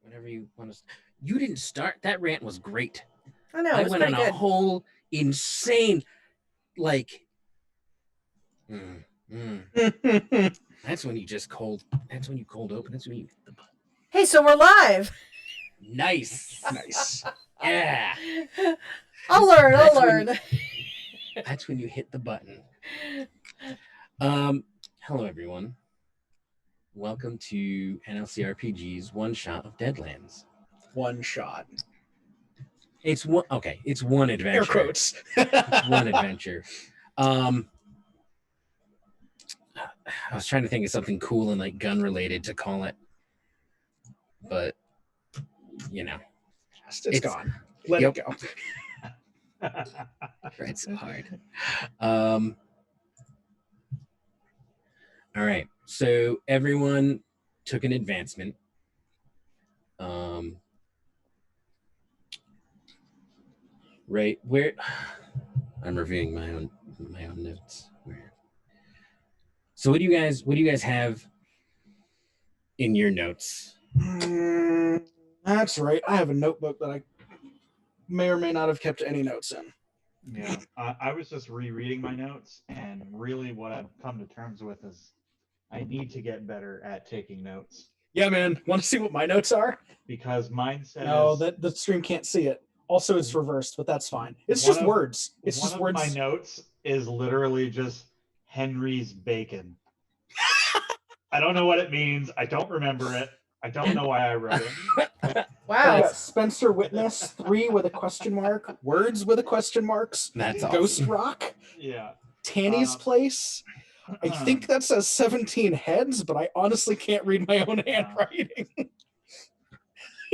whenever you want to. You didn't start. That rant was great. I know, it I was went on pretty a good. whole insane, like. That's when you just cold. That's when you cold open. That's when you hit the button. Hey, so we're live. Nice. Nice. Yeah. I'll learn. That's when you hit the button. Hello everyone. Welcome to NLCRPG's OneShot of Deadlands. OneShot. It's one. Okay, it's one adventure. Air quotes. It's one adventure. I was trying to think of something cool and like gun related to call it, but you know, it's gone. Let it go. Tried so hard. All right. So everyone took an advancement. Right where I'm reviewing my own notes. So what do you guys have in your notes? That's right. I have a notebook that I may or may not have kept any notes in. Yeah, I was just rereading my notes, and really what I've come to terms with is I need to get better at taking notes. Yeah, man. Want to see what my notes are? Because mine says... No, the stream can't see it. Also, it's reversed, but that's fine. It's just words. It's just words. My notes is literally just Henry's bacon. I don't know what it means. I don't remember it. I don't know why I wrote it. Wow. Spencer Witness 3 with a question mark. Words with a question marks. That's Ghost awesome. Rock. Yeah. Tanny's Place. I think that says 17 heads, but I honestly can't read my own handwriting.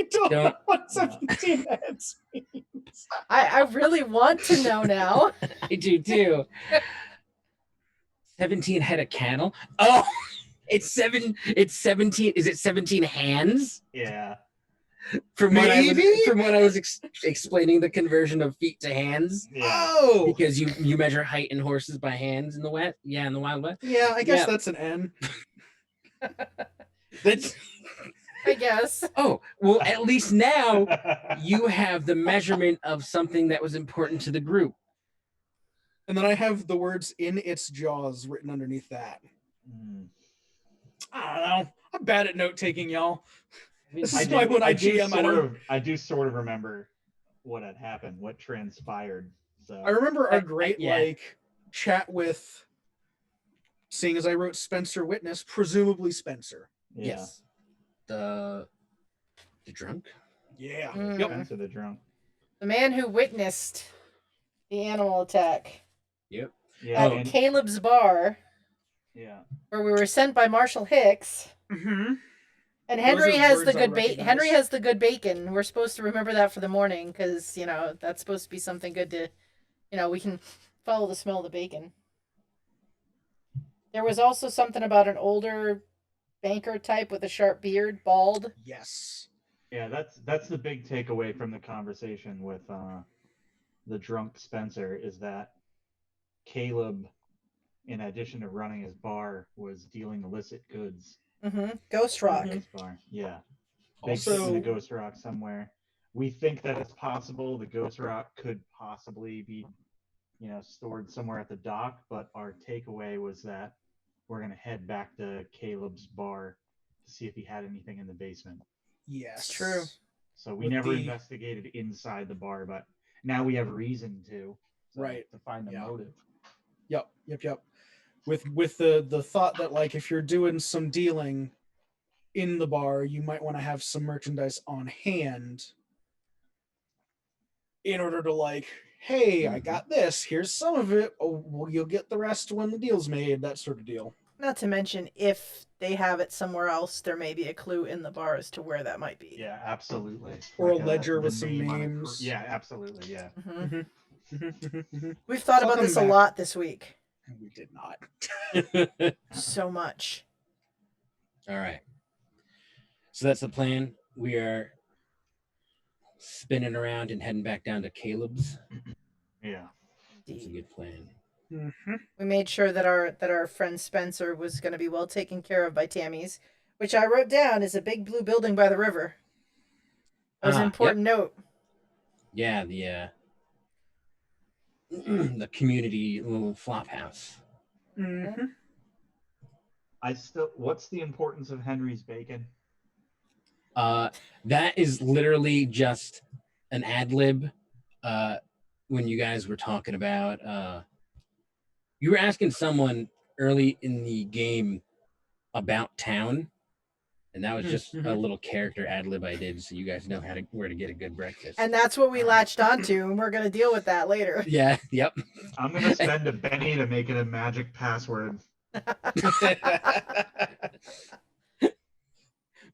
I don't know what 17 heads means. I really want to know now. I do too. 17 head of cattle. Oh, it's 17. Is it 17 hands? Yeah. From what I was explaining the conversion of feet to hands. Yeah. Oh, because you measure height in horses by hands in the West. Yeah, in the Wild West. Yeah, I guess that's an N. That's. I guess. Oh, well, at least now you have the measurement of something that was important to the group. And then I have the words "in its jaws" written underneath that. I don't know. I'm bad at note taking, y'all. This is why when I GM, I do sort of remember what had happened, what transpired. So I remember our great chat with, seeing as I wrote Spencer Witness, presumably Spencer. Yeah. Yes. The drunk? Yeah. Yep. Spencer the drunk. The man who witnessed the animal attack. Yep. Yeah. At Caleb's bar. Yeah. Where we were sent by Marshall Hicks. Mm-hmm. And Henry has the good bacon. Henry has the good bacon. We're supposed to remember that for the morning because, that's supposed to be something good to, we can follow the smell of the bacon. There was also something about an older banker type with a sharp beard, bald. Yes. Yeah, that's the big takeaway from the conversation with the drunk Spencer is that Caleb, in addition to running his bar, was dealing illicit goods. Mm-hmm. Ghost Rock. Bar. Yeah. Also, in the Ghost Rock somewhere. We think that it's possible the Ghost Rock could possibly be, stored somewhere at the dock, but our takeaway was that we're going to head back to Caleb's bar to see if he had anything in the basement. Yes. It's true. So we never investigated inside the bar, but now we have reason to find a motive. Yep. With the thought that, like, if you're doing some dealing in the bar, you might want to have some merchandise on hand in order to, like, hey, I got this. Here's some of it. Oh, well, you'll get the rest when the deal's made. That sort of deal. Not to mention, if they have it somewhere else, there may be a clue in the bar as to where that might be. Yeah, absolutely. Or like a ledger with some names. Yeah, absolutely. Yeah. Mm-hmm. We've thought about this a lot this week. We did not. So much. All right. So that's the plan. We are spinning around and heading back down to Caleb's. Yeah. That's a good plan. Mm-hmm. We made sure that our friend Spencer was going to be well taken care of by Tammy's, which I wrote down is a big blue building by the river. That was an important note. Yeah, the community little flop house. Mm-hmm. What's the importance of Henry's bacon? That is literally just an ad lib. When you guys were talking about, you were asking someone early in the game about town, and that was just a little character ad lib I did, so you guys know where to get a good breakfast. And that's what we latched onto, and we're gonna deal with that later. Yeah. Yep. I'm gonna spend a penny to make it a magic password.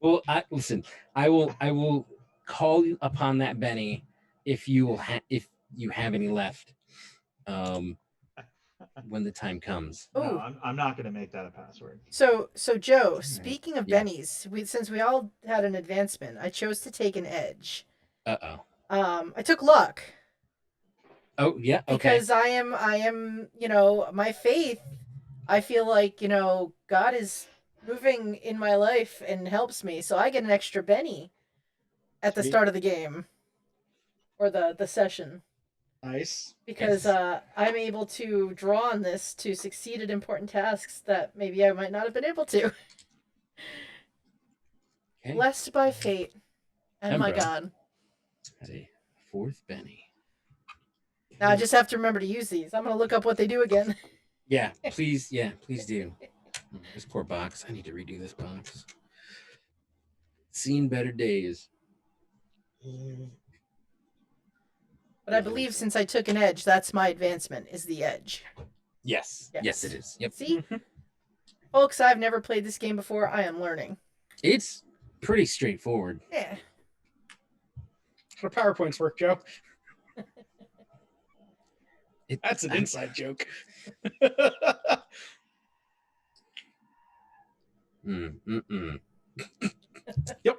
Well, listen. I will call upon that Benny if you have any left. When the time comes. No, I'm not gonna make that a password. So Joe, speaking of Yeah. bennies, since we all had an advancement, I chose to take an edge. Uh-oh. I took luck. Oh, yeah, okay. Because I am, my faith, I feel like, God is moving in my life and helps me. So I get an extra Benny at the start of the game or the session. Nice. Because I'm able to draw on this to succeed at important tasks that maybe I might not have been able to. Okay. Blessed by fate and my God. That's a 4th Benny. Now I just have to remember to use these. I'm going to look up what they do again. Yeah, please do. This poor box. I need to redo this box. Seen better days. But I believe since I took an edge, that's my advancement, is the edge. Yes, it is. Yep. See? Folks, I've never played this game before. I am learning. It's pretty straightforward. Yeah. How do PowerPoints work, Joe? That's an inside joke. Yep.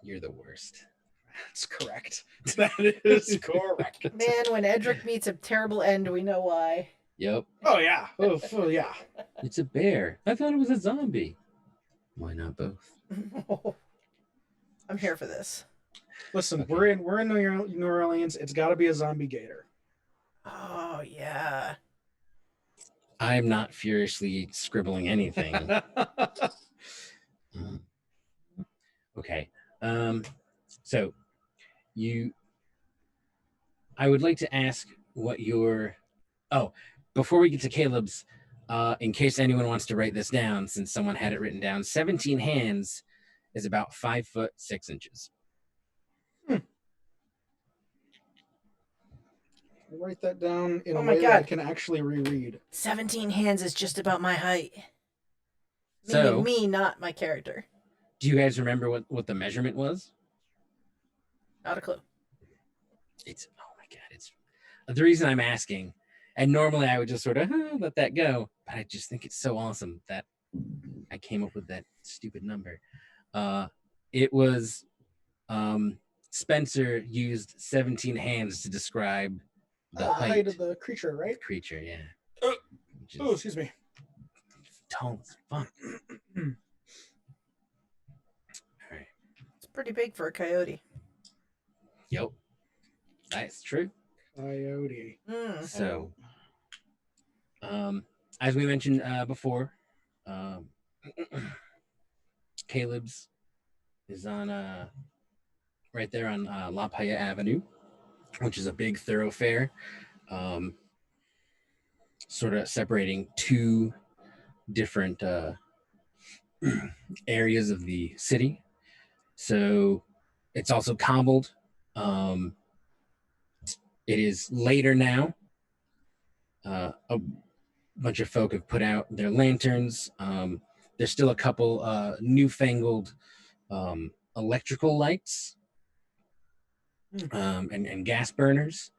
You're the worst. That's correct. That is correct. Man, when Edric meets a terrible end, we know why. Yep. Oh, yeah. Oh, yeah. It's a bear. I thought it was a zombie. Why not both? I'm here for this. Listen, okay. We're in New Orleans. It's got to be a zombie gator. Oh, yeah. I'm not furiously scribbling anything. Okay. So I would like to ask what your, before we get to Caleb's, in case anyone wants to write this down, since someone had it written down, 17 hands is about 5 foot 6 inches. Write that down in a way that I can actually reread. 17 hands is just about my height. Meaning me, not my character. Do you guys remember what the measurement was? Not a clue. It's the reason I'm asking, and normally I would just sort of let that go, but I just think it's so awesome that I came up with that stupid number. It was Spencer used 17 hands to describe the height of the creature, right? Creature, yeah. Excuse me. Tall as fuck. All right. It's pretty big for a coyote. Yep. That's true. Coyote. So, as we mentioned before, Caleb's is on right there on La Paya Avenue, which is a big thoroughfare, sort of separating 2 different areas of the city. So it's also cobbled. It is later now. A bunch of folk have put out their lanterns. There's still a couple newfangled electrical lights and gas burners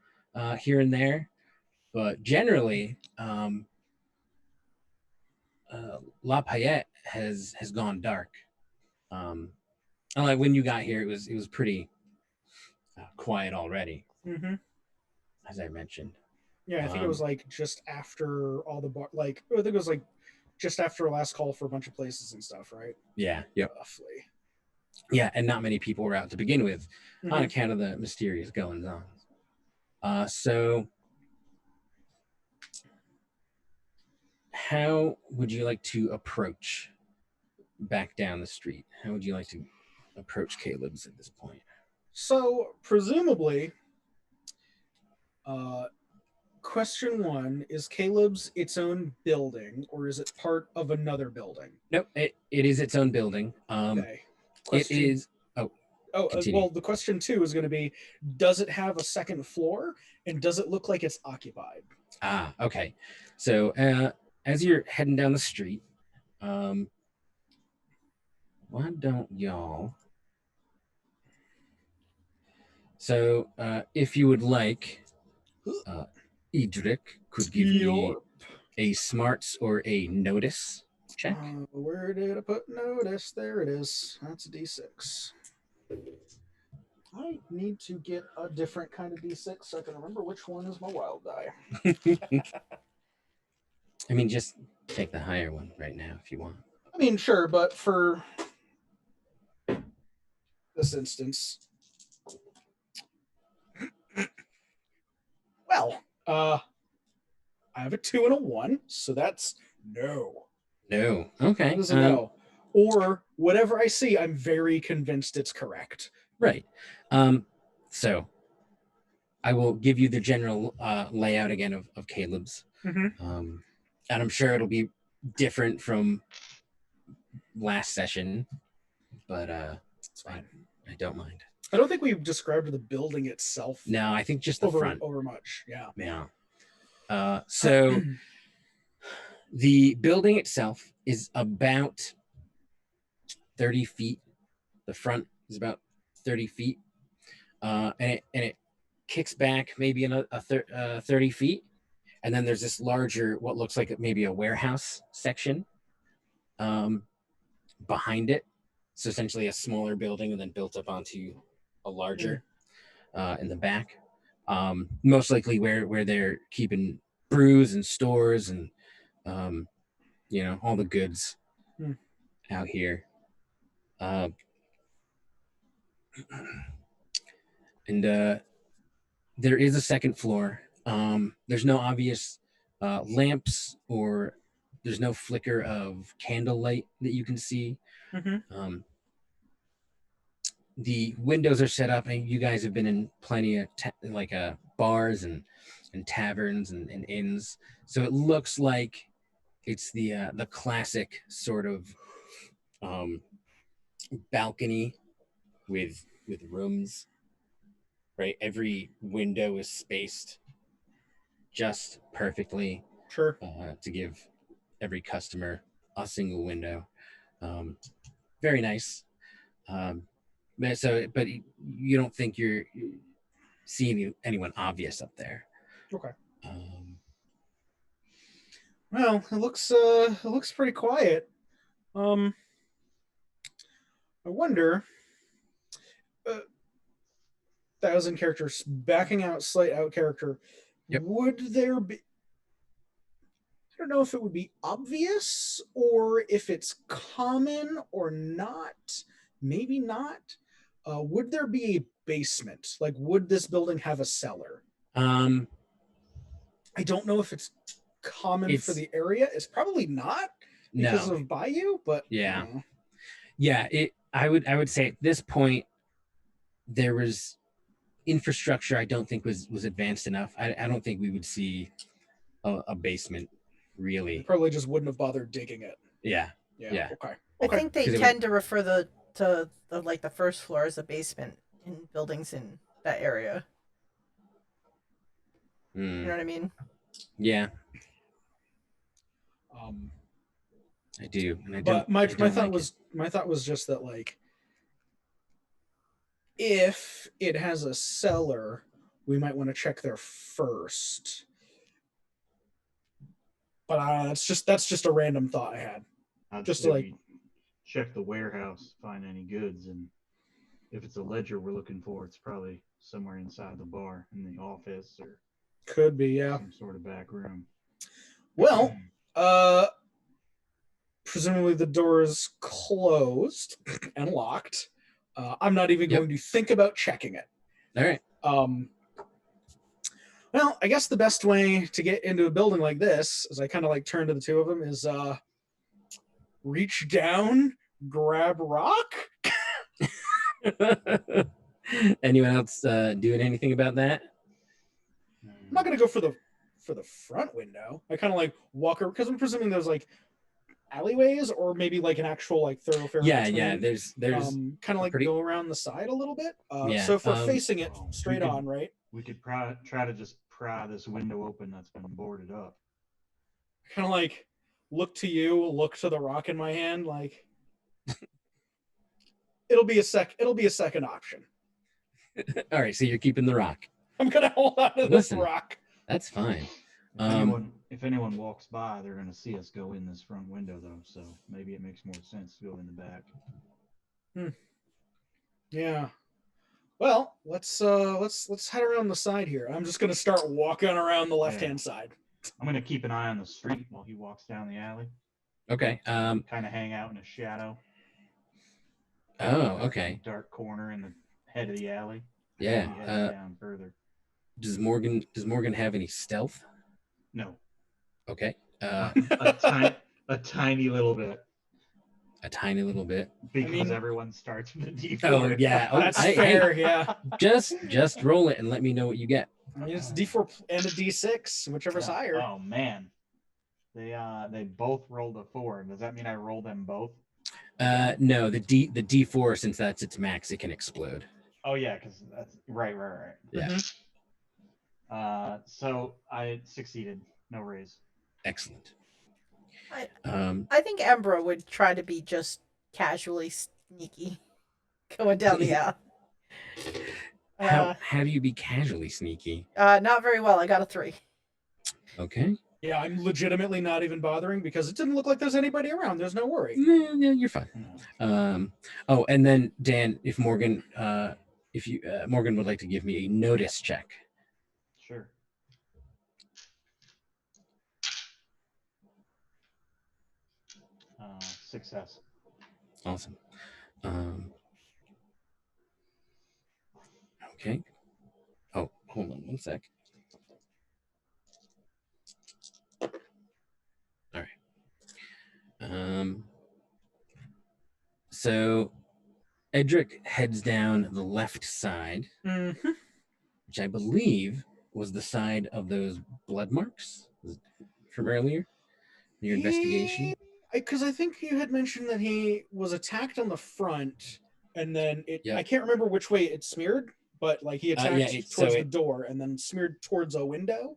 here and there. But generally, La Payette has gone dark. Unlike when you got here, it was pretty quiet already. Mm-hmm. As I mentioned. Yeah, I think it was like just after all the I think it was like just after last call for a bunch of places and stuff, right? Yeah. Yep. Roughly. Yeah, and not many people were out to begin with on Mhm. account of the mysterious goings on. So how would you like to approach back down the street? How would you like to approach Caleb's at this point? So presumably, uh, question one is Caleb's its own building, or is it part of another building? Nope, it is its own building. Okay. It Question. is. Oh, Oh, continue. well, the question two is going to be: does it have a second floor, and does it look like it's occupied? Okay. So as you're heading down the street, why don't y'all? So if you would like, Edric could give me a smarts or a notice check. Where did I put notice? There it is. That's a D6. I need to get a different kind of D6 so I can remember which one is my wild die. I mean, just take the higher one right now if you want. I mean, sure, but for this instance, well, I have a 2 and a 1, so that's no. No. Okay. That is a no. Or whatever I see, I'm very convinced it's correct. Right. So I will give you the general layout again of Caleb's. Mm-hmm. And I'm sure it'll be different from last session, but It's fine. I don't mind. I don't think we've described the building itself. No, I think just the front. Over much, yeah. Yeah. So the building itself is about 30 feet. The front is about 30 feet. And it kicks back maybe 30 feet. And then there's this larger, what looks like maybe a warehouse section behind it. So essentially a smaller building and then built up onto a larger in the back. Most likely where they're keeping brews and stores and all the goods out here. And there is a second floor. There's no obvious lamps or there's no flicker of candlelight that you can see. The windows are set up, and you guys have been in plenty of bars and taverns and inns, so it looks like it's the classic sort of balcony with rooms. Right, every window is spaced just perfectly. Sure. To give every customer a single window. Very nice. But you don't think you're seeing anyone obvious up there. Okay. Well, it looks pretty quiet. I wonder. 1,000 characters backing out, slight out character. Yep. Would there be? I don't know if it would be obvious or if it's common or not. Maybe not. Would there be a basement? Like, would this building have a cellar? I don't know if it's common for the area. It's probably not because of Bayou, but yeah. I would say at this point there was infrastructure I don't think was advanced enough. I don't think we would see a basement really. They probably just wouldn't have bothered digging it. Yeah. Okay. I think they tend to refer to the first floor as a basement in buildings in that area. You know what I mean? Yeah. I do, and I don't. But my thought was just that, like, if it has a cellar, we might want to check there first. But that's just a random thought I had. Just to like check the warehouse, find any goods, and if it's a ledger we're looking for, it's probably somewhere inside the bar, in the office, or could be, yeah, some sort of back room. Well, presumably the door is closed and locked. I'm not even Yep. going to think about checking it. All right. Well, I guess the best way to get into a building like this, as I kind of like turn to the two of them, is reach down, grab rock. Anyone else doing anything about that? I'm not gonna go for the front window. I kind of like walk over because I'm presuming there's like alleyways or maybe like an actual like thoroughfare. Yeah, between, yeah. There's kind of like pretty- go around the side a little bit. Yeah, So if we're facing it Oh, straight we could- on, right? We could try to just pry this window open that's been boarded up. Kind of like look to you, look to the rock in my hand, like it'll be a second option. all right. So you're keeping the rock. I'm gonna hold on to this Listen. rock. That's fine. If anyone walks by, they're gonna see us go in this front window though, so maybe it makes more sense to go in the back. Yeah. Well, let's head around the side here. I'm just gonna start walking around the left-hand side. I'm gonna keep an eye on the street while he walks down the alley. Okay. Kind of hang out in a shadow. Oh, okay. Dark corner in the head of the alley. Yeah. Maybe heading down further. Does Morgan have any stealth? No, Okay. a tiny little bit A tiny little bit. because everyone starts with a D4. Oh yeah. Oh, That's hey, fair, yeah. just roll it and let me know what you get. I mean, it's D4 and a D6, whichever's higher. Oh man, they both rolled a 4. Does that mean I roll them both? No, the D4, since that's its max, it can explode. Oh yeah, because that's right. Yeah. So I succeeded. No raise. Excellent. I think Embra would try to be just casually sneaky going down the alley. Have you be casually sneaky? Not very well. I got a 3. Okay. Yeah, I'm legitimately not even bothering because it didn't look like there's anybody around. There's no worry. No, you're fine. Oh, and then Dan, if Morgan would like to give me a notice check. Sure. Success. Awesome. Okay. Oh, hold on one sec. All right. So Edric heads down the left side, Mm-hmm. which I believe was the side of those blood marks from earlier. Your investigation. Because I think you had mentioned that he was attacked on the front, and then Yeah. I can't remember which way it smeared, but like he attacked towards the door and then smeared towards a window.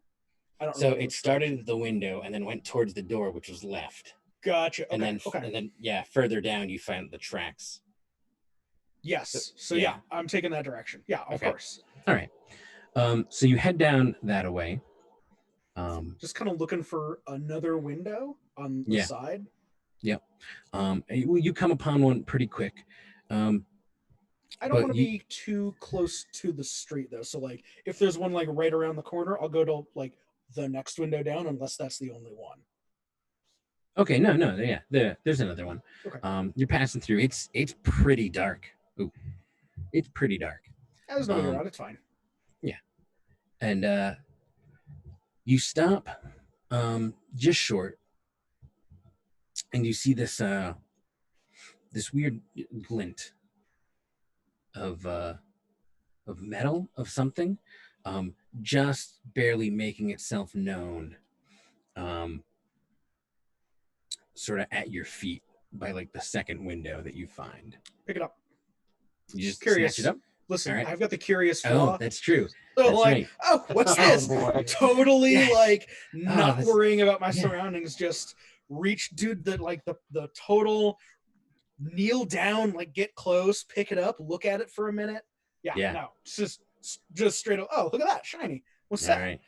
I don't. So it started at the window and then went towards the door, which was left. Gotcha. Okay. And then yeah, further down you find the tracks. Yes. So Yeah. yeah, I'm taking that direction. Yeah, of Okay. course. All right. So you head down that away. Just kind of looking for another window on the side. Yep. You come upon one pretty quick. I don't want to be too close to the street though. So like if there's one like right around the corner, I'll go to like the next window down unless that's the only one. Okay, no, yeah, there's another one. Okay. You're passing through. It's pretty dark. Ooh, it's pretty dark. There's nobody around. It's fine. Yeah, and you stop just short, and you see this this weird glint of metal of something, just barely making itself known. Sort of at your feet by like the second window that you find. Pick it up. You just Curious. snatch it up. Listen, All right. I've got the curious flaw. Oh, that's true. So That's like, right. oh, what's Oh, this? boy. Totally Yes. like not that's- worrying about my yeah. surroundings. Just reach, dude. The total kneel down, like get close, pick it up, look at it for a minute. Yeah. No, it's just straight up. Oh, look at that, shiny. What's All that? right.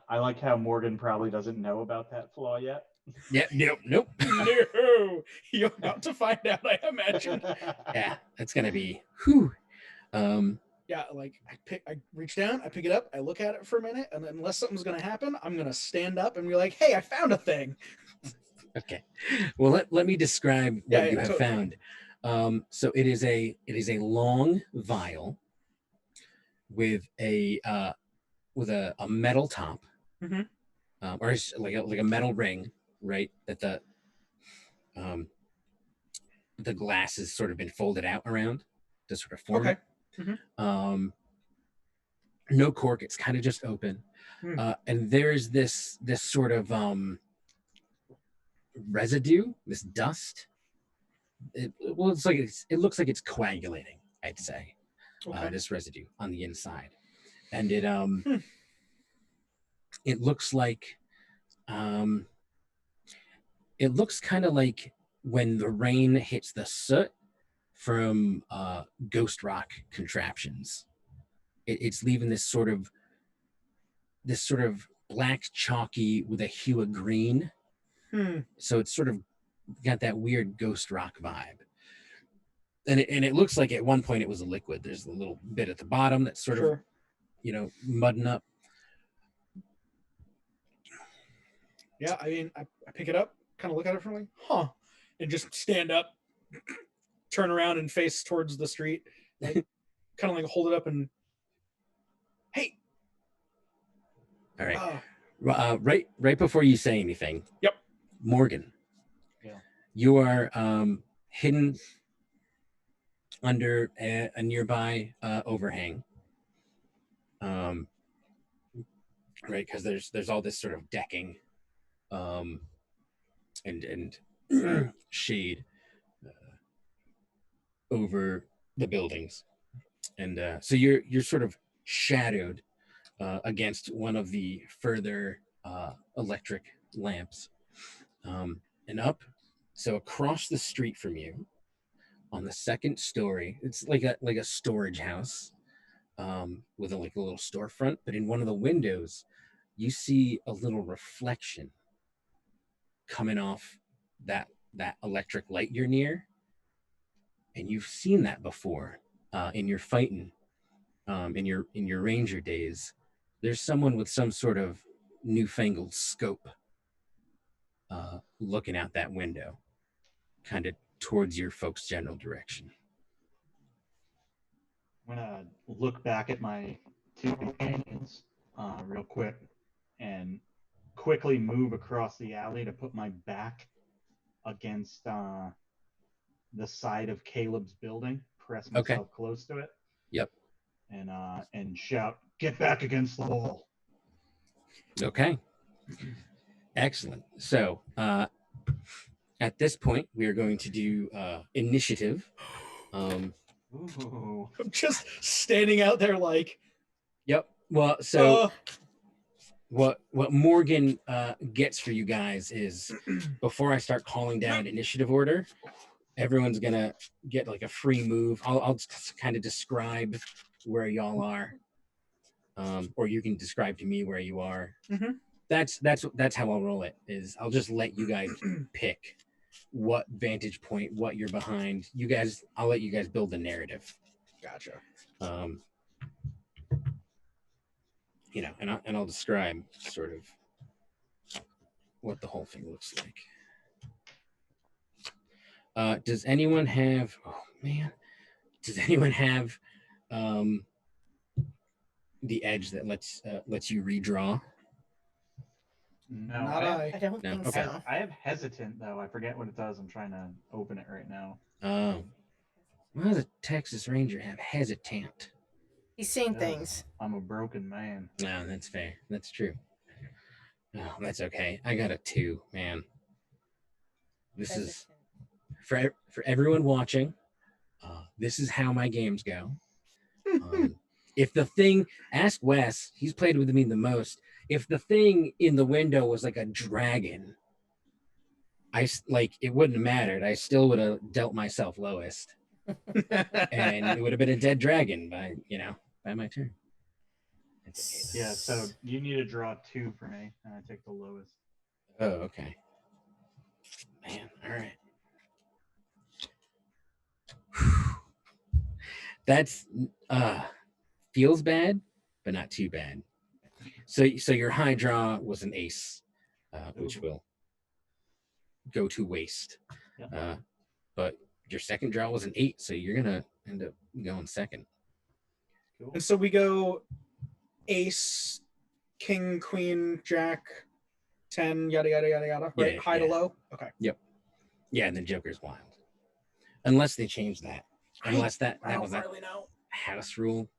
I like how Morgan probably doesn't know about that flaw yet. Yeah, nope. No, you're about to find out. I imagine. Yeah, that's gonna be. Whew. Yeah, like I reach down, I pick it up, I look at it for a minute, and then unless something's gonna happen, I'm gonna stand up and be like, "Hey, I found a thing." Okay. Well, let me describe what you have totally. found. So it is a long vial with a metal top, Mhm. or it's like a metal ring, right? That the glass has sort of been folded out around to sort of form Okay. it. Mhm. No cork; it's kind of just open. Hmm. And there's this sort of residue, this dust. It looks like it's coagulating. I'd say Okay. this residue on the inside, and it Hmm. it looks like it looks kind of like when the rain hits the soot from ghost rock contraptions. It's leaving this sort of black chalky with a hue of green. Hmm. So it's sort of got that weird ghost rock vibe. And it looks like at one point it was a liquid. There's a little bit at the bottom that's sort of, Sure. mudding up. Yeah, I mean, I pick it up, kind of look at it from like, huh, and just stand up, turn around, and face towards the street, like, kind of like hold it up and, hey, All right. Right before you say anything. Yep. Morgan. Yeah. You are hidden under a nearby overhang. Right, because there's all this sort of decking, and shade over the buildings, and so you're sort of shadowed against one of the further electric lamps, and up. So across the street from you, on the second story, it's like a storage house, with a little storefront. But in one of the windows, you see a little reflection coming off that electric light you're near, and you've seen that before in your fighting, in your ranger days. There's someone with some sort of newfangled scope looking out that window, kind of towards your folks' general direction. I'm gonna look back at my two companions real quick and quickly move across the alley to put my back against the side of Caleb's building, press myself close to it. Yep. And shout, "Get back against the wall!" Okay. Excellent. So at this point, we are going to do initiative. Ooh. I'm just standing out there like, Yep. Well, so what Morgan gets for you guys is, before I start calling down initiative order, everyone's gonna get like a free move. I'll kind of describe where y'all are, or you can describe to me where you are. Mhm. That's how I'll roll it. Is I'll just let you guys pick what vantage point, what you're behind. You guys, I'll let you guys build the narrative. Gotcha. And I'll describe sort of what the whole thing looks like. Does anyone have? Oh man, does anyone have the edge that lets you redraw? No, Not I. I don't think Okay. so. I have hesitant though. I forget what it does. I'm trying to open it right now. Why does a Texas Ranger have hesitant? He's seen Yes, things. I'm a broken man. No, that's fair. That's true. Oh, that's okay. I got a 2, man. This is for everyone watching. This is how my games go. If the thing, ask Wes, he's played with me the most. If the thing in the window was like a dragon, it wouldn't have mattered. I still would have dealt myself lowest, and it would have been a dead dragon by my turn. It's okay. Yeah, so you need to draw 2 for me, and I take the lowest. Oh, okay. Man, all right. That's feels bad, but not too bad. So your high draw was an ace, which will go to waste. Yep. But your second draw was an 8, so you're gonna end up going second. Cool. And so we go ace, king, queen, jack, 10, yada, yada, yada, yada, right? Yeah, High to yeah. low? Okay. Yeah, and then Joker's wild. Unless they change that. Unless that I don't was that really know. house rule.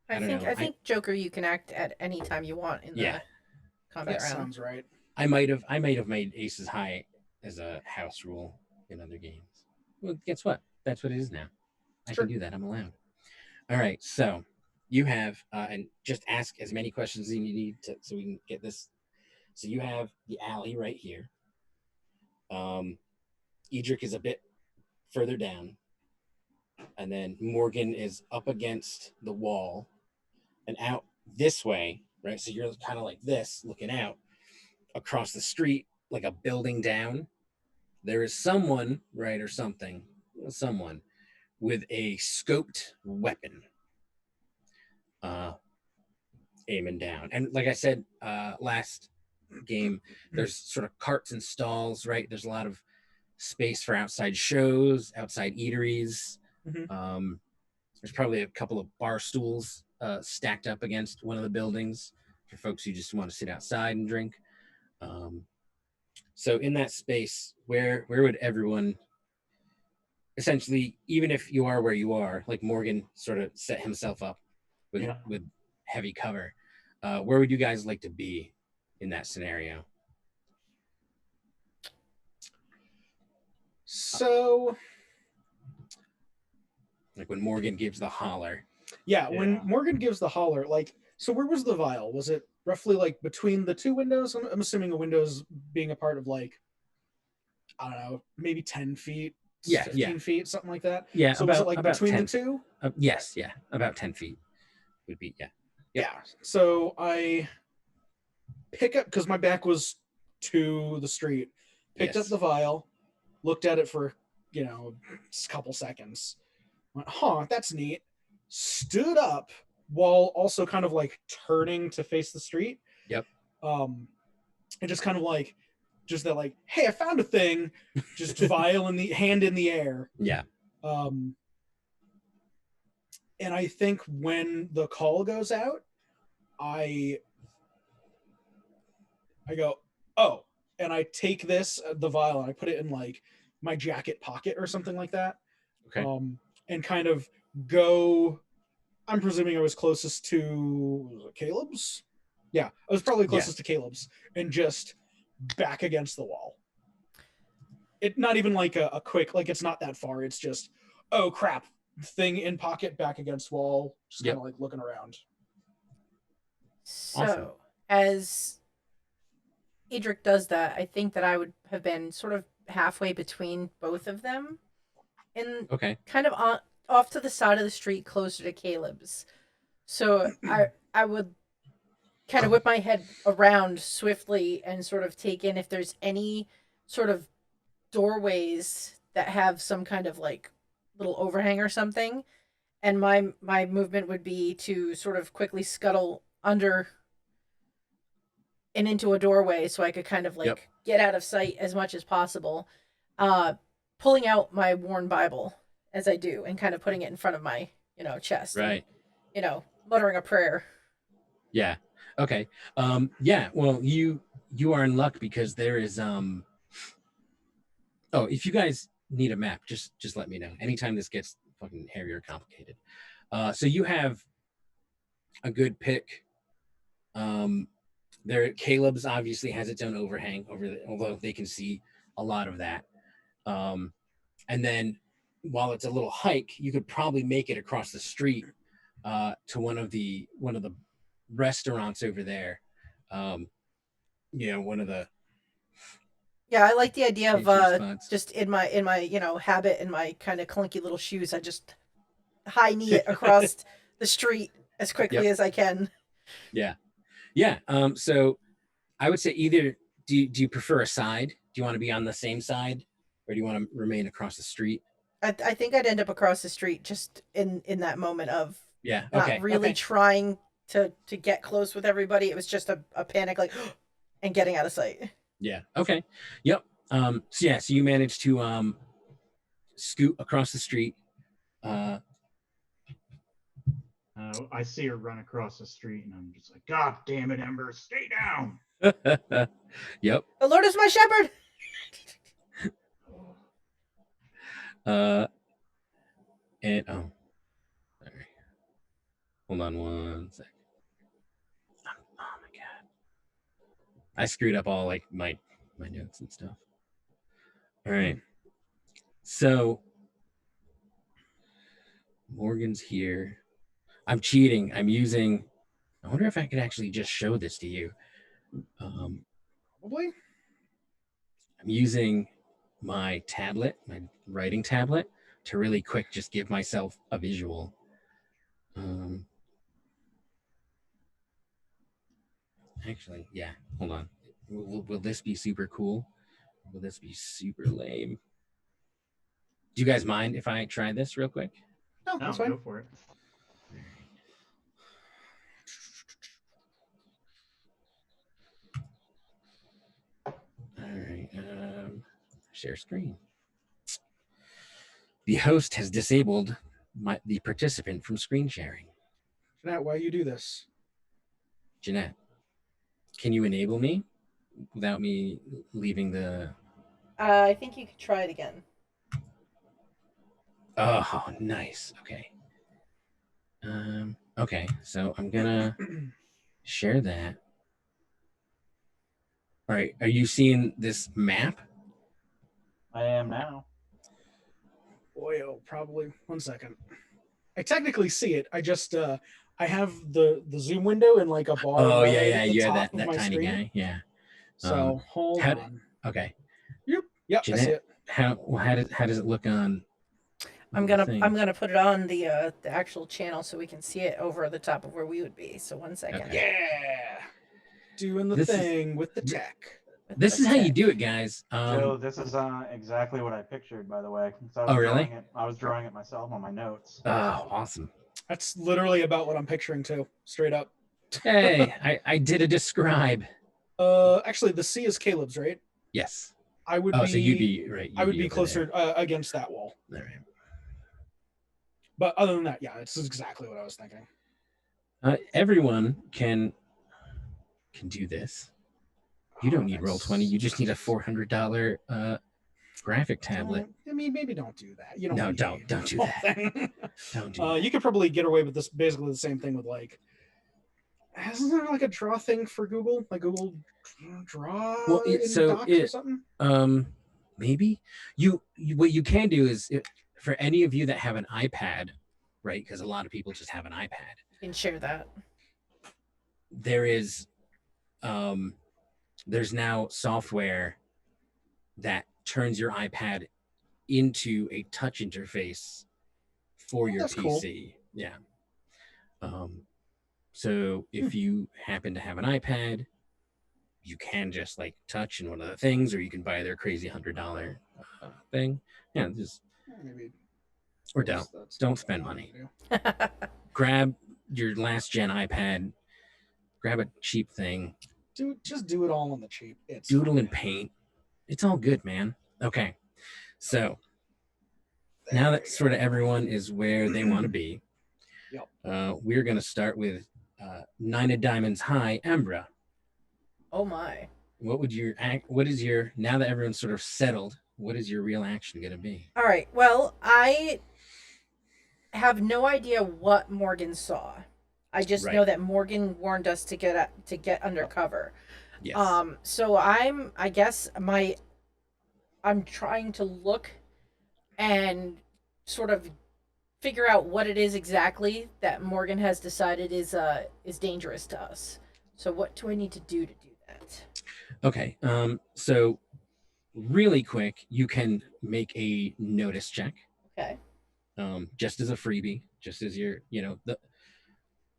I don't think know. I think Joker you can act at any time you want in Yeah. the combat That round. sounds right. I might have made aces high as a house rule in other games. Well, guess what? That's what it is now. I Sure. can do that. I'm allowed. All right. So you have and just ask as many questions as you need to so we can get this. So you have the alley right here. Edric is a bit further down. And then Morgan is up against the wall and out this way, right? So you're kind of like this, looking out across the street, like a building down. There is someone, right, or something, someone with a scoped weapon aiming down. And like I said last game, there's sort of carts and stalls, right? There's a lot of space for outside shows, outside eateries. Mhm. There's probably a couple of bar stools stacked up against one of the buildings for folks who just want to sit outside and drink. So in that space, where would everyone essentially, even if you are where you are, like Morgan sort of set himself up with Yeah. with heavy cover, where would you guys like to be in that scenario? So, Like when Morgan gives the holler. yeah, when Yeah. Morgan gives the holler, like, so where was the vial? Was it roughly like between the two windows? I'm assuming a window's being a part of like, I don't know, maybe 10 feet, Yeah, 15 yeah. feet, something like that. Yeah, So was it like about between 10. the two? Yes, yeah, about 10 feet would be, yeah. Yep. Yeah. So I pick up, because my back was to the street, picked Yes. up the vial, looked at it for, a couple seconds, went, huh, that's neat, stood up while also kind of like turning to face the street. Yep. And just kind of like, just that like, hey, I found a thing, just vial in the hand in the air. Yeah. And I think when the call goes out, I go, oh, and I take the vial, and I put it in like my jacket pocket or something like that. Okay. And kind of go. I'm presuming I was closest to Caleb's. Yeah, I was probably closest to Caleb's, and just back against the wall. It not even like a quick, like it's not that far. It's just, oh crap, thing in pocket, back against wall, just kind of like looking around. So, Awesome. as Edric does that, I think that I would have been sort of halfway between both of them, and Okay. kind of off to the side of the street, closer to Caleb's. So I would kind of whip my head around swiftly and sort of take in if there's any sort of doorways that have some kind of like little overhang or something. And my movement would be to sort of quickly scuttle under and into a doorway so I could kind of like get out of sight as much as possible. Pulling out my worn Bible as I do and kind of putting it in front of my, chest. Right. And, muttering a prayer. Yeah. Okay. Yeah, well, you are in luck because there is oh, if you guys need a map, just let me know. Anytime this gets fucking hairy or complicated. So you have a good pick. There, Caleb's obviously has its own overhang although they can see a lot of that. And then while it's a little hike, you could probably make it across the street to one of the restaurants over there. One of the Yeah, I like the idea of spots. just in my habit and my kind of clunky little shoes, I just high knee it across the street as quickly as I can. Yeah. So I would say either do you prefer a side? Do you want to be on the same side, or do you want to remain across the street? I think I'd end up across the street just in that moment of not really trying to get close with everybody. It was just a panic, like, and getting out of sight. Yeah. Okay. Yep. So you managed to scoot across the street. I see her run across the street, and I'm just like, God damn it, Ember, stay down. Yep. The Lord is my shepherd. And sorry. Hold on one second. Oh my god. I screwed up all like my notes and stuff. All right. So Morgan's here. I'm cheating. I wonder if I could actually just show this to you. Probably. I'm using my tablet, my writing tablet, to really quick just give myself a visual. Actually, yeah, hold on. Will this be super cool? Will this be super lame? Do you guys mind if I try this real quick? No, No, that's fine. go for it. All right. Share screen. The host has disabled the participant from screen sharing. Jeanette, why you do this? Jeanette, can you enable me without me leaving the... I think you could try it again. Oh, nice. Okay. Okay, so I'm gonna share that. All right, are you seeing this map? I am now. Boy, oh, probably. 1 second. I technically see it. I just I have the zoom window in like a bar Oh right yeah, at the you top have of that my tiny screen. guy. Yeah. So hold on. Okay. Yep, I see Jeanette, it. how does it look on? I'm the gonna thing? put it on the actual channel so we can see it over the top of where we would be. So 1 second. Okay. Yeah. Doing the This is- thing with the tech. This is how you do it, guys. Joe, this is exactly what I pictured, by the way. So Oh, really? I was drawing it myself on my notes. Oh, awesome. That's literally about what I'm picturing too. Straight up. Hey, I did a describe. Actually the C is Caleb's, right? Yes. I would Oh, be so you'd be right. I would be over closer against that wall. there. All right. But other than that, yeah, it's exactly what I was thinking. Everyone can do this. You don't need that's- Roll20. You just need a $400 graphic tablet. I mean, maybe don't do that. You don't. No, need don't do the whole that. thing. Don't do that. You could probably get away with this. Basically, the same thing with like. Isn't there like a draw thing for Google? Like Google Draw Well, in Docs or something? Maybe you what you can do is for any of you that have an iPad, right? Because a lot of people just have an iPad. You can share that. There is, there's now software that turns your iPad into a touch interface for your That's PC. cool. Yeah. So if you happen to have an iPad, you can just like touch in one of the things, or you can buy their crazy $100 thing. Yeah, just Maybe. or don't spend money. Grab your last gen iPad. Grab a cheap thing. Just do it all on the cheap. It's Doodle fine. and paint. It's all good, man. Okay, so now that sort of everyone is where they want to be, we're gonna start with 9 of diamonds high, Embra. Oh my. What is your, now that everyone's sort of settled, what is your real action gonna be? All right. Well, I have no idea what Morgan saw. I just know that Morgan warned us to get undercover. Yes. So I'm trying to look and sort of figure out what it is exactly that Morgan has decided is dangerous to us. So what do I need to do that? Okay. So really quick, you can make a notice check. Okay. Just as a freebie, just as you're,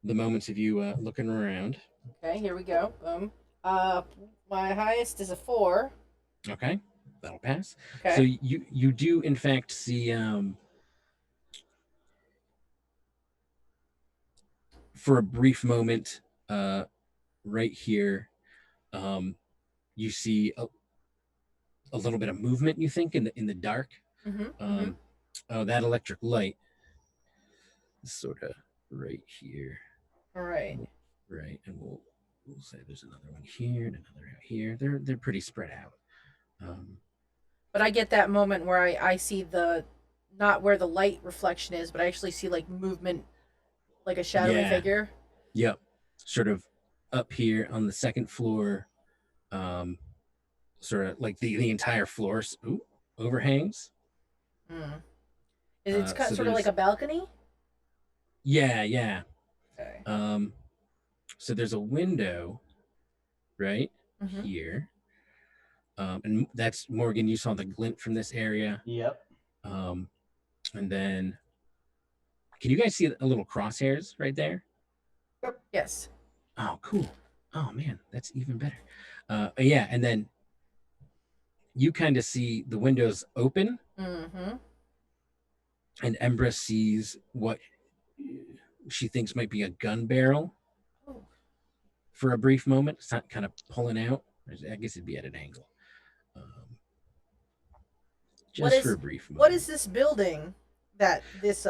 the moments of you looking around. Okay, here we go. My highest is a 4. Okay, that'll pass. Okay. So you do in fact see for a brief moment right here, you see a little bit of movement, you think, in the dark. Oh, that electric light is sort of right here. All right. Right, and we'll say there's another one here and another out here. They're pretty spread out. But I get that moment where I see the not where the light reflection is, but I actually see like movement, like a shadowy Yeah. figure. Yep. Sort of up here on the second floor. Um, Sort of like the entire floor overhangs. Mm. It's kind So of, sort of like a balcony. yeah. Okay. So there's a window right Mm-hmm. here. And that's Morgan. You saw the glint from this area. Yep. And then, can you guys see a little crosshairs right there? Yes. Oh, cool. Oh man, that's even better. Yeah, and then you kind of see the windows open, Mm-hmm. and Embra sees what she thinks might be a gun barrel Oh. for a brief moment. It's not kind of pulling out. I guess it'd be at an angle. Just for a brief moment. What is this building that this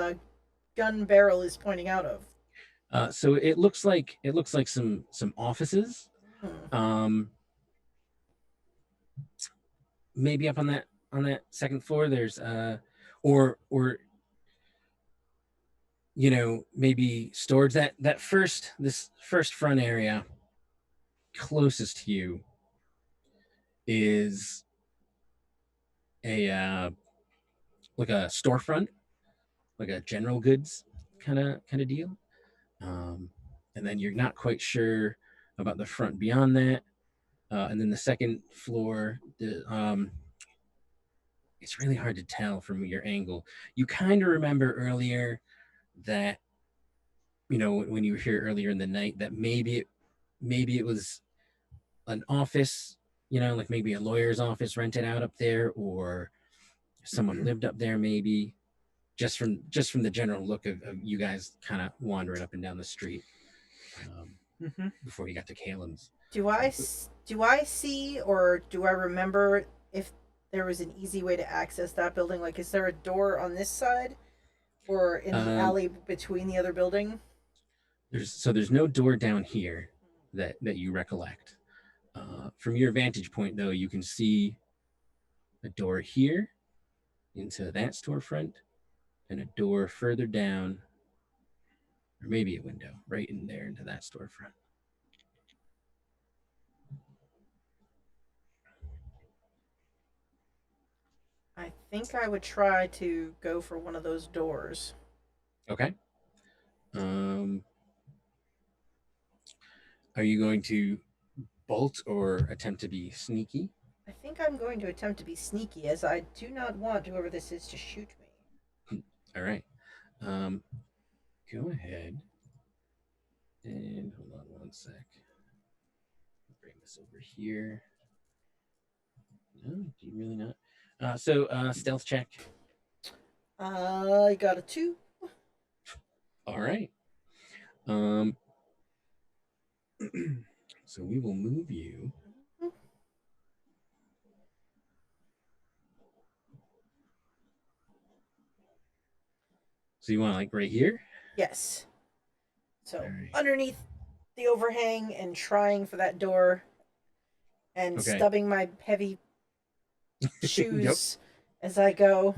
gun barrel is pointing out of? So it looks like some offices. Maybe up on that second floor. There's or maybe storage. This first front area closest to you is a like a storefront, like a general goods kind of deal. And then you're not quite sure about the front beyond that. And then the second floor, it's really hard to tell from your angle. You kind of remember earlier that, when you were here earlier in the night, that maybe it was an office, like maybe a lawyer's office rented out up there, or someone lived up there, maybe just from the general look of you guys kind of wandering up and down the street before you got to Calem's. Do I see, or do I remember if there was an easy way to access that building? Like, is there a door on this side, or in the alley between the other building? There's no door down here that you recollect. From your vantage point, though, you can see a door here into that storefront, and a door further down, or maybe a window right in there into that storefront. I think I would try to go for one of those doors. Okay. Are you going to bolt or attempt to be sneaky? I think I'm going to attempt to be sneaky, as I do not want whoever this is to shoot me. All right. Go ahead and hold on one sec. Bring this over here. No, do you really not? So stealth check. I got a 2. All right. So we will move you. So you want like right here? Yes. So right. Underneath the overhang and trying for that door, and stubbing my heavy shoes as I go.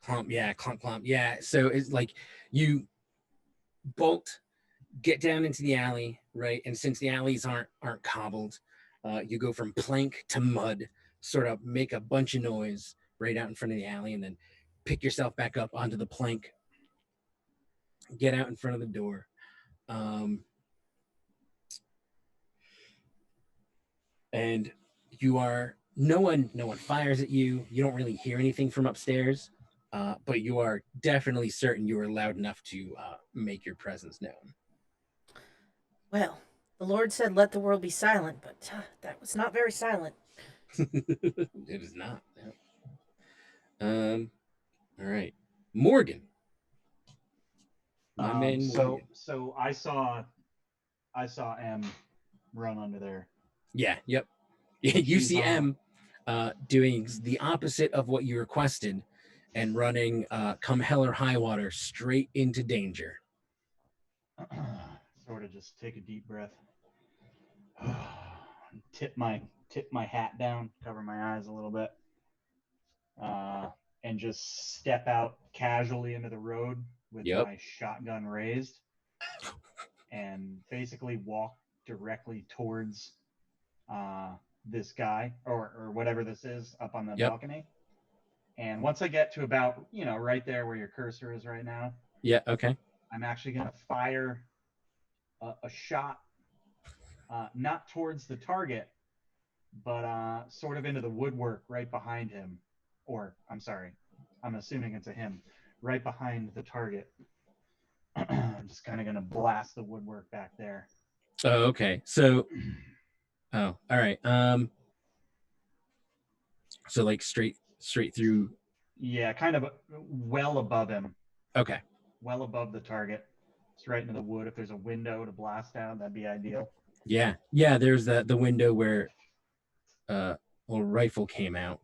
Clomp, yeah, clomp. Yeah. So it's like you bolt, get down into the alley, right? And since the alleys aren't cobbled, you go from plank to mud, sort of make a bunch of noise right out in front of the alley, and then pick yourself back up onto the plank, get out in front of the door. And you are no one fires at you. You don't really hear anything from upstairs, but you are definitely certain you are loud enough to make your presence known. Well, the Lord said, "Let the world be silent," but that was not very silent. It is not. No. All right, Morgan. My man Morgan. So I saw M run under there. Yeah. Yep. You see M doing the opposite of what you requested, and running come hell or high water straight into danger. Sort of just take a deep breath. tip my hat down, cover my eyes a little bit, and just step out casually into the road with Yep. my shotgun raised, and basically walk directly towards this guy or whatever this is up on the Yep. balcony. And once I get to about, right there where your cursor is right now, Yeah, okay. I'm actually going to fire a shot, not towards the target, but sort of into the woodwork right behind him. Or, I'm sorry, I'm assuming it's a him, right behind the target. I'm just kind of going to blast the woodwork back there. Oh, okay. So, all right. So like straight through. Yeah, kind of well above him. Okay. Well above the target. Straight into the wood. If there's a window to blast out, that'd be ideal. Yeah. There's the window where a rifle came out.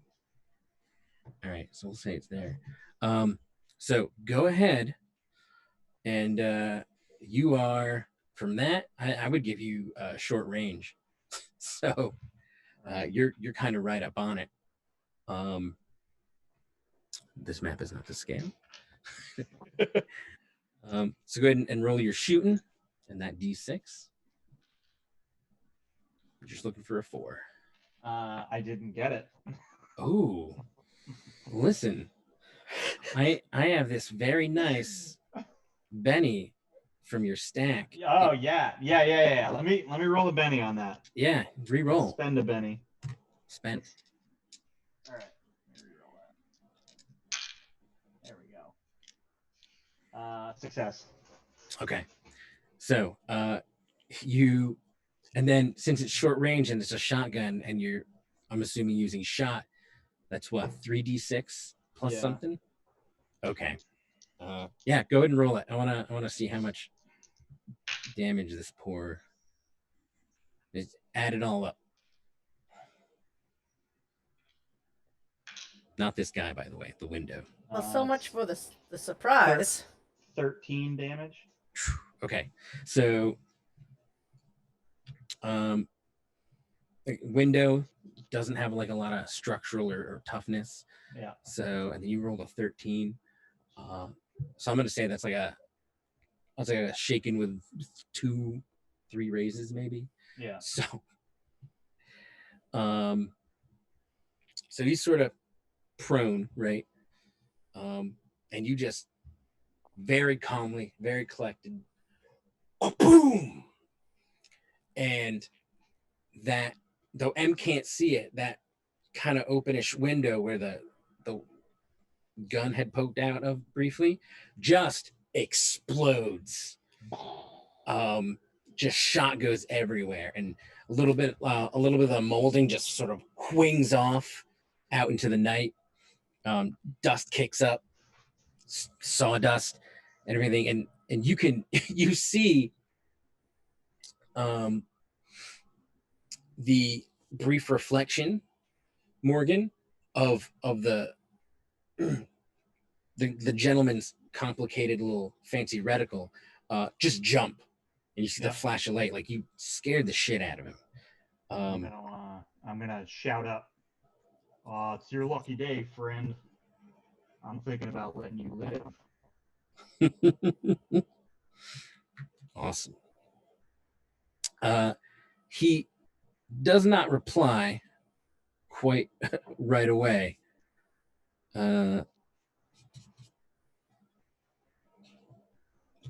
All right. So we'll say it's there. So go ahead, and you are from that. I would give you short range. So you're kind of right up on it. This map is not to scale. So go ahead and roll your shooting, and that D6. You're just looking for a 4. I didn't get it. Oh, listen, I have this very nice Benny from your stack. Oh yeah. Let me roll a Benny on that. Yeah, re-roll. Spend a Benny. Spent. All right. Let me re-roll that. There we go. Success. Okay. So you, and then since it's short range and it's a shotgun, and I'm assuming using shot, that's what, 3d6 plus something. Okay. Yeah, go ahead and roll it. I wanna see how much damage this poor. Just add it all up. Not this guy, by the way. The window. Well, so much for the surprise. 13 damage. Okay, so window doesn't have like a lot of structural or toughness. Yeah. So, and then you rolled a 13. So I'm gonna say that's like a shaken with 2-3 raises maybe. Yeah. So so he's sort of prone, right? And you just very calmly, very collected, boom, and that, though M can't see it, that kind of openish window where the gun had poked out of briefly just explodes. Just shot goes everywhere, and a little bit of the molding just sort of wings off out into the night. Dust kicks up, sawdust and everything, and you see the brief reflection, Morgan, of the gentleman's complicated little fancy reticle just jump, and you see the flash of light, like you scared the shit out of him. I'm gonna shout up, it's your lucky day, friend. I'm thinking about letting you live. Awesome. He does not reply quite right away.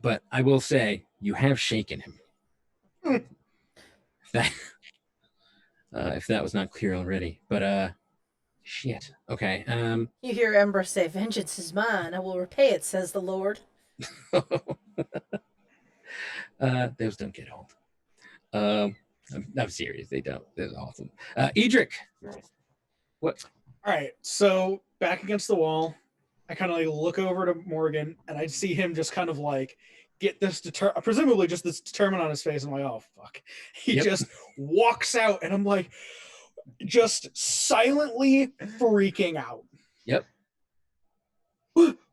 But I will say you have shaken him. If that was not clear already. But shit. Okay. You hear Ember say, "Vengeance is mine. I will repay it," says the Lord. Those don't get old. I'm serious. They don't. They're awesome. Edric. What? All right. So back against the wall, I kind of like look over to Morgan, and I see him just kind of like get this presumably just this determined on his face. I'm like, oh fuck. He just walks out, and I'm like, just silently freaking out. Yep.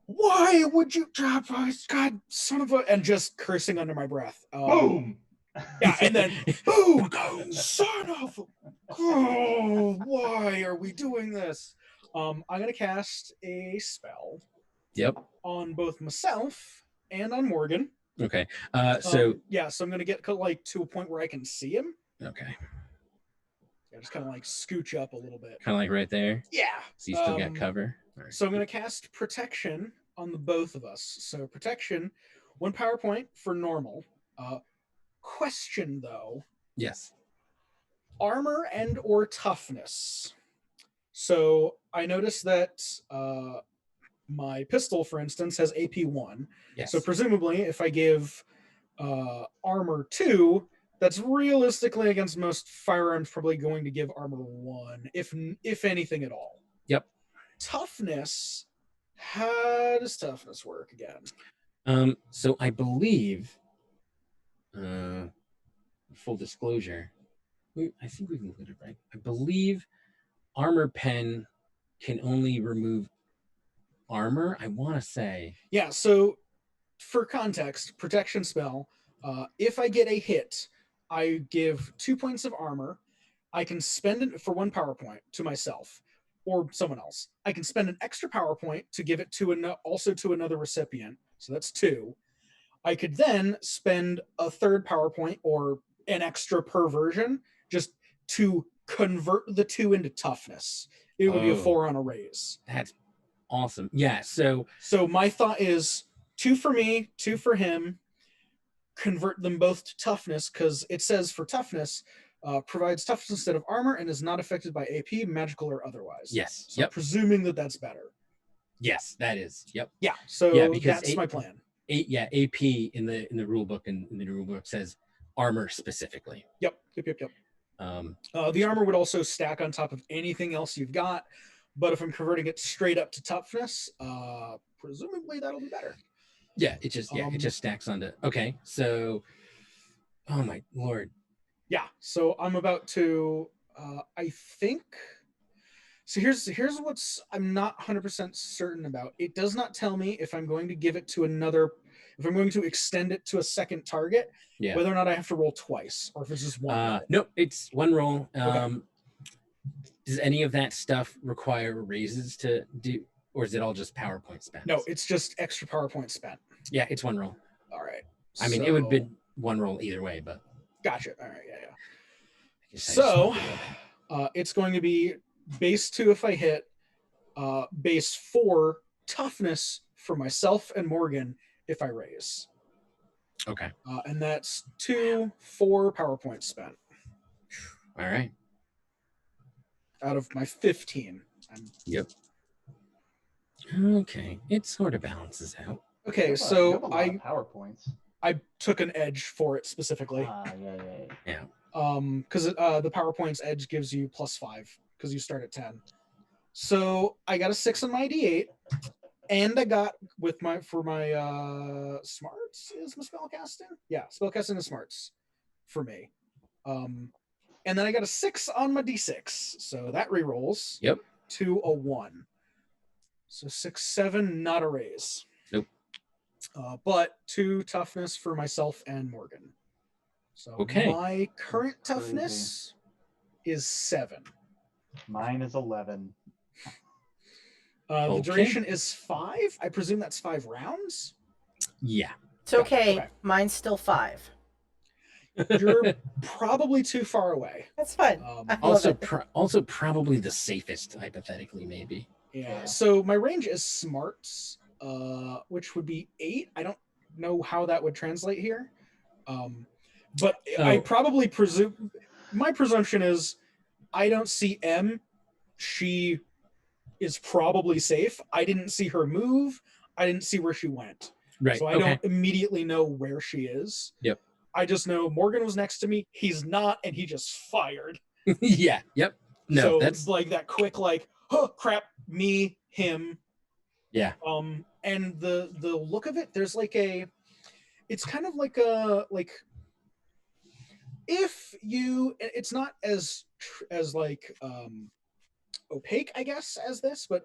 Why would you? God, son of a, and just cursing under my breath. Boom. Yeah, and then boom, son of. Oh, why are we doing this? I'm gonna cast a spell Yep. on both myself and on Morgan. Okay. So I'm gonna get like to a point where I can see him. Okay. Yeah, just kind of like scooch up a little bit. Kind of like right there. Yeah. So you still got cover. Right. So I'm gonna cast protection on the both of us. So protection, 1 power point for normal. Question though. Yes. Armor and or toughness. So I noticed that my pistol, for instance, has AP1. Yes. So presumably, if I give armor 2, that's realistically against most firearms probably going to give armor 1, if anything at all. Yep. Toughness. How does toughness work again? So I believe, full disclosure, I think we've included right. I believe armor pen can only remove armor. I want to say. Yeah. So for context, protection spell. If I get a hit, I give 2 points of armor. I can spend it for 1 power point to myself or someone else. I can spend an extra power point to give it to also to another recipient. So that's 2. I could then spend a 3rd power point or an extra per version just to convert the 2 into toughness. It would be a 4 on a raise. That's awesome. Yeah. So my thought is 2 for me, 2 for him. Convert them both to toughness, because it says for toughness, provides toughness instead of armor and is not affected by AP, magical or otherwise. Yes. So presuming that that's better. Yes, that is. Yep. Yeah. So yeah, because that's my plan. AP in the rule book and in the rule book says armor specifically. Yep. The armor would also stack on top of anything else you've got, but if I'm converting it straight up to toughness, presumably that'll be better. Yeah, it just stacks onto. Okay, so, oh my lord. Yeah, so I'm about to. I think. So here's what's I'm not 100% certain about. It does not tell me if I'm going to give it to another, if I'm going to extend it to a second target, whether or not I have to roll twice, or if it's just one roll. Nope, it's one roll. Okay. Does any of that stuff require raises to do, or is it all just PowerPoint spent? No, it's just extra PowerPoint spent. Yeah, it's one roll. All right. I mean, it would be one roll either way, but. Gotcha. All right. Yeah. So, it's going to be base 2 if I hit, base 4 toughness for myself and Morgan if I raise. Okay. And that's 4 PowerPoints spent. All right. Out of my 15. Yep. Okay, it sort of balances out. Okay, so PowerPoints. I took an edge for it specifically. Yeah. Because the PowerPoint's edge gives you +5 because you start at 10. So I got a 6 on my D8, and I got for my smarts is my spellcasting. Yeah, spellcasting is smarts for me. And then I got a 6 on my D6, so that re-rolls. Yep. To a 1. So 6, 7, not a raise. Nope. But 2 toughness for myself and Morgan. So my current toughness is 7. Mine is 11. The duration is 5. I presume that's 5 rounds. Yeah. It's okay. Mine's still 5. You're probably too far away. That's fine. Also probably the safest, hypothetically, maybe. Yeah. So my range is smarts, which would be 8. I don't know how that would translate here. But I probably presume, my presumption is I don't see M. She is probably safe. I didn't see her move. I didn't see where she went. Right. So I don't immediately know where she is. Yep. I just know Morgan was next to me. He's not, and he just fired. Yeah. Yep. No, so that's like that quick, like, oh crap, me, him. Yeah. And the look of it, there's like it's kind of like if you, it's not as like opaque, I guess, as this. But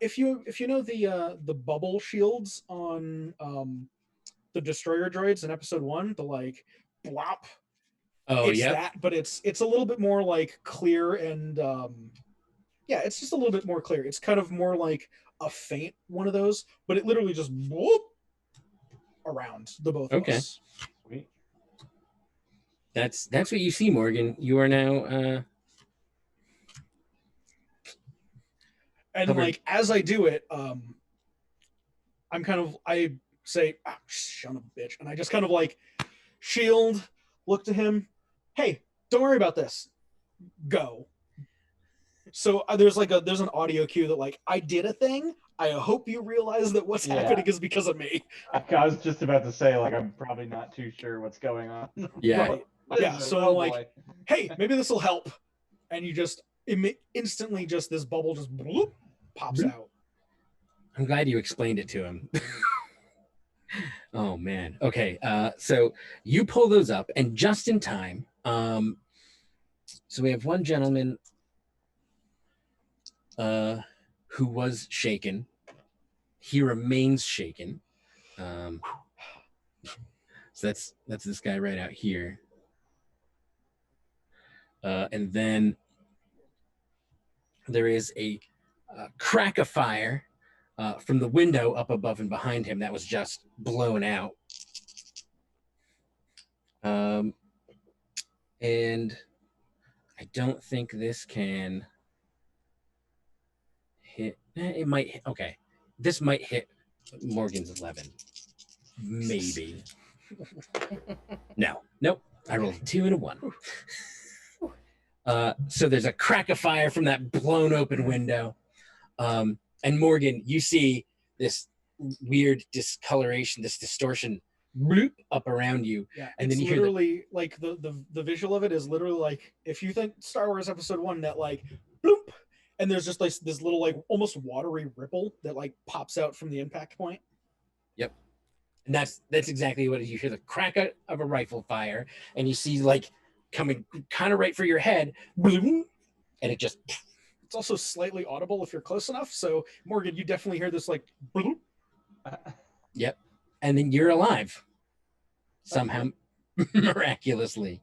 if you know the bubble shields on the destroyer droids in episode 1, the like blop, Oh, it's yeah. that, but it's a little bit more like clear and yeah, it's just a little bit more clear. It's kind of more like a faint one of those, but it literally just whoop around the both of Okay. us. Sweet. That's what you see, Morgan. You are now And covered. like as I do it, I say, son of a bitch, and I just kind of like shield, look to him, hey, don't worry about this, go. So there's an audio cue that like I did a thing. I hope you realize that what's happening is because of me. I was just about to say, like, I'm probably not too sure what's going on. Yeah. Right. What is Yeah, it? so Oh, I'm like, boy. hey, maybe this will help, and you just instantly just this bubble just bloop, pops Bloop. out. I'm glad you explained it to him. Oh man. Okay. So you pull those up, and just in time. So we have one gentleman who was shaken. He remains shaken. So that's this guy right out here. And then there is a crack of fire from the window up above and behind him that was just blown out. And I don't think this can hit. It might hit. Okay. This might hit Morgan's 11. Maybe. No. Nope. I rolled a 2 and a 1. So there's a crack of fire from that blown open window. And Morgan, you see this weird discoloration, this distortion bloop up around you. Yeah, and it's then you hear literally like the visual of it is literally like if you think Star Wars Episode 1, that like bloop, and there's just like this little like almost watery ripple that like pops out from the impact point. Yep. And that's exactly what it is. You hear the crack of a rifle fire, and you see like coming kind of right for your head, bloom, and it just. It's also slightly audible if you're close enough. So Morgan, you definitely hear this like bloop. Yep. And then you're alive. Somehow, miraculously.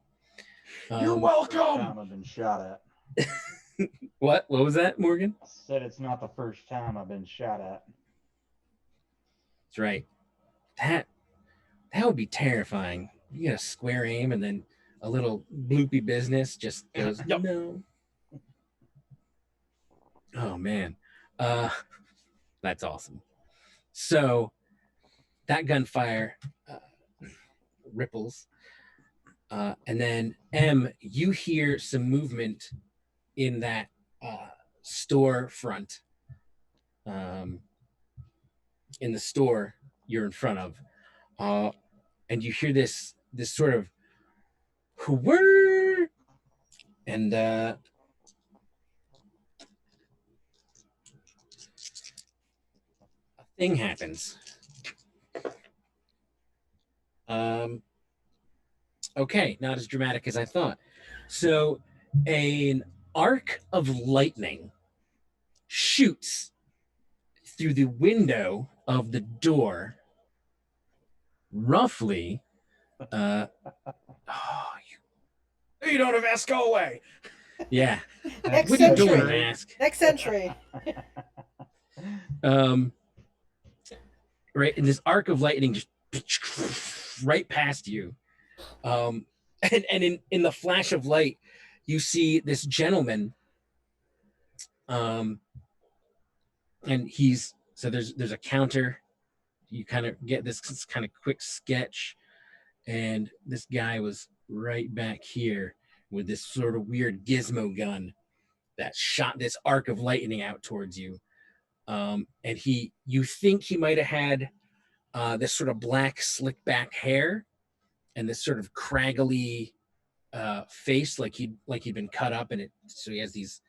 You're First time welcome. I've been shot at. What was that, Morgan? I said it's not the first time I've been shot at. That's right. That would be terrifying. You get a square aim and then a little bloopy business just goes, Yep. no. Oh man. That's awesome. So that gunfire ripples. And then M, you hear some movement in that store front. In the store you're in front of. And you hear this sort of whir, and a thing happens. Okay, not as dramatic as I thought. So an arc of lightning shoots through the window of the door, roughly. You don't have asked, go away. Yeah. Next What are you doing, century. Mask? Next century. Right, and this arc of lightning just right past you. And in the flash of light, you see this gentleman. And he's so there's a counter. You kind of get this kind of quick sketch, and this guy was right back here with this sort of weird gizmo gun that shot this arc of lightning out towards you. And you think he might have had this sort of black slick back hair and this sort of craggly face, like he'd been cut up, and so he has these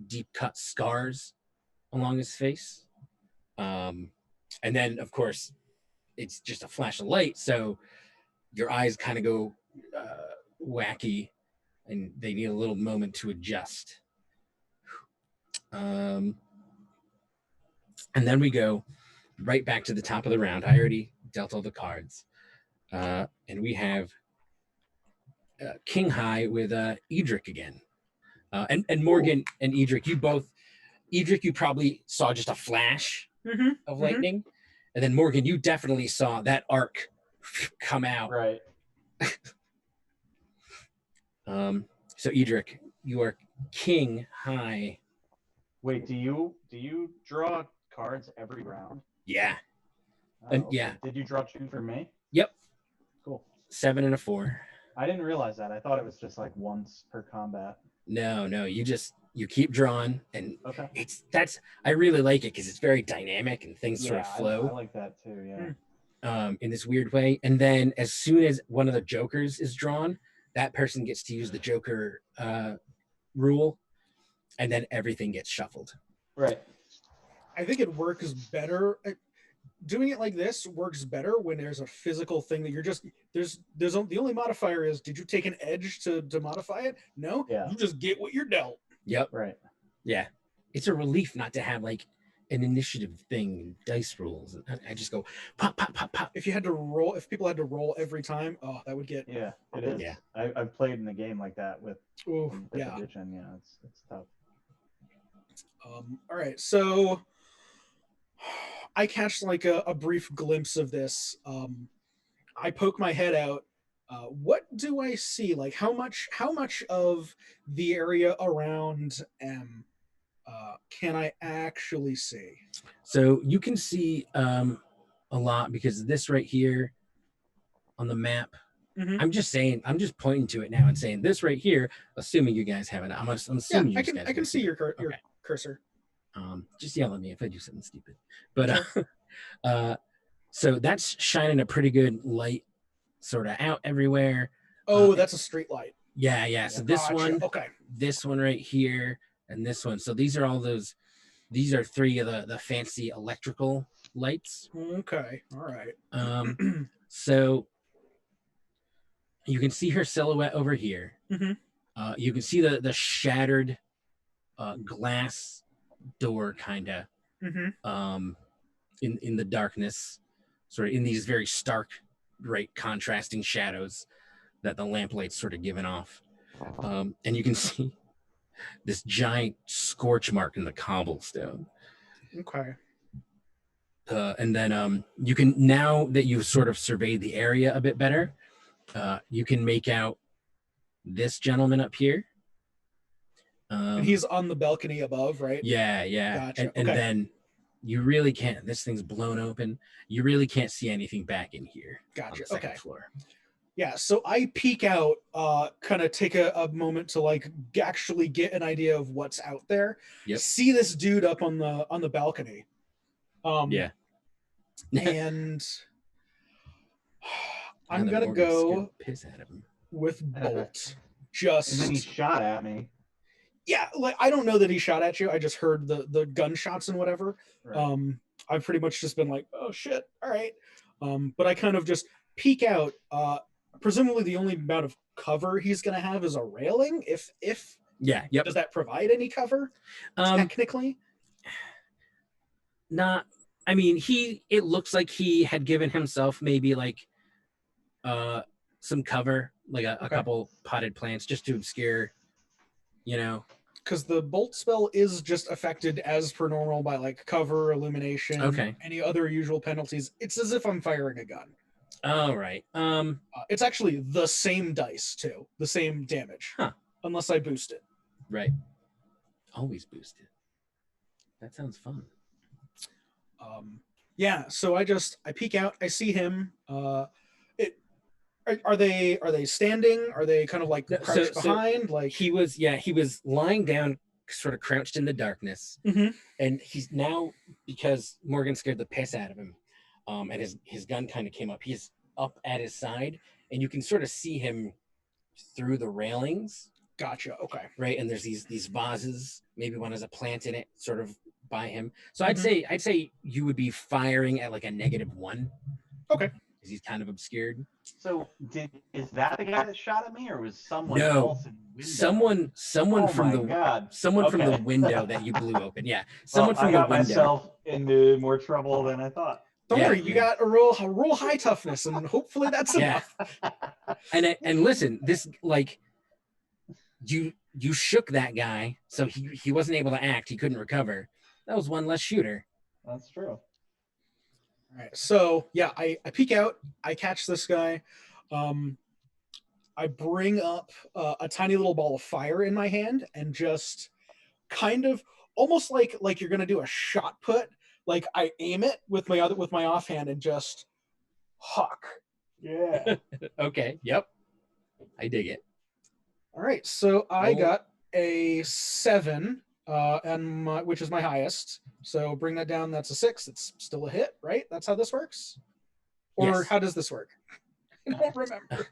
deep cut scars along his face. And then of course it's just a flash of light, so your eyes kind of go wacky, and they need a little moment to adjust. And then we go right back to the top of the round. I already dealt all the cards. And we have King High with Edric again. And Morgan and Edric, you both, Edric, you probably saw just a flash of lightning. And then Morgan, you definitely saw that arc come out. Right. So Edric, you are King High. Wait, do you draw cards every round? Yeah. Oh, And okay. yeah. Did you draw 2 for me? Yep. Cool. 7 and a 4. I didn't realize that. I thought it was just like once per combat. No, you keep drawing, and Okay. I really like it because it's very dynamic and things sort of flow. I like that too. Yeah. In this weird way. And then as soon as one of the jokers is drawn, that person gets to use the joker rule, and then everything gets shuffled. Right. I think it works better. Doing it like this works better when there's a physical thing that you're just there's the only modifier is, did you take an edge to modify it? No. Yeah. You just get what you're dealt. Yep. Right. Yeah. It's a relief not to have like an initiative thing and dice rules. I just go pop, pop, pop, pop. If people had to roll every time, oh, that would get. Yeah, it is. Yeah. I've played in the game like that with Yeah. edition. Yeah, it's tough. All right, so I catch like a brief glimpse of this. I poke my head out. What do I see? Like how much of the area around M can I actually see? So you can see a lot, because this right here on the map, I'm just pointing to it now and saying this right here, assuming you guys have it. I'm assuming you guys I can see your cursor. Just yell at me if I do something stupid. But so that's shining a pretty good light sort of out everywhere. Oh, that's a street light. Yeah. So this one, okay, this one right here, and this one. So these are all those. These are 3 of the fancy electrical lights. Okay, all right. So you can see her silhouette over here. You can see the shattered glass door, kind of, in the darkness, sort of in these very stark, bright, contrasting shadows that the lamplights sort of given off. And you can see this giant scorch mark in the cobblestone. Okay. And then you can, now that you've sort of surveyed the area a bit better, you can make out this gentleman up here. And he's on the balcony above, right? Yeah. Gotcha. And then you really can't, this thing's blown open. You really can't see anything back in here. Gotcha. On the second floor. Yeah, so I peek out, kind of take a moment to like actually get an idea of what's out there. Yep. See this dude up on the balcony. Yeah. And I'm gonna go piss out of him with Bolt. And then he shot at me. Yeah, like I don't know that he shot at you. I just heard the gunshots and whatever. Right. I've pretty much just been like, oh shit, all right. But I kind of just peek out. Presumably the only amount of cover he's gonna have is a railing. If Yep. Does that provide any cover? Technically? Not. I mean, it looks like he had given himself maybe like some cover, like a couple potted plants, just to obscure, Because the bolt spell is just affected as per normal by like cover, illumination, any other usual penalties. It's as if I'm firing a gun. All right. It's actually the same dice too, the same damage, unless I boost it. Right. Always boost it. That sounds fun. Yeah. So I peek out. I see him. Are they standing? Are they kind of like crouched behind? Like he was lying down, sort of crouched in the darkness, and he's now, because Morgan scared the piss out of him, and his gun kind of came up. He's up at his side, and you can sort of see him through the railings. Gotcha. Okay. Right, and there's these vases. Maybe one has a plant in it, sort of by him. So I'd say you would be firing at like a -1. Okay. because he's kind of obscured. So is that the guy that shot at me, or was someone No, else in the window? someone Oh from my the God. someone from the Okay. window that you blew open. Yeah, Well, someone I from the got window. myself into more trouble than I thought. Don't Yeah, worry, you yeah. got a roll high toughness, and hopefully that's Yeah. enough. And listen, this like you shook that guy, so he wasn't able to act. He couldn't recover. That was one less shooter. That's true. All right, so yeah, I peek out, I catch this guy, I bring up a tiny little ball of fire in my hand and just kind of almost like you're gonna do a shot put. Like I aim it with my offhand and just huck. Yeah. Okay. Yep. I dig it. All right, so I Roll. got a 7, which is my highest. So bring that down. That's a 6. It's still a hit, right? That's how this works. Or Yes. how does this work? I don't remember.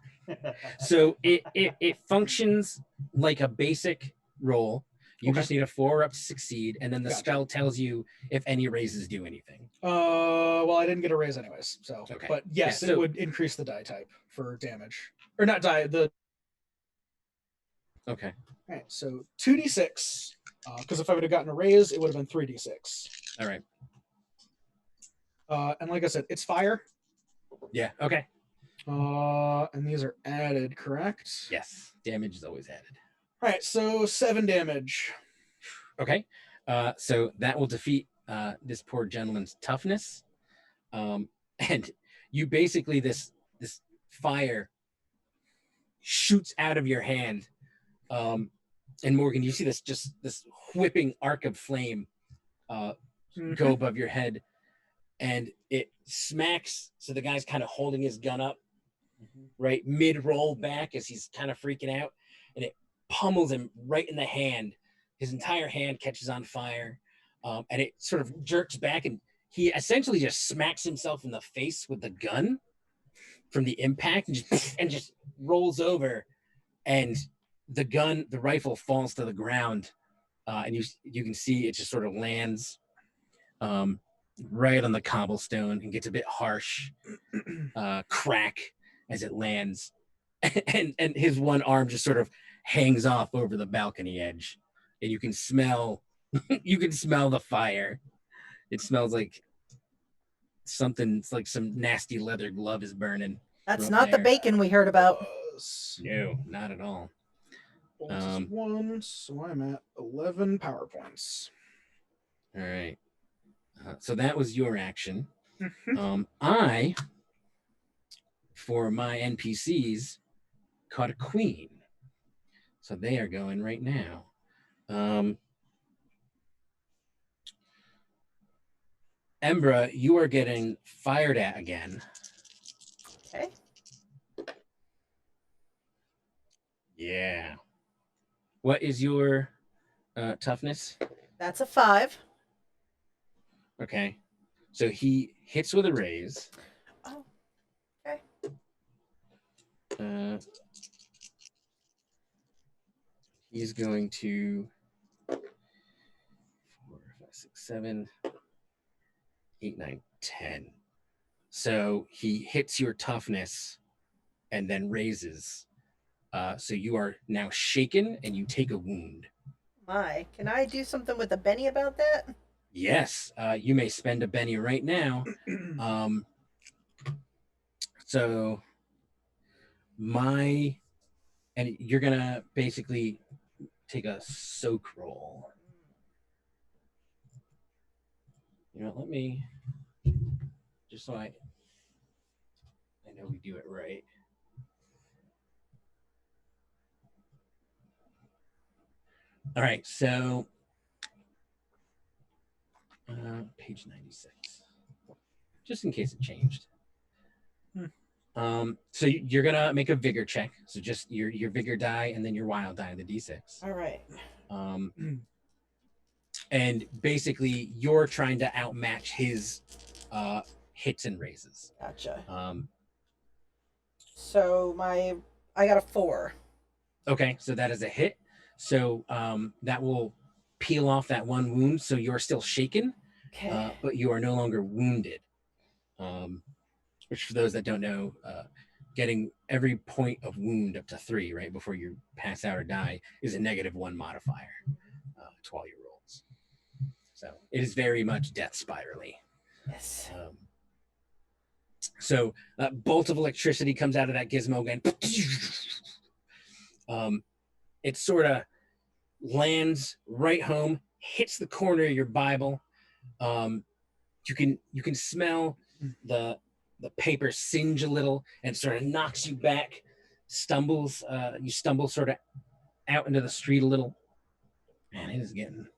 So it functions like a basic roll. You Okay. just need a 4 up to succeed, and then the Gotcha. spell tells you if any raises do anything. Well, I didn't get a raise anyways. So, Okay. but yes, Yeah, so- it would increase the die type for damage, or not die. The Okay. all right, so 2d6. Because if I would have gotten a raise, it would have been 3d6. All right. And like I said, it's fire. Yeah. Okay. And these are added, correct? Yes. Damage is always added. All right, so 7 damage. Okay. So that will defeat this poor gentleman's toughness. And you basically this fire shoots out of your hand. And Morgan, you see this whipping arc of flame go above your head, and it smacks. So the guy's kind of holding his gun up, right mid roll back as he's kind of freaking out, and it pummels him right in the hand. His entire hand catches on fire, and it sort of jerks back, and he essentially just smacks himself in the face with the gun from the impact, and just rolls over, and the rifle falls to the ground, and you can see it just sort of lands right on the cobblestone and gets a bit harsh crack as it lands, and his one arm just sort of hangs off over the balcony edge, and you can smell the fire. It smells like something. It's like some nasty leather glove is burning. That's Right not the there. bacon we heard about. No, not at all. Bolts is 1, so I'm at 11 power points. All right. So that was your action. Mhm. I, for my NPCs, caught a queen. So they are going right now. Embra, you are getting fired at again. Okay. Yeah. What is your toughness? That's a 5. Okay. So he hits with a raise. Oh, okay. He's going to 4, 5, 6, 7, 8, 9, 10. So he hits your toughness and then raises. So you are now shaken and you take a wound. My, can I do something with a Benny about that? Yes, you may spend a Benny right now. So and you're gonna basically take a soak roll. You know, let me just so I know we do it right. All right, so page 96, just in case it changed. So you're gonna make a vigor check. So just your vigor die and then your wild die, the d6. All right. And basically you're trying to outmatch his hits and raises. Gotcha. So I got a 4. Okay, so that is a hit. So that will peel off that one wound. So you're still shaken, Okay. but you are no longer wounded. which for those that don't know, getting every point of wound up to 3 right before you pass out or die is a -1 modifier to all your rolls. So it is very much death spirally. Yes. So a bolt of electricity comes out of that gizmo again. It sort of lands right home, hits the corner of your Bible. You can smell the paper singe a little and sort of knocks you back. You stumble sort of out into the street a little. Man, it is getting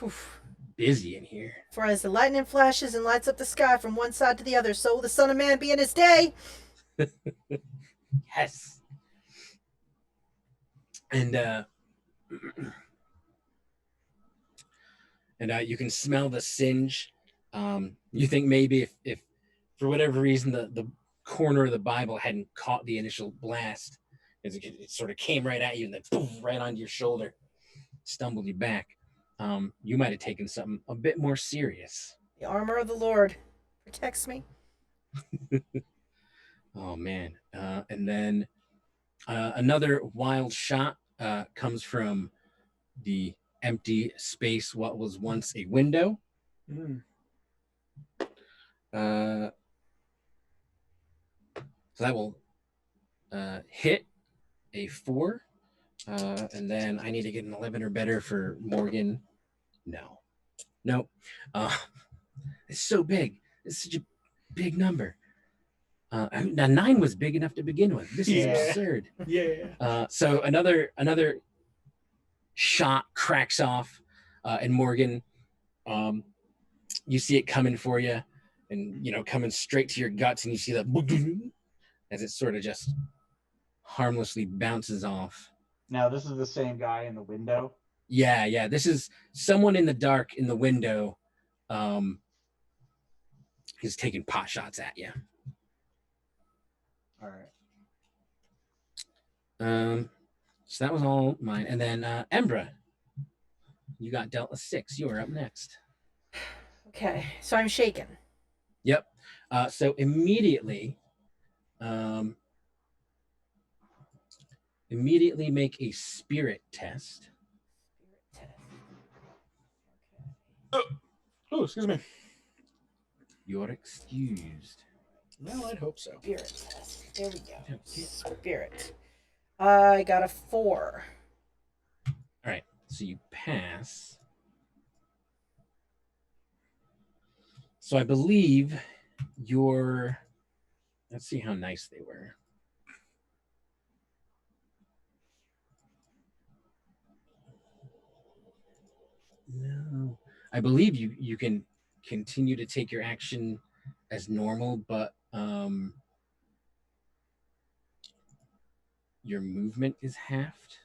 Oof. busy in here. For as the lightning flashes and lights up the sky from one side to the other, so will the Son of Man be in his day. Yes. And you can smell the singe. You think maybe if for whatever reason the corner of the Bible hadn't caught the initial blast, it sort of came right at you and then boom, right onto your shoulder, stumbled you back. You might have taken something a bit more serious. The armor of the Lord protects me. Oh man! And then another wild shot comes from the empty space, what was once a window. So that will hit a 4. And then I need to get an 11 or better for Morgan. No. Nope. It's so big. It's such a big number. Now 9 was big enough to begin with. This is absurd. Yeah. So another shot cracks off, and Morgan, you see it coming for you, and coming straight to your guts, and you see that as it sort of just harmlessly bounces off. Now this is the same guy in the window. Yeah. This is someone in the dark in the window. He's taking pot shots at you. All right. So that was all mine. And then Embra, you got dealt a 6. You are up next. Okay, so I'm shaken. Yep. So immediately make a spirit test. Spirit test. Oh, excuse me. You're excused. Well, I'd hope so. Spirit test. There we go. Spirit. I got a 4. All right. So you pass. So I believe your. Let's see how nice they were. No, I believe you can continue to take your action as normal, but your movement is halved.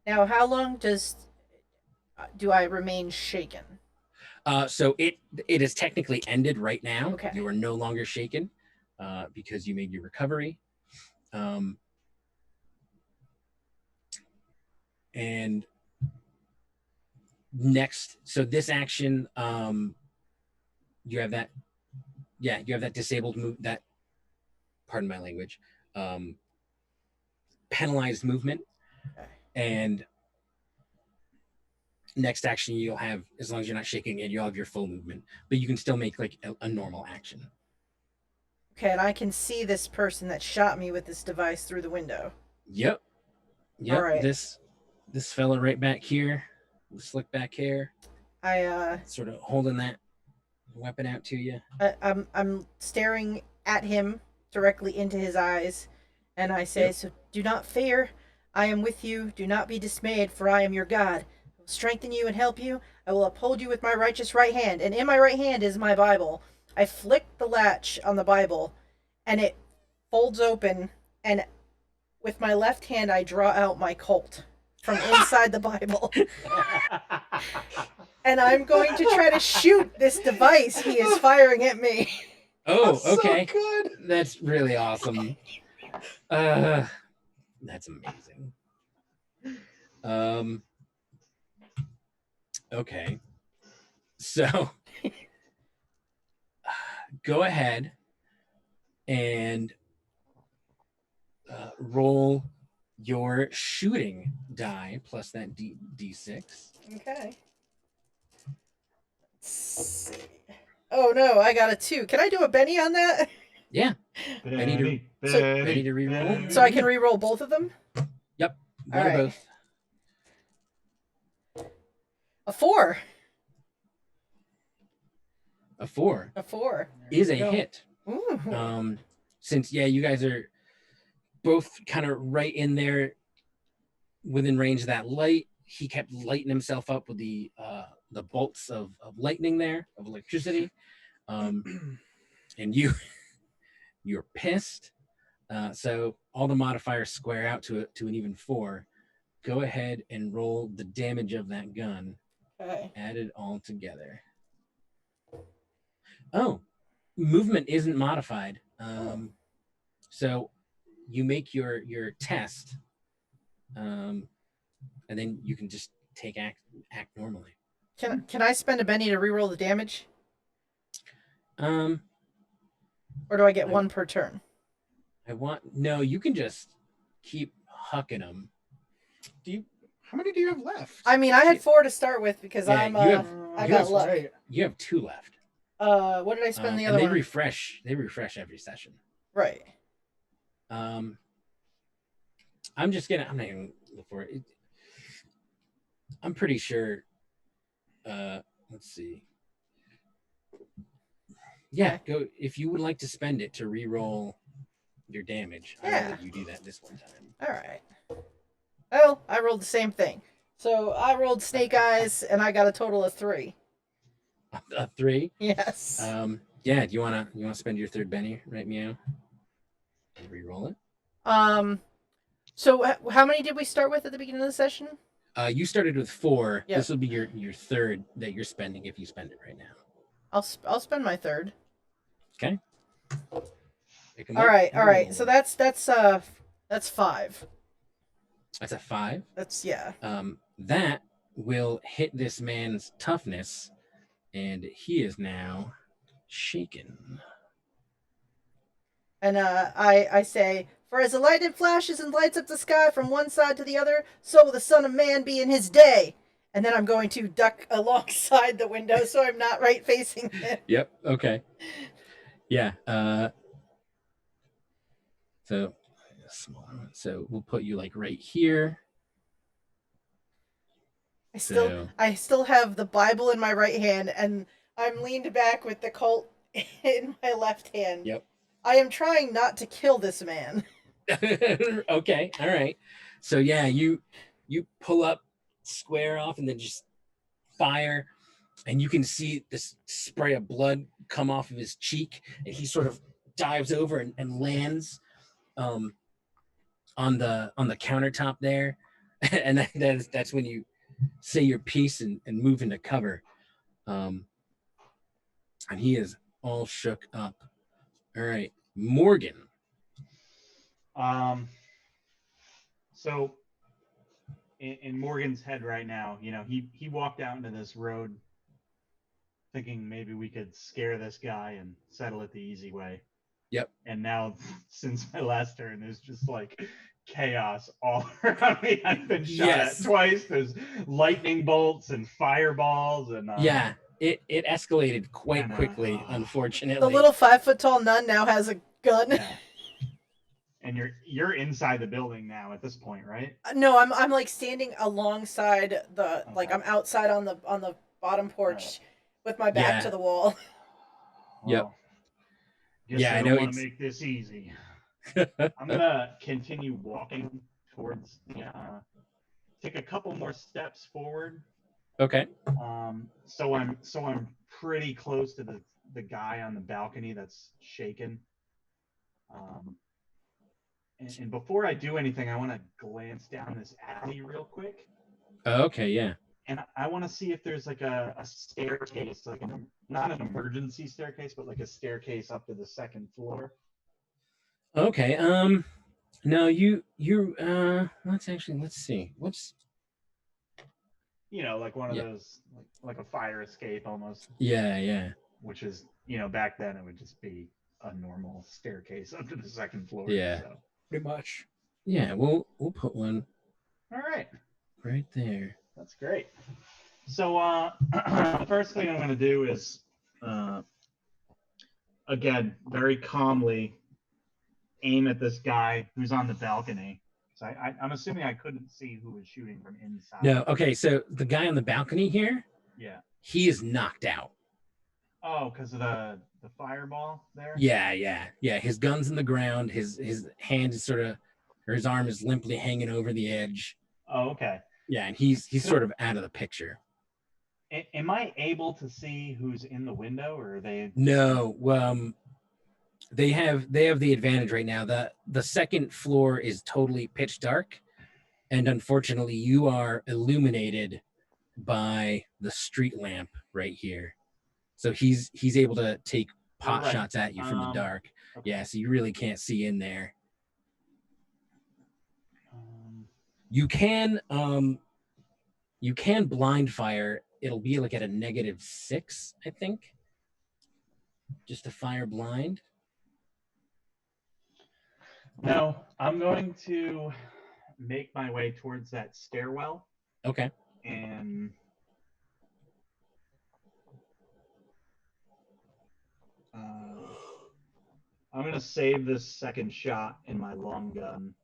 Now, how long do I remain shaken? So it is technically ended right now. Okay. You are no longer shaken because you made your recovery. And next, so this action, you have that disabled move, that, pardon my language, penalized movement. Okay. And next action you'll have, as long as you're not shaking it, you'll have your full movement, but you can still make like a normal action. Okay, and I can see this person that shot me with this device through the window. Yep. All right. This fella right back here, with slick back hair, sort of holding that weapon out to you. I'm staring at him directly into his eyes, and I say, So do not fear. I am with you. Do not be dismayed, for I am your God. I will strengthen you and help you. I will uphold you with my righteous right hand, and in my right hand is my Bible. I flick the latch on the Bible, and it folds open, and with my left hand I draw out my Colt from inside the Bible. And I'm going to try to shoot this device he is firing at me. Oh, okay. So good. That's really awesome. That's amazing. Okay. So go ahead and roll your shooting die plus that d6. Okay. Let's see. Oh no, I got a 2. Can I do a Benny on that? Yeah. Ready to reroll? So I can re-roll both of them? Yep. All One or right. both. A 4. A 4 A 4. is a go. hit. Ooh. Since you guys are both kind of right in there within range of that light, he kept lighting himself up with the bolts of lightning there, of electricity. And you're pissed. So all the modifiers square out to an even 4. Go ahead and roll the damage of that gun. Okay. Add it all together. Oh, movement isn't modified. So you make your test, and then you can just take act normally. Can I spend a Benny to re-roll the damage? Um, Or do I get one per turn? No, you can just keep hucking them. How many do you have left? I mean, I had 4 to start with because Yeah, I got luck. Right. You have 2 left. What did I spend the other and one? They refresh every session. Right. I'm not gonna look for it. I'm pretty sure. Let's see. Yeah, go if you would like to spend it to re-roll your damage. Yeah. I'll let you do that this one time. All right. Oh, I rolled the same thing. So I rolled Snake Eyes, and I got a total of 3. A 3. Yes. Yeah. Do you wanna spend your third Benny right meow? And re-roll it. So how many did we start with at the beginning of the session? You started with 4. Yep. This will be your third that you're spending if you spend it right now. I'll spend my third. Okay. All right. So that's 5. That's a 5. That's yeah. That will hit this man's toughness, and he is now shaken. And I say, for as the lightning flashes and lights up the sky from one side to the other, so will the Son of Man be in his day. And then I'm going to duck alongside the window so I'm not right facing him. Yep. Okay. Yeah. So we'll put you like right here. I still have the Bible in my right hand, and I'm leaned back with the Colt in my left hand. Yep. I am trying not to kill this man. Okay. All right. So yeah, you pull up, square off, and then just fire, and you can see this spray of blood come off of his cheek, and he sort of dives over and lands on the countertop there, and that's when you say your piece and move into cover. And he is all shook up. All right, Morgan. So in Morgan's head right now, he walked out into this road thinking maybe we could scare this guy and settle it the easy way. Yep. And now, since my last turn, there's just like chaos all around me. I've been shot at twice. There's lightning bolts and fireballs, and yeah, it escalated quite quickly. Unfortunately, the little 5-foot-tall nun now has a gun. Yeah. And you're inside the building now at this point, right? No, I'm like standing alongside the I'm outside on the bottom porch with my back to the wall. Yep. Guess I don't want to make this easy. I'm gonna continue walking towards take a couple more steps forward. Okay. So I'm pretty close to the guy on the balcony that's shaken. And before I do anything, I want to glance down this alley real quick. Okay, yeah. And I want to see if there's like a staircase, like not an emergency staircase, but like a staircase up to the second floor. Okay. No, you let's see. What's like one of those like a fire escape almost. Yeah. Which is back then it would just be a normal staircase up to the second floor. Yeah. So. Pretty much. Yeah, we'll put one All right. right there. That's great. So the first thing I'm going to do is, again, very calmly aim at this guy who's on the balcony. So I'm assuming I couldn't see who was shooting from inside. No, okay, so the guy on the balcony here, Yeah. he is knocked out. Oh, because of the fireball there? Yeah. His gun's in the ground. His hand is or his arm is limply hanging over the edge. Oh, okay. Yeah, and he's sort of out of the picture. Am I able to see who's in the window, or are they? No, they have the advantage right now. The second floor is totally pitch dark, and unfortunately, you are illuminated by the street lamp right here. So he's able to take pot shots at you from the dark. Okay. Yeah, so you really can't see in there. You can blind fire. It'll be like at a -6, I think. Just to fire blind. No, I'm going to make my way towards that stairwell. Okay. And I'm going to save this second shot in my long gun.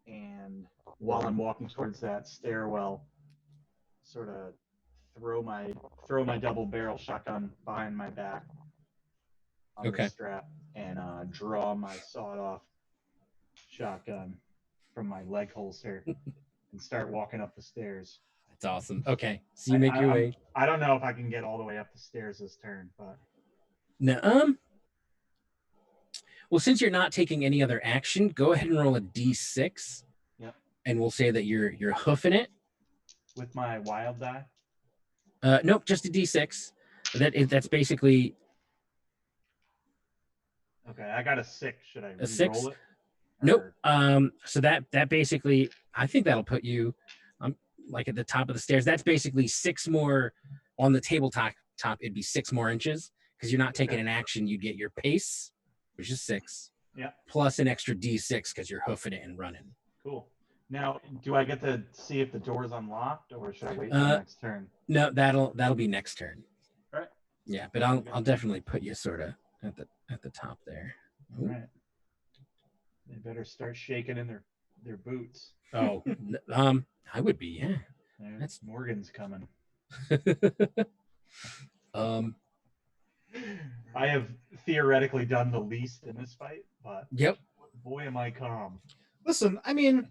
And while I'm walking towards that stairwell, sort of throw my double barrel shotgun behind my back on the strap and draw my sawed-off shotgun from my leg holster and start walking up the stairs. That's awesome. Okay, so you make your way. I don't know if I can get all the way up the stairs this turn, but no. Well, since you're not taking any other action, go ahead and roll a d6. Yep. And we'll say that you're hoofing it. With my wild die? Nope, just a d6. That's basically. Okay, I got a 6. Should I a 6? Roll it? Nope. So that basically, I think that'll put you, like at the top of the stairs. That's basically 6 more on the tabletop. It'd be 6 more inches because you're not taking an action. You get your pace, which is 6. Yeah. Plus an extra d6 because you're hoofing it and running. Cool. Now, do I get to see if the door's unlocked, or should I wait till next turn? No, that'll be next turn. All right. Yeah, but I'll definitely put you sort of at the top there. All right. They better start shaking in their boots. Oh, I would be, yeah. That's Morgan's coming. I have theoretically done the least in this fight, but yep. Boy, am I calm. Listen, I mean,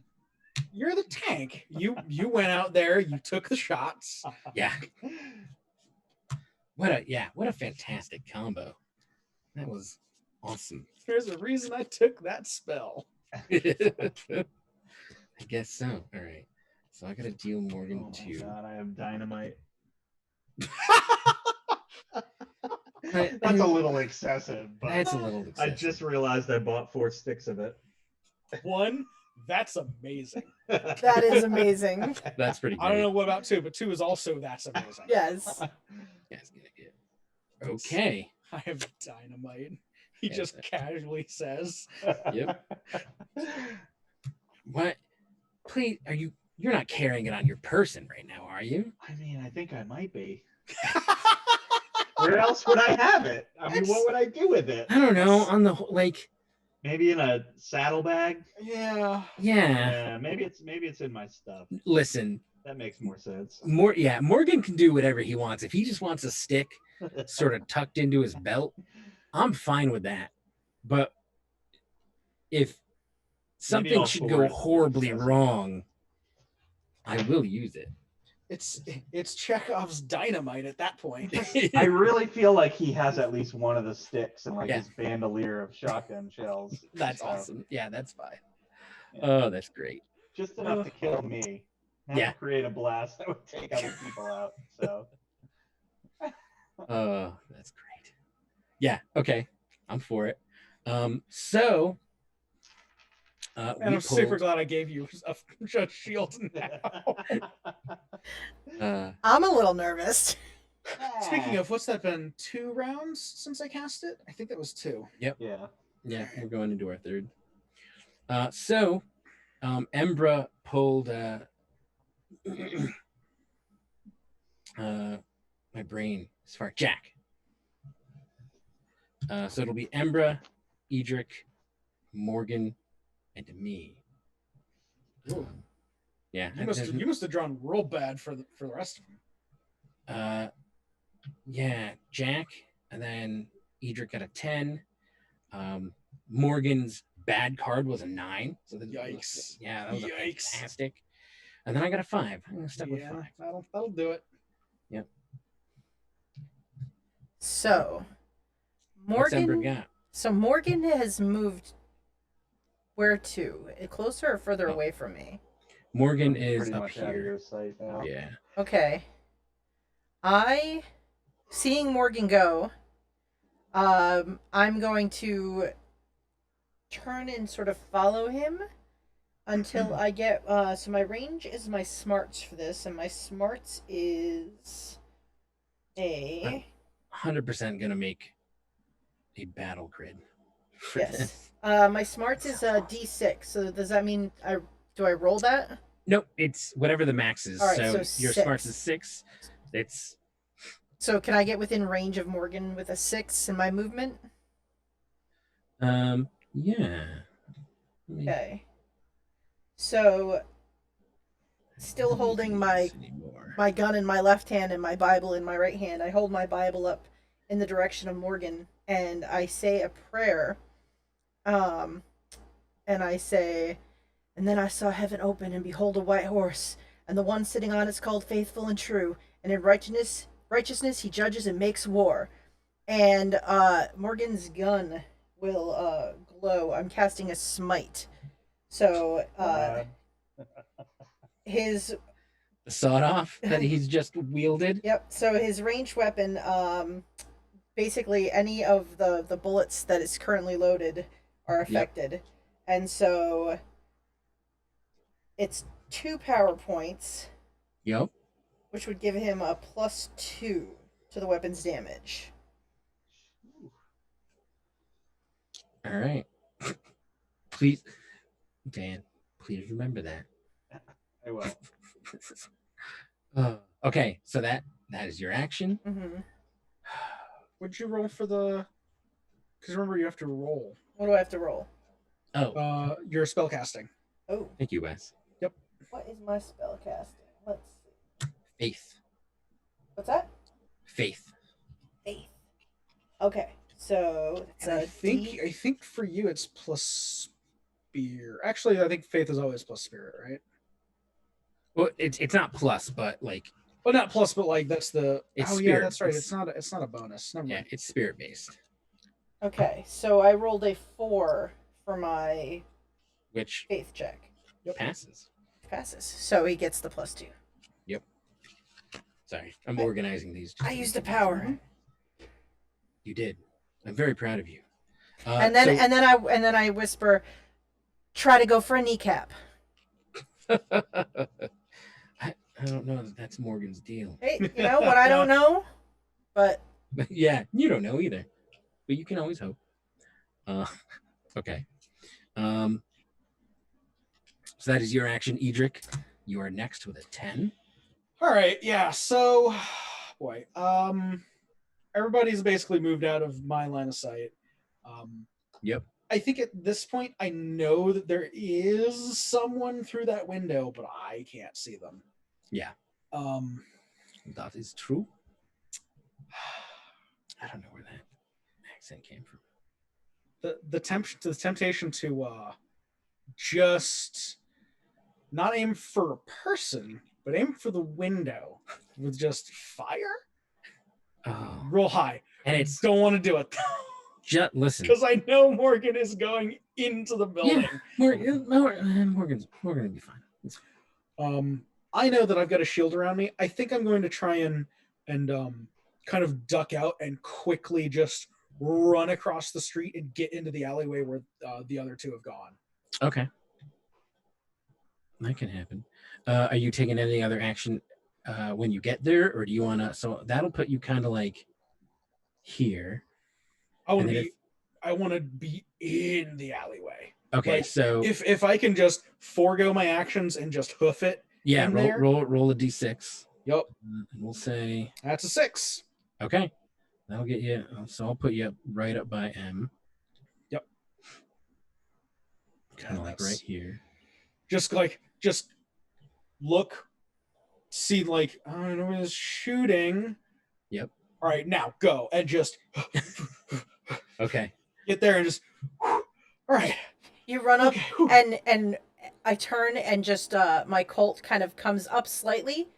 you're the tank. You went out there, you took the shots. Yeah. What a fantastic combo. That was awesome. There's a reason I took that spell. I guess so. All right. So I gotta deal Morgan 2. God, I have dynamite. That's a little excessive. But that's a little excessive. I just realized I bought 4 sticks of it. 1, that's amazing. That is amazing. That's pretty good. I don't know what about 2, but 2 is also that's amazing. Yes. That's good. Okay. I have dynamite. He just casually says. Yep. What? Please, you're not carrying it on your person right now, are you? I mean, I think I might be. Where else would I have it? I mean, what would I do with it? I don't know. On the like, maybe in a saddlebag. Yeah. Yeah. Maybe it's in my stuff. Listen. That makes more sense. Morgan can do whatever he wants. If he just wants a stick sort of tucked into his belt, I'm fine with that. But if something should go horribly wrong, I will use it. It's Chekhov's dynamite at that point. I really feel like he has at least one of the sticks and his bandolier of shotgun shells. That's awesome. Yeah, that's fine. Yeah. Oh, that's great. Just enough to kill me. Not to create a blast that would take other people out. So. That's great. Yeah. Okay. I'm for it. So. And I'm super glad I gave you a shield now. I'm a little nervous. Speaking of, what's that been? 2 rounds since I cast it? I think that was 2. Yeah. Yeah, we're going into our third. So, Embra pulled my brain as far Jack. So it'll be Embra, Edric, Morgan, and me. Ooh. Yeah, You must have drawn real bad for the rest of them. Yeah, Jack, and then Edric got a 10. Morgan's bad card was a 9. So Yikes. Yeah, that was Yikes. fantastic. And then I got a 5. I'm gonna stick with 5. That'll do it. Yep. So What's Embra Morgan. got? So Morgan has moved where to? Closer or further away from me? Morgan is Pretty up much out of here. your sight now. Yeah. Okay. Seeing Morgan go, I'm going to turn and sort of follow him until I get. So my range is my smarts for this, and my smarts is a 100% gonna make a battle grid. For yes. this. My smarts is a D6. So does that mean I roll that? Nope, it's whatever the max is. All right, so so your 6. smarts is 6. It's So can I get within range of Morgan with a 6 in my movement? yeah. Okay. So still holding my gun in my left hand and my Bible in my right hand, I hold my Bible up in the direction of Morgan and I say a prayer. And I say, and then I saw heaven open and behold a white horse, and the one sitting on it is called Faithful and True, and in righteousness he judges and makes war. And Morgan's gun will glow. I'm casting a smite. So his the sawed off that he's just wielded. Yep. So his ranged weapon, basically any of the bullets that is currently loaded are affected, and so it's 2 power points. Yep. Which would give him a +2 to the weapon's damage. All right. Please, Dan, please remember that. I will. Okay, so that is your action. Mm-hmm. What'd you roll for the? Because remember, you have to roll. What do I have to roll? Oh, your spell casting. Oh. Thank you, Wes. Yep. What is my spell casting? Let's see. Faith. What's that? Faith. Faith. Okay, so it's I think for you it's plus spear. Actually, I think faith is always plus spirit, right? Well, it's not plus, but like. Well, not plus, but like that's the. It's yeah, spirit. that's right. It's not a bonus. Never mind. It's spirit based. Okay, so I rolled a 4 for my which faith check. Passes. Passes. So he gets the +2. Yep. Sorry, I'm organizing these. I used the power. You did. I'm very proud of you. And then I whisper, "Try to go for a kneecap." I don't know that that's Morgan's deal. Hey, you know what I don't know? But yeah, you don't know either. But you can always hope. Okay. So that is your action, Edric. You are next with a 10. All right, yeah. So, boy, everybody's basically moved out of my line of sight. Yep. I think at this point, I know that there is someone through that window, but I can't see them. Yeah. That is true. I don't know where that accent came from. The temptation to just not aim for a person, but aim for the window with just fire. Oh. Real high, and it's don't want to do it. Just listen, because I know Morgan is going into the building. Yeah, Morgan's gonna be fine. I know that I've got a shield around me. I think I'm going to try and kind of duck out and quickly just run across the street and get into the alleyway where the other two have gone. Okay, that can happen. Are you taking any other action when you get there, or do you want to? So that'll put you kind of like here. I want And to then be. I want to be in the alleyway. Okay, Like, so if I can just forego my actions and just hoof it. yeah, in roll there. roll a d6. Yep, And we'll say that's a 6. okay. That'll get you. So I'll put you right up by M. Yep. Kind of like right here. Just look, see, like, I don't know where this shooting. Yep. All right, now go and just Okay. get there and just. All right. You run up Okay. Whew. and I turn and just my Colt kind of comes up slightly,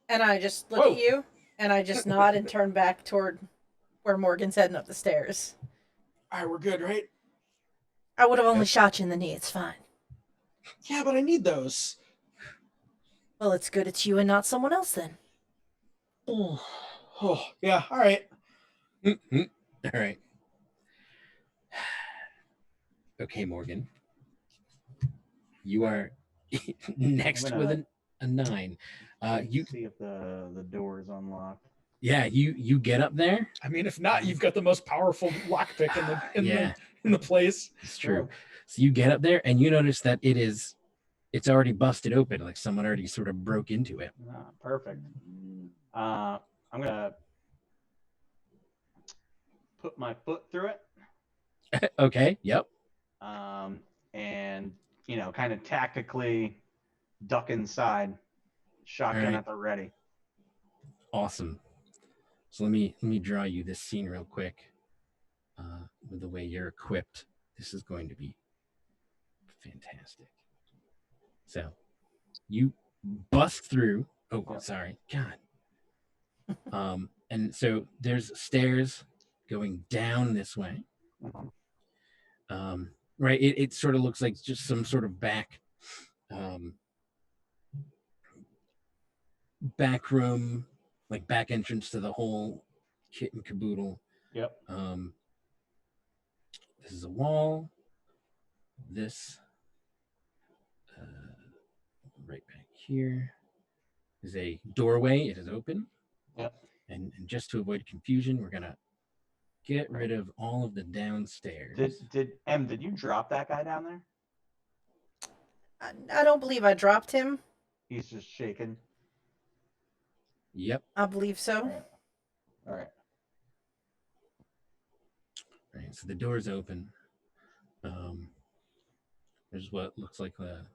and I just look Whoa. at you and I just nod and turn back toward where Morgan's heading up the stairs. All right, we're good, right? I would have only Yep. shot you in the knee. It's fine. Yeah, but I need those. Well, it's good it's you and not someone else then. Oh, yeah. All right. All right. Okay, Morgan. You are next I'm with gonna- a 9. You see if the door is unlocked. yeah, you get up there. I mean, if not, you've got the most powerful lockpick in the place. It's true. So you get up there and you notice that it's already busted open, like someone already sort of broke into it. Perfect. I'm gonna put my foot through it. Okay. Yep. And kind of tactically duck inside, shotgun Alright. at the ready. Awesome. So let me draw you this scene real quick. With the way you're equipped, this is going to be fantastic. So you bust through. Oh, Yep. sorry. God. And so there's stairs going down this way. Right. It sort of looks like just some sort of back room, like back entrance to the whole kit and caboodle. Yep. This is a wall. This right back here is a doorway. It is open. Yep. And just to avoid confusion, we're gonna get rid of all of the downstairs. Did you drop that guy down there? I don't believe I dropped him. He's just shaking. Yep. I believe so. All right. Right. So the door's open. There's what looks like a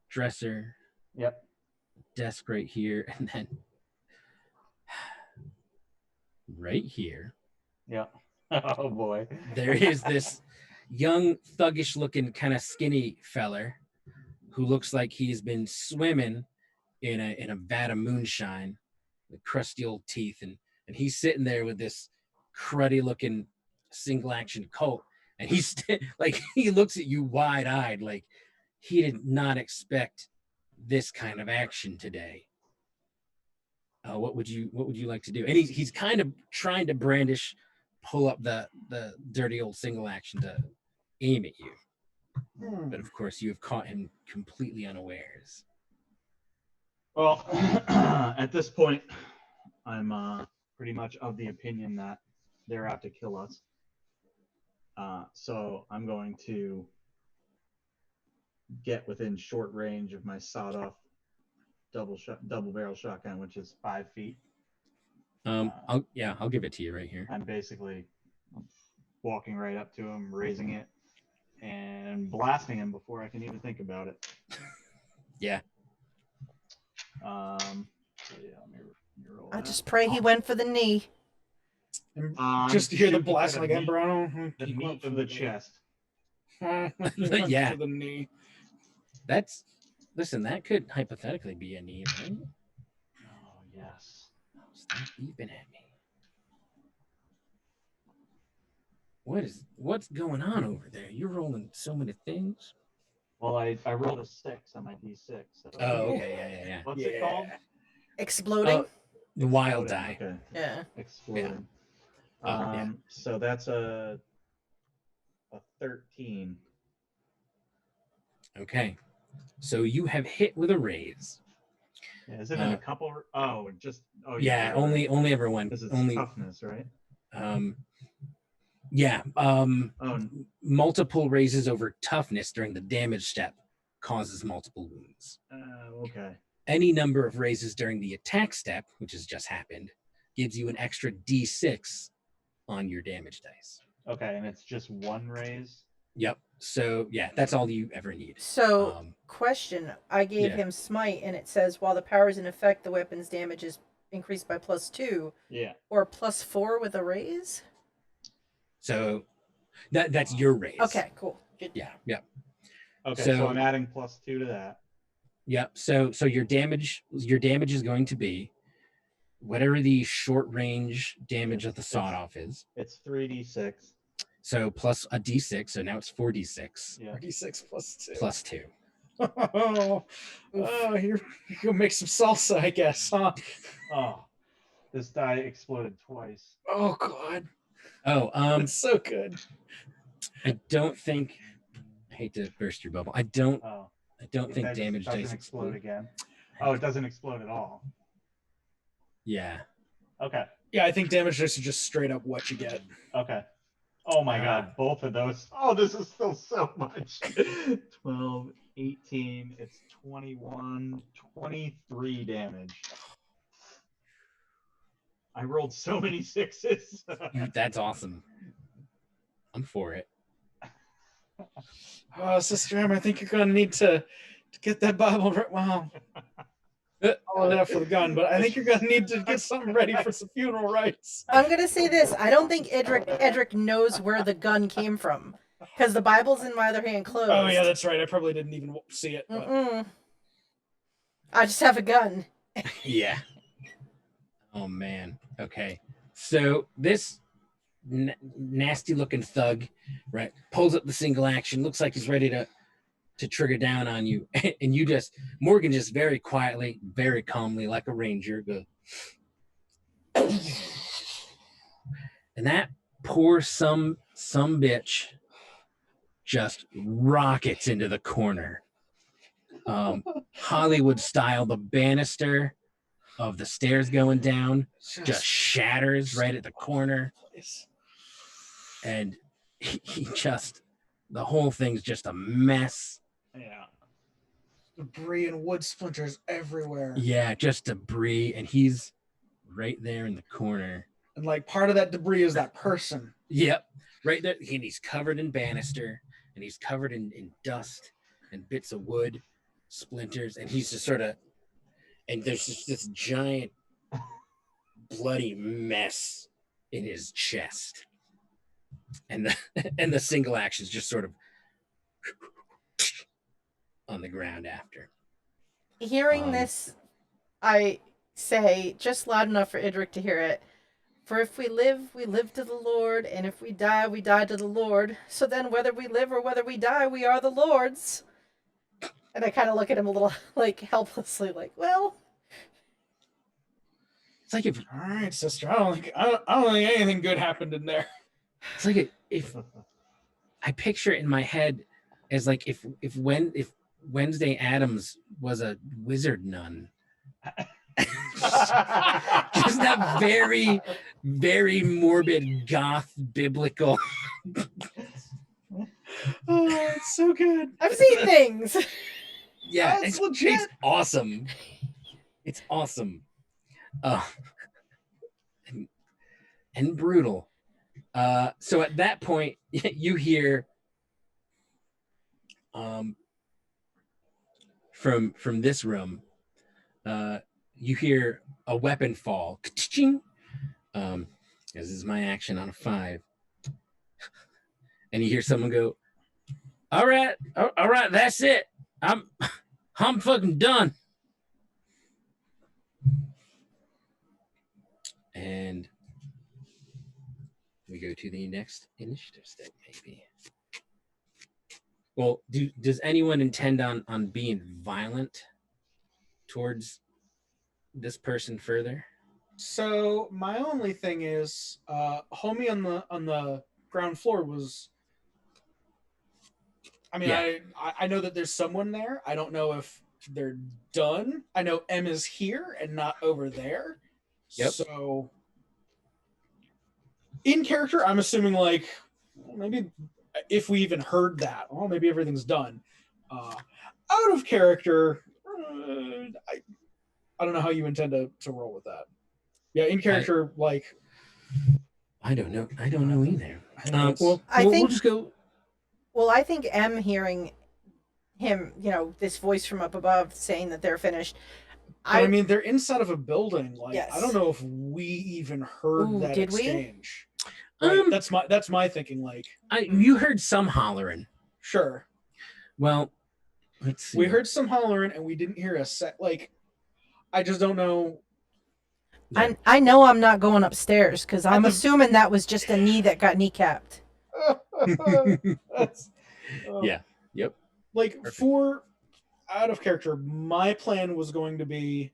dresser. Yep. Desk right here, and then right here. Yep. Oh boy. There is this young, thuggish looking, kind of skinny feller who looks like he's been swimming in a vat of moonshine with crusty old teeth, and he's sitting there with this cruddy looking single action Colt, and he's like, he looks at you wide eyed, like he did not expect this kind of action today. What would you like to do? And he's kind of trying to pull up the dirty old single action to aim at you, but of course you have caught him completely unawares. Well, at this point, I'm pretty much of the opinion that they're out to kill us. So I'm going to get within short range of my sawed-off double barrel shotgun, which is 5 feet. I'll give it to you right here. I'm basically walking right up to him, raising it, and blasting him before I can even think about it. Yeah. So yeah, let me roll I that. just pray he went for the knee. Just to hear the shooting blasting for the again, meat- Bruno. The meat of the chest. Yeah. To the knee. Listen, that could hypothetically be a knee, right? Oh yes. Stop beeping at me. What's going on over there? You're rolling so many things. Well, I rolled a 6 on my d6. So. Oh, okay, yeah. What's it called? Exploding? Oh, the wild Exploding, die. Okay. Yeah. Exploding. Yeah. So that's a 13. Okay. So you have hit with a raise. Yeah, is it in a couple? Oh, just Yeah, you're right. only everyone. Because it's Only toughness, right? yeah. Oh, Multiple raises over toughness during the damage step causes multiple wounds. okay. Any number of raises during the attack step, which has just happened, gives you an extra D6 on your damage dice. Okay, and it's just one raise. Yep. So yeah, that's all you ever need. So, question: I gave yeah. him smite, and it says while the power is in effect, the weapon's damage is increased by +2 Yeah. or +4 with a raise. So that's your raise. Okay, cool. Good. Yeah. Yep. Okay, So- so I'm adding +2 to that. Yep. So your damage is going to be whatever the short range damage of the sawed off is. It's 3d6. So plus a D6. So now it's 4d6 Yeah. 36 plus 2. plus 2. Oh, you're gonna make some salsa, I guess, huh? Oh, this die exploded twice. Oh god, Oh, it's so good. I don't think. I hate to burst your bubble. I don't Oh, think that damage doesn't dice explode explode. again. Oh, it doesn't explode at all. Yeah. Okay. Yeah, I think damage dice are just straight up what you get. Okay. Oh my god, both of those. Oh, this is still so much. 12, 18, it's 21, 23 damage. I rolled so many sixes. That's awesome. I'm for it. Oh, Sister Em, I think you're gonna need to get that Bible. Wow. All that for the gun, but I think you're gonna need to get something ready for some funeral rites. I'm gonna say this: I don't think Edric knows where the gun came from, because the Bible's in my other hand closed. Oh yeah, that's right. I probably didn't even see it. But... I just have a gun. Yeah. Oh man. Okay. So this nasty looking thug, right, pulls up the single action, looks like he's ready to trigger down on you, and you just Morgan just very quietly, very calmly, like a ranger, go, and that poor some bitch just rockets into the corner, Hollywood style. The banister of the stairs going down just shatters right at the corner, and he just, the whole thing's just a mess. Yeah. Debris and wood splinters everywhere. Yeah, just debris, and he's right there in the corner. And like part of that debris is that person. Yep, right there. And he's covered in banister, and he's covered in dust and bits of wood, splinters, and he's just sort of, and there's just this giant bloody mess in his chest. And the single action's just sort of on the ground after. Hearing this, I say, just loud enough for Idric to hear it: for if we live to the Lord, and if we die to the Lord. So then whether we live or whether we die, we are the Lord's. And I kind of look at him a little like helplessly, like, well, It's like if, all right, sister. I don't think anything good happened in there. it's like if I picture it in my head as like if Wednesday Addams was a wizard nun. Just that very, very morbid goth biblical. Oh, it's so good. I've seen things. Yeah, That's it's legit. It's awesome. It's awesome. And brutal. So at that point, you hear from this room, you hear a weapon fall. This is my action on a 5. And you hear someone go, all right, that's it. I'm fucking done. And we go to the next initiative step, maybe. Well, does anyone intend on being violent towards this person further? So my only thing is, homie on the ground floor was. I mean, Yeah. I know that there's someone there. I don't know if they're done. I know M is here and not over there. Yep. So in character, I'm assuming like maybe if we even heard that, well, maybe everything's done. Out of character, I don't know how you intend to roll with that. Yeah, in character, I don't know. I don't know either. Well, We'll just go. Well, I think M hearing him, this voice from up above saying that they're finished. I mean, they're inside of a building. Like, Yes. I don't know if we even heard that did we? exchange. Right? That's my thinking. Like, you heard some hollering. Sure. Well, let's see. We heard some hollering, and we didn't hear a set. Like, I just don't know. Yeah. I know I'm not going upstairs because I'm assuming that was just a knee that got kneecapped. Yeah. Yep. Like, perfect. For out of character, my plan was going to be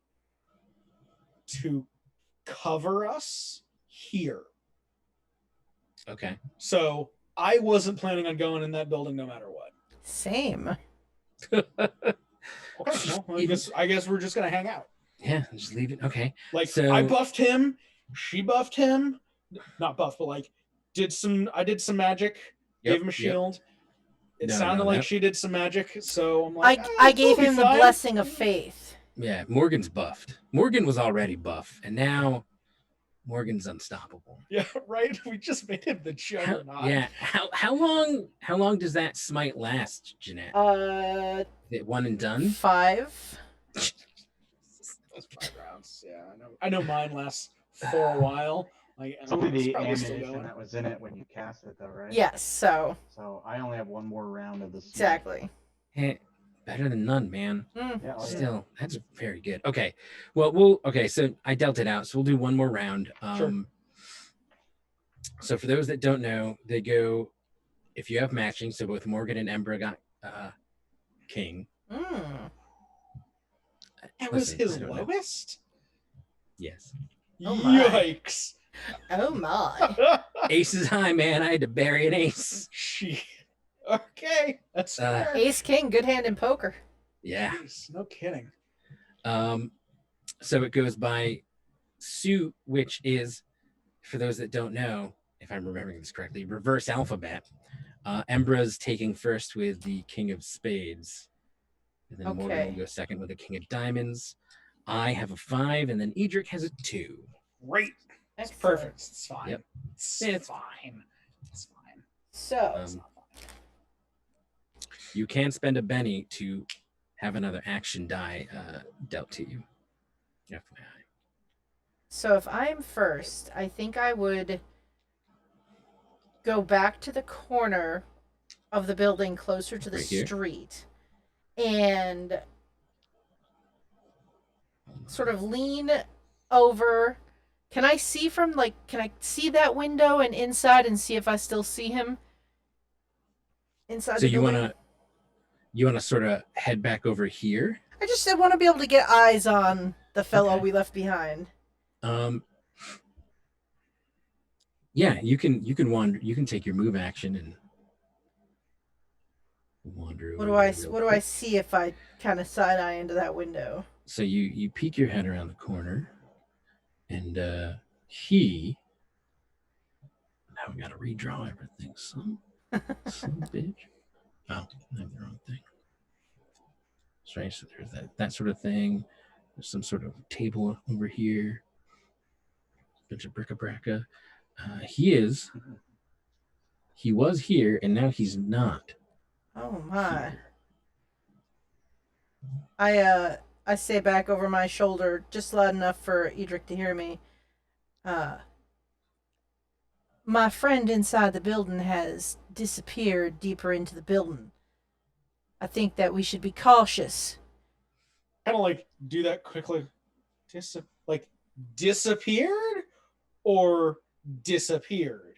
to cover us here. Okay. So I wasn't planning on going in that building no matter what. Same. Okay. Well, I guess we're just gonna hang out. Yeah, just leave it. Okay. Like, so, I buffed him, she buffed him. Not buffed, but like I did some magic, gave him a shield. It sounded like she did some magic, so I'm like, I gave him the blessing of faith. Yeah, Morgan's buffed. Morgan was already buff, and now Morgan's unstoppable. Yeah, right. We just made him the juggernaut. How long does that smite last, Jeanette? Is it one and done? 5. Those 5 rounds. Yeah, I know mine lasts for a while. Like, it's only the ammunition that was in it when you cast it, though, right? Yes. So I only have one more round of this. Exactly. Hey, better than none, man. Yeah, still, that's very good. Okay, well, so I dealt it out, so we'll do one more round. Sure. So for those that don't know, they go, if you have matching, so both Morgan and Embra got king. That was his lowest? Yes. Oh my. Yikes. Oh my. Ace is high, man. I had to bury an ace. Okay, that's fair. Ace king, good hand in poker. Yeah. Jeez, no kidding. So it goes by suit, which is, for those that don't know, if I'm remembering this correctly, reverse alphabet. Embra's taking first with the king of spades. And then Morgan will go second with the king of diamonds. I have a 5, and then Edric has a 2. Great. That's perfect. It's fine. Yep. It's fine. It's fine. So you can spend a Benny to have another action die dealt to you. FYI. So if I'm first, I think I would go back to the corner of the building closer to the street and sort of lean over. Can I see can I see that window and inside and see if I still see him inside the building? So you want to sort of head back over here? I want to be able to get eyes on the fellow we left behind. Yeah, you can wander. You can take your move action and wander. What do I see if I kind of side eye into that window? So you peek your head around the corner, and now we got to redraw everything. Some bitch. Oh, I have the wrong thing. That's right. So there's that sort of thing. There's some sort of table over here. Bunch of bric-a-braca. He was here, and now he's not. Oh my. Here. I say back over my shoulder, just loud enough for Edric to hear me. My friend inside the building has disappeared deeper into the building. I think that we should be cautious. Kind of do that quickly. Disappeared or disappeared?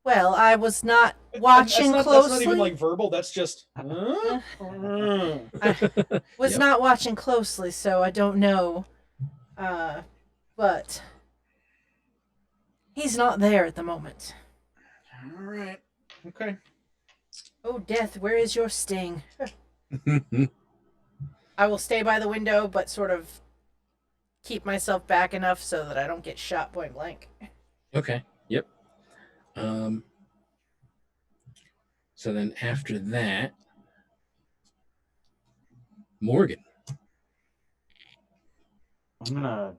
Well, I was not watching closely. That's not even verbal. That's just. I was not watching closely, so I don't know. But he's not there at the moment. All right. Okay. Oh, death, where is your sting? I will stay by the window, but sort of keep myself back enough so that I don't get shot point blank. Okay. Yep. So then after that, Morgan. I'm gonna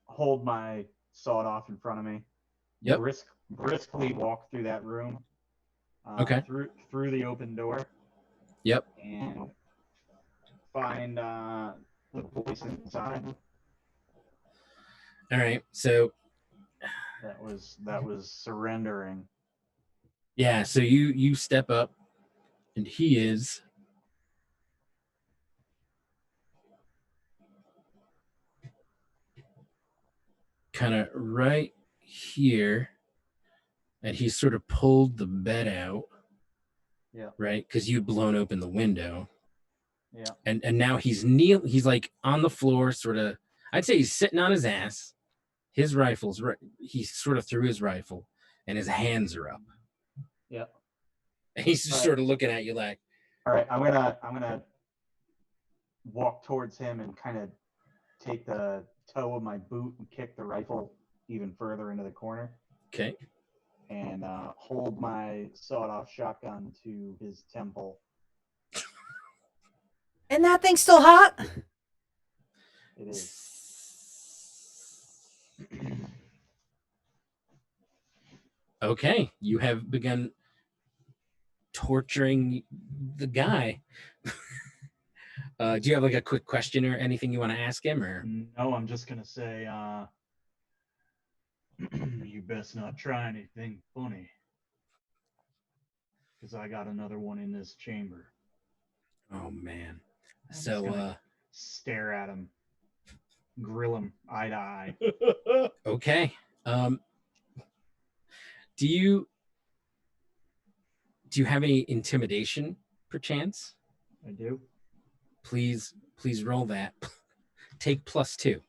hold my sawed off in front of me. Yep. Briskly walk through that room. Okay. Through the open door. Yep. And find the voice inside. All right. So That was surrendering. yeah. So you step up, and he is kind of right here, and he sort of pulled the bed out. Yeah. Right, because you'd blown open the window. Yeah. And now he's like on the floor, sort of. I'd say he's sitting on his ass. His rifle's right. He sort of threw his rifle, and his hands are up. Yeah. And he's just sort of looking at you like. All right, I'm gonna walk towards him and kind of take the toe of my boot and kick the rifle even further into the corner. Okay. And hold my sawed-off shotgun to his temple. And that thing's still hot? It is. Okay, you have begun torturing the guy. Do you have like a quick question or anything you want to ask him, or? No, I'm just gonna say, you best not try anything funny, because I got another one in this chamber. Oh man. I'm So stare at him, grill him eye to eye. Okay. Do you have any intimidation perchance? I do. Please roll that. Take +2.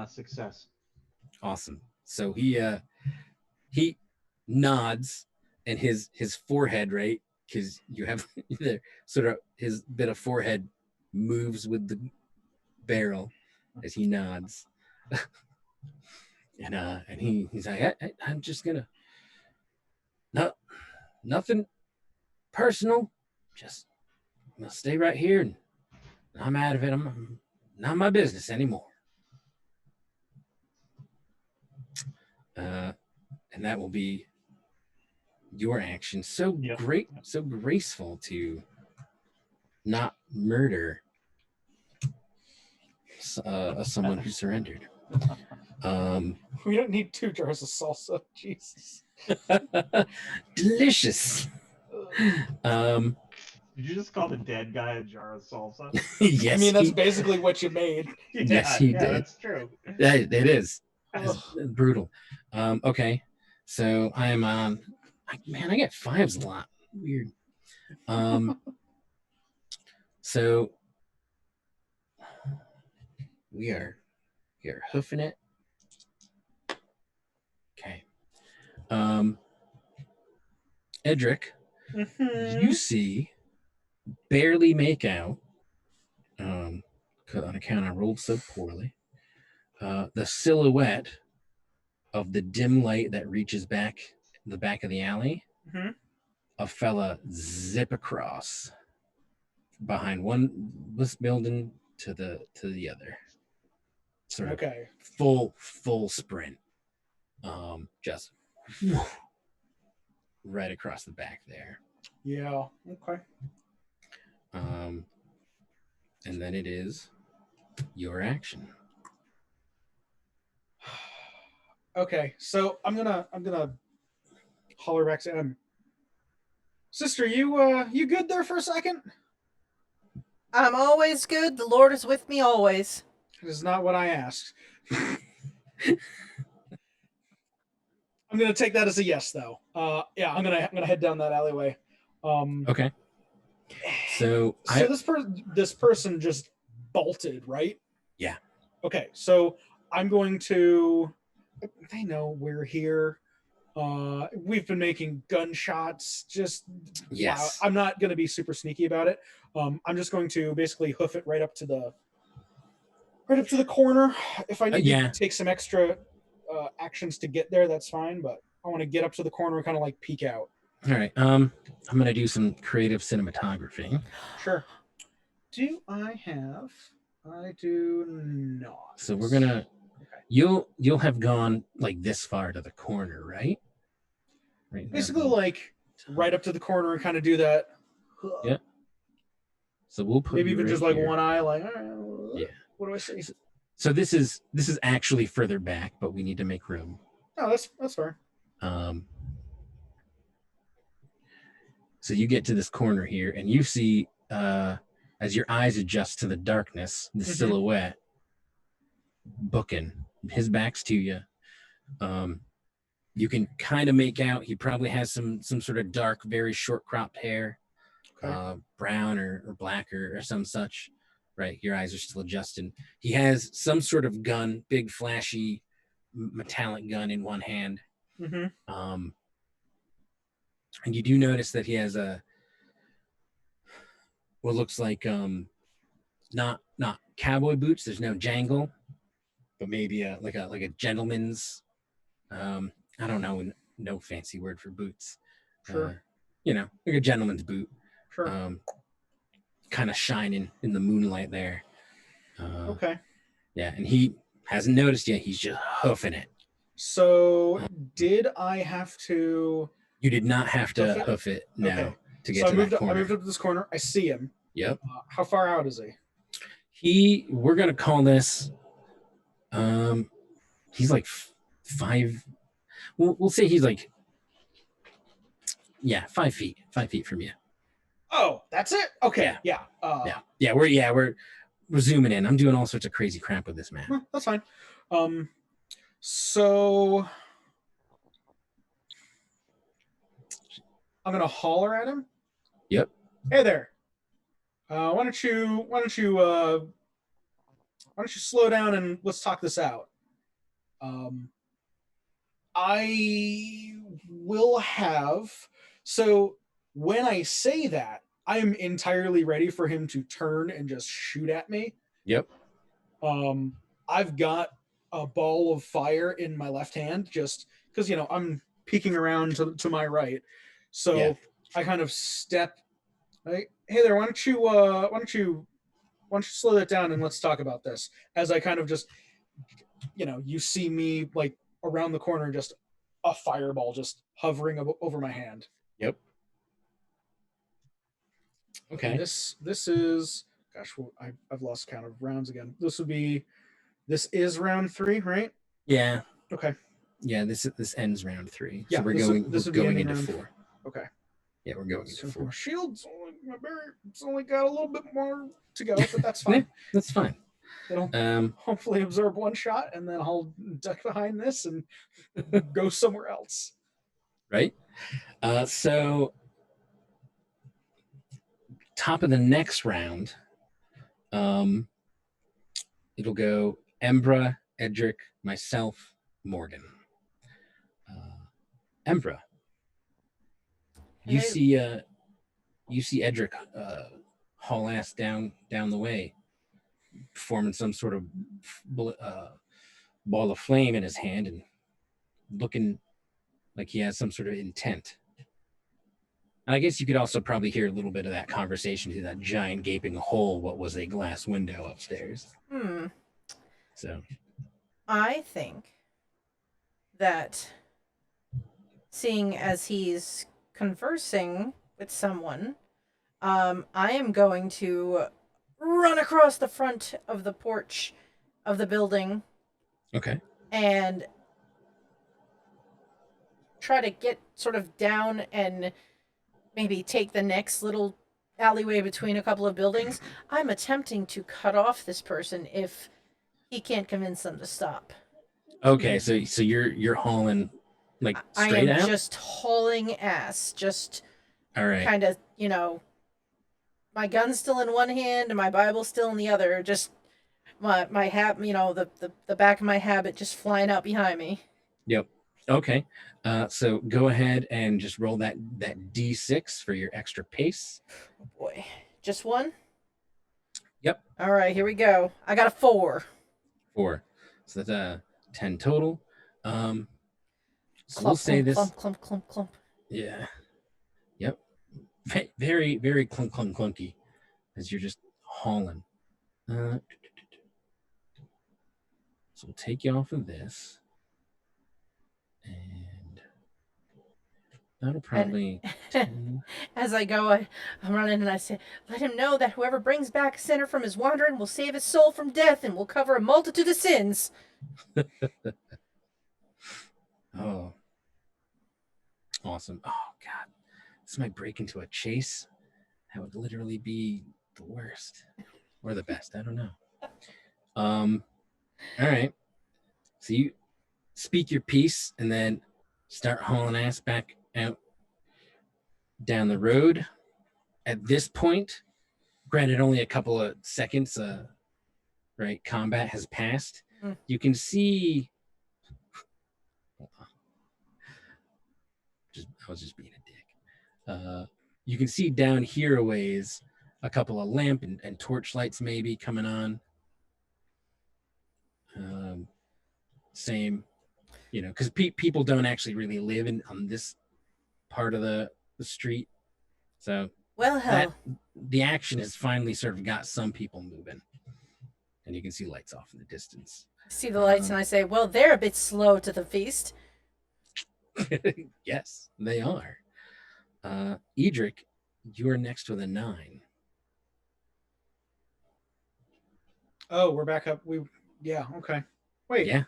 Success. Awesome. So he nods, and his forehead, right? Because you have the sort of his bit of forehead moves with the barrel as he nods. and he's like, I'm just gonna nothing personal, just I'm gonna stay right here, and I'm out of it. I'm not my business anymore. And that will be your action. So great, so graceful to not murder someone who surrendered. We don't need 2 jars of salsa. Jesus. Delicious. Did you just call the dead guy a jar of salsa? Yes. I mean, that's basically what you made. Yes, he did. That's true. It is. It's brutal. Okay. So I'm on. Man, I get 5s a lot. Weird. So we are hoofing it. Okay. Edric, you see barely make out, on account I rolled so poorly, the silhouette of the dim light that reaches back the back of the alley. Mm-hmm. A fella zip across behind one building to the other. Sort of full sprint. Just right across the back there. Yeah. Okay. And then it is your action. Okay, so I'm gonna holler back to him. Sister, you good there for a second? I'm always good. The Lord is with me always. That is not what I asked. I'm gonna take that as a yes, though. Yeah, I'm gonna head down that alleyway. Okay. So this person just bolted, right? Yeah. Okay, so I'm going to. They know we're here. We've been making gunshots. Just Yes. I'm not going to be super sneaky about it. I'm just going to basically hoof it right up to the corner. If I need to Yeah. take some extra actions to get there, that's fine. But I want to get up to the corner and kind of like peek out. All right. I'm gonna do some creative cinematography. Sure. Do I have? I do not. So we're gonna. Okay. You'll have gone like this far to the corner, right? Right. Basically, like right up to the corner and kind of do that. Yeah. So we'll put Maybe you even right just like here. one eye, like all right, Yeah. What do I see? So this is actually further back, but we need to make room. Oh, that's fair. So you get to this corner here, and you see, as your eyes adjust to the darkness, the silhouette booking. His back's to you. You can kind of make out he probably has some sort of dark, very short cropped hair, Okay. brown or black or some such. Right, your eyes are still adjusting. He has some sort of gun, big flashy metallic gun in one hand. And you do notice that he has what looks like not cowboy boots. There's no jangle, but maybe like a gentleman's. I don't know, no fancy word for boots. Sure. Like a gentleman's boot. Sure. Kind of shining in the moonlight there. Okay. Yeah, and he hasn't noticed yet. He's just hoofing it. So did I have to? You did not have to hoof it. No. Okay. To get to that corner. I moved up to this corner. I see him. Yep. How far out is he? We're gonna call this. He's like 5. We'll say he's like. Yeah, 5 feet. 5 feet from you. Oh, that's it. Okay. Yeah. We're zooming in. I'm doing all sorts of crazy crap with this map. That's fine. So I'm gonna holler at him. Yep. Hey there. Why don't you slow down and let's talk this out. I will have. So when I say that, I am entirely ready for him to turn and just shoot at me. Yep. I've got a ball of fire in my left hand, just because I'm peeking around to my right. So I kind of step. Like, hey there, why don't you slow that down and let's talk about this? As I kind of just, you see me like around the corner, just a fireball just hovering over my hand. Yep. Okay. And this is, gosh, I've lost count of rounds again. This is round 3, right? Yeah. Okay. Yeah, this ends round 3. Yeah, so we're going into 4. Okay. Yeah, we're going into 4. Shield's it's only got a little bit more to go, but that's fine. Yeah, that's fine. It'll hopefully absorb one shot, and then I'll duck behind this and go somewhere else. Right. So top of the next round, it'll go Embra, Edric, myself, Morgan. Embra, you see Edric haul ass down the way, forming some sort of ball of flame in his hand and looking like he has some sort of intent. And I guess you could also probably hear a little bit of that conversation through that giant gaping hole, what was a glass window upstairs. So I think that seeing as he's conversing with someone, I am going to run across the front of the porch of the building. Okay. And try to get sort of down and maybe take the next little alleyway between a couple of buildings. I'm attempting to cut off this person if he can't convince them to stop. Okay, so you're hauling like straight out? I am just hauling ass. Just all right. Kind of, my gun's still in one hand and my Bible's still in the other. Just my hat, the back of my habit just flying out behind me. Yep. Okay. So go ahead and just roll that D6 for your extra pace. Oh boy. Just one? Yep. All right, here we go. I got a 4. 4. So that's 10 total. So we'll Clump, say clump, this. clump, clump, clump, clump. Yeah. Yep. Very, very clunky as you're just hauling. So we'll take you off of this. And that'll probably... As I go, I'm running and I say, let him know that whoever brings back a sinner from his wandering will save his soul from death and will cover a multitude of sins. Oh. Awesome. Oh, God. This might break into a chase. That would literally be the worst. Or the best. I don't know. All right. So you speak your piece and then start hauling ass back out down the road. At this point, granted only a couple of seconds, right, combat has passed. You can see... I was just being a dick. You can see down here a ways a couple of lamp and torch lights maybe coming on. Same, because people don't actually really live on this part of the street. So Well, hell. The action has finally sort of got some people moving. And you can see lights off in the distance. I see the lights and I say, well, they're a bit slow to the feast. Yes, they are. Edric, you're next with a 9. Oh, we're back up. Yeah, okay. Wait. Yeah.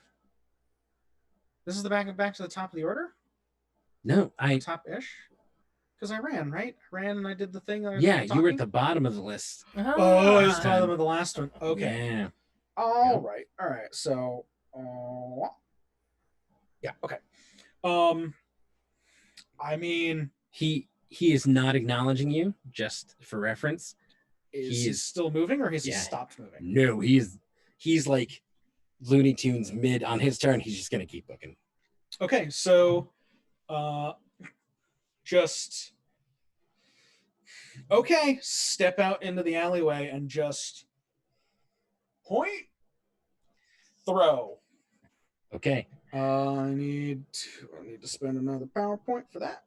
This is the back to the top of the order? No, top-ish? Because I ran, right? I ran and I did the thing. Yeah, you were at the bottom of the list. Oh, it was bottom of the last one. Okay. Yeah. All right. So, yeah. Okay. I mean, he is not acknowledging you. Just for reference, he is still moving, or has he stopped moving? No, he's like Looney Tunes mid on his turn. He's just gonna keep looking. Okay, so, just step out into the alleyway and just point, throw. Okay. I need to spend another PowerPoint for that.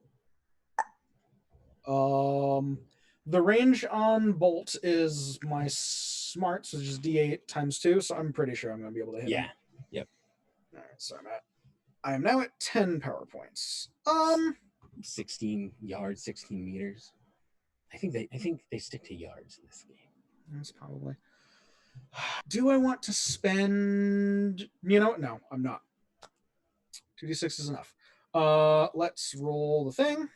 The range on bolt is my smarts, which is D8 times 2, so I'm pretty sure I'm going to be able to hit him. Yep. All right, so I am now at 10 PowerPoints. 16 yards, 16 meters. I think they stick to yards in this game. That's probably. Do I want to spend? No, I'm not. 2d6 is enough. Let's roll the thing.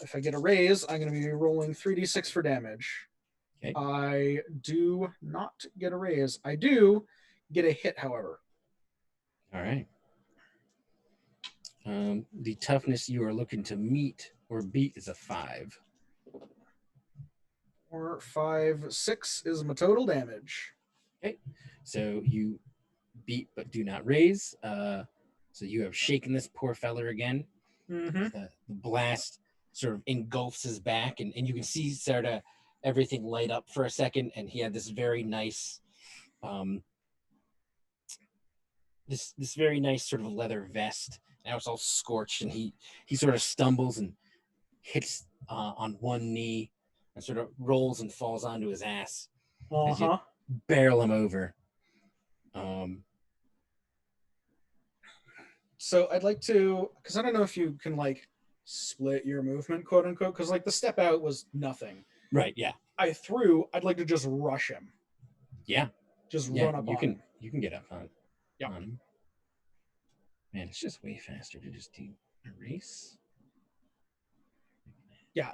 If I get a raise, I'm going to be rolling 3d6 for damage. Okay. I do not get a raise. I do get a hit, however. All right. The toughness you are looking to meet or beat is a 5. Or 5, 6 is my total damage. Okay. So you beat but do not raise. So you have shaken this poor feller again. Mm-hmm. The blast sort of engulfs his back, and you can see sort of everything light up for a second, and he had this very nice this very nice sort of leather vest. Now it's all scorched, and he sort of stumbles and hits on one knee and sort of rolls and falls onto his ass as you barrel him over. So I'd like to, because I don't know if you can like split your movement, quote unquote, because like the step out was nothing. Right, yeah. I'd like to just rush him. Yeah. Just run up on him. You can get up on Yep. him. Man, it's just way faster to just do a race. Yeah,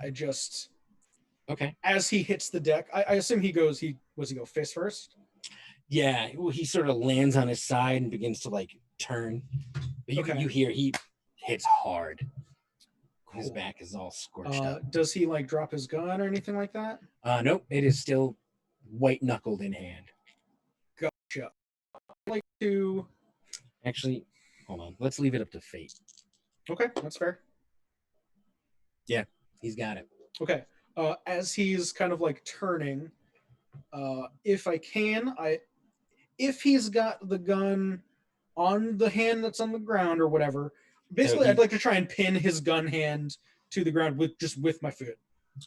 Okay. As he hits the deck, I assume he go face first? Yeah, well, he sort of lands on his side and begins to like turn. But you hear he hits hard. Cool. His back is all scorched up. Does he like drop his gun or anything like that? Nope, it is still white knuckled in hand. Gotcha. I'd like to actually hold on. Let's leave it up to fate. Okay, that's fair. He's got it. Okay. As he's kind of like turning, if I can, if he's got the gun on the hand that's on the ground or whatever, basically I'd like to try and pin his gun hand to the ground with my foot.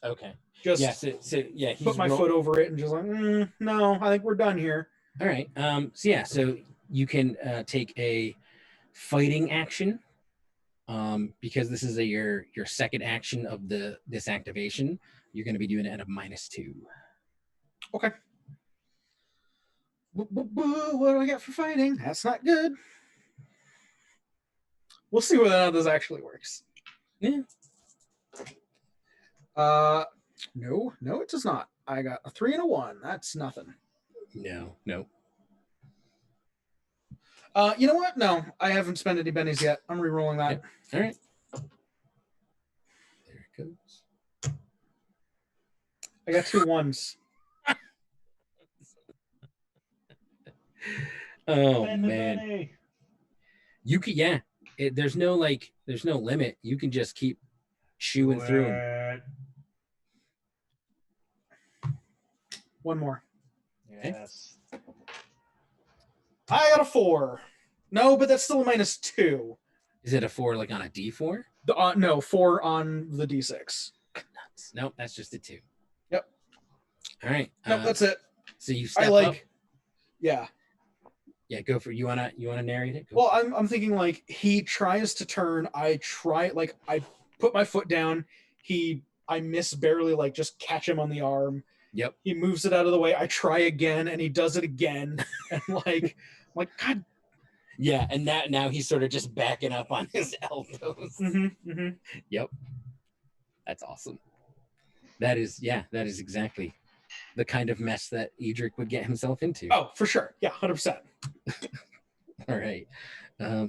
Okay. Just Yeah. So yeah, he's put my foot over it and just like, no, I think we're done here. All right. So you can take a fighting action. Because this is your second action of this activation, you're going to be doing it at a -2. Okay. What do I get for fighting? That's not good. We'll see whether or not this actually works. Yeah. No, it does not. I got a 3 and a 1. That's nothing. No. You know what? No, I haven't spent any bennies yet. I'm re-rolling that. Yep. All right. There it goes. I got 2 1s. Oh Spend the man, money. you could there's no limit. You can just keep chewing through them. One more. Yes. I got a 4. No, but that's still a -2. Is it a 4 like on a D4? No, 4 on the D6. Nuts. Nope, that's just a 2. Yep. All right. Nope, that's it. So you step I like. up. Yeah. Yeah, go for you wanna narrate it? Go Well, I'm thinking like he tries to turn. I put my foot down. I miss barely, like just catch him on the arm. Yep. He moves it out of the way. I try again, and he does it again. And like God. Yeah, and now he's sort of just backing up on his elbows. Yep. That's awesome. That is exactly the kind of mess that Edric would get himself into. Oh, for sure. Yeah, 100%. All right.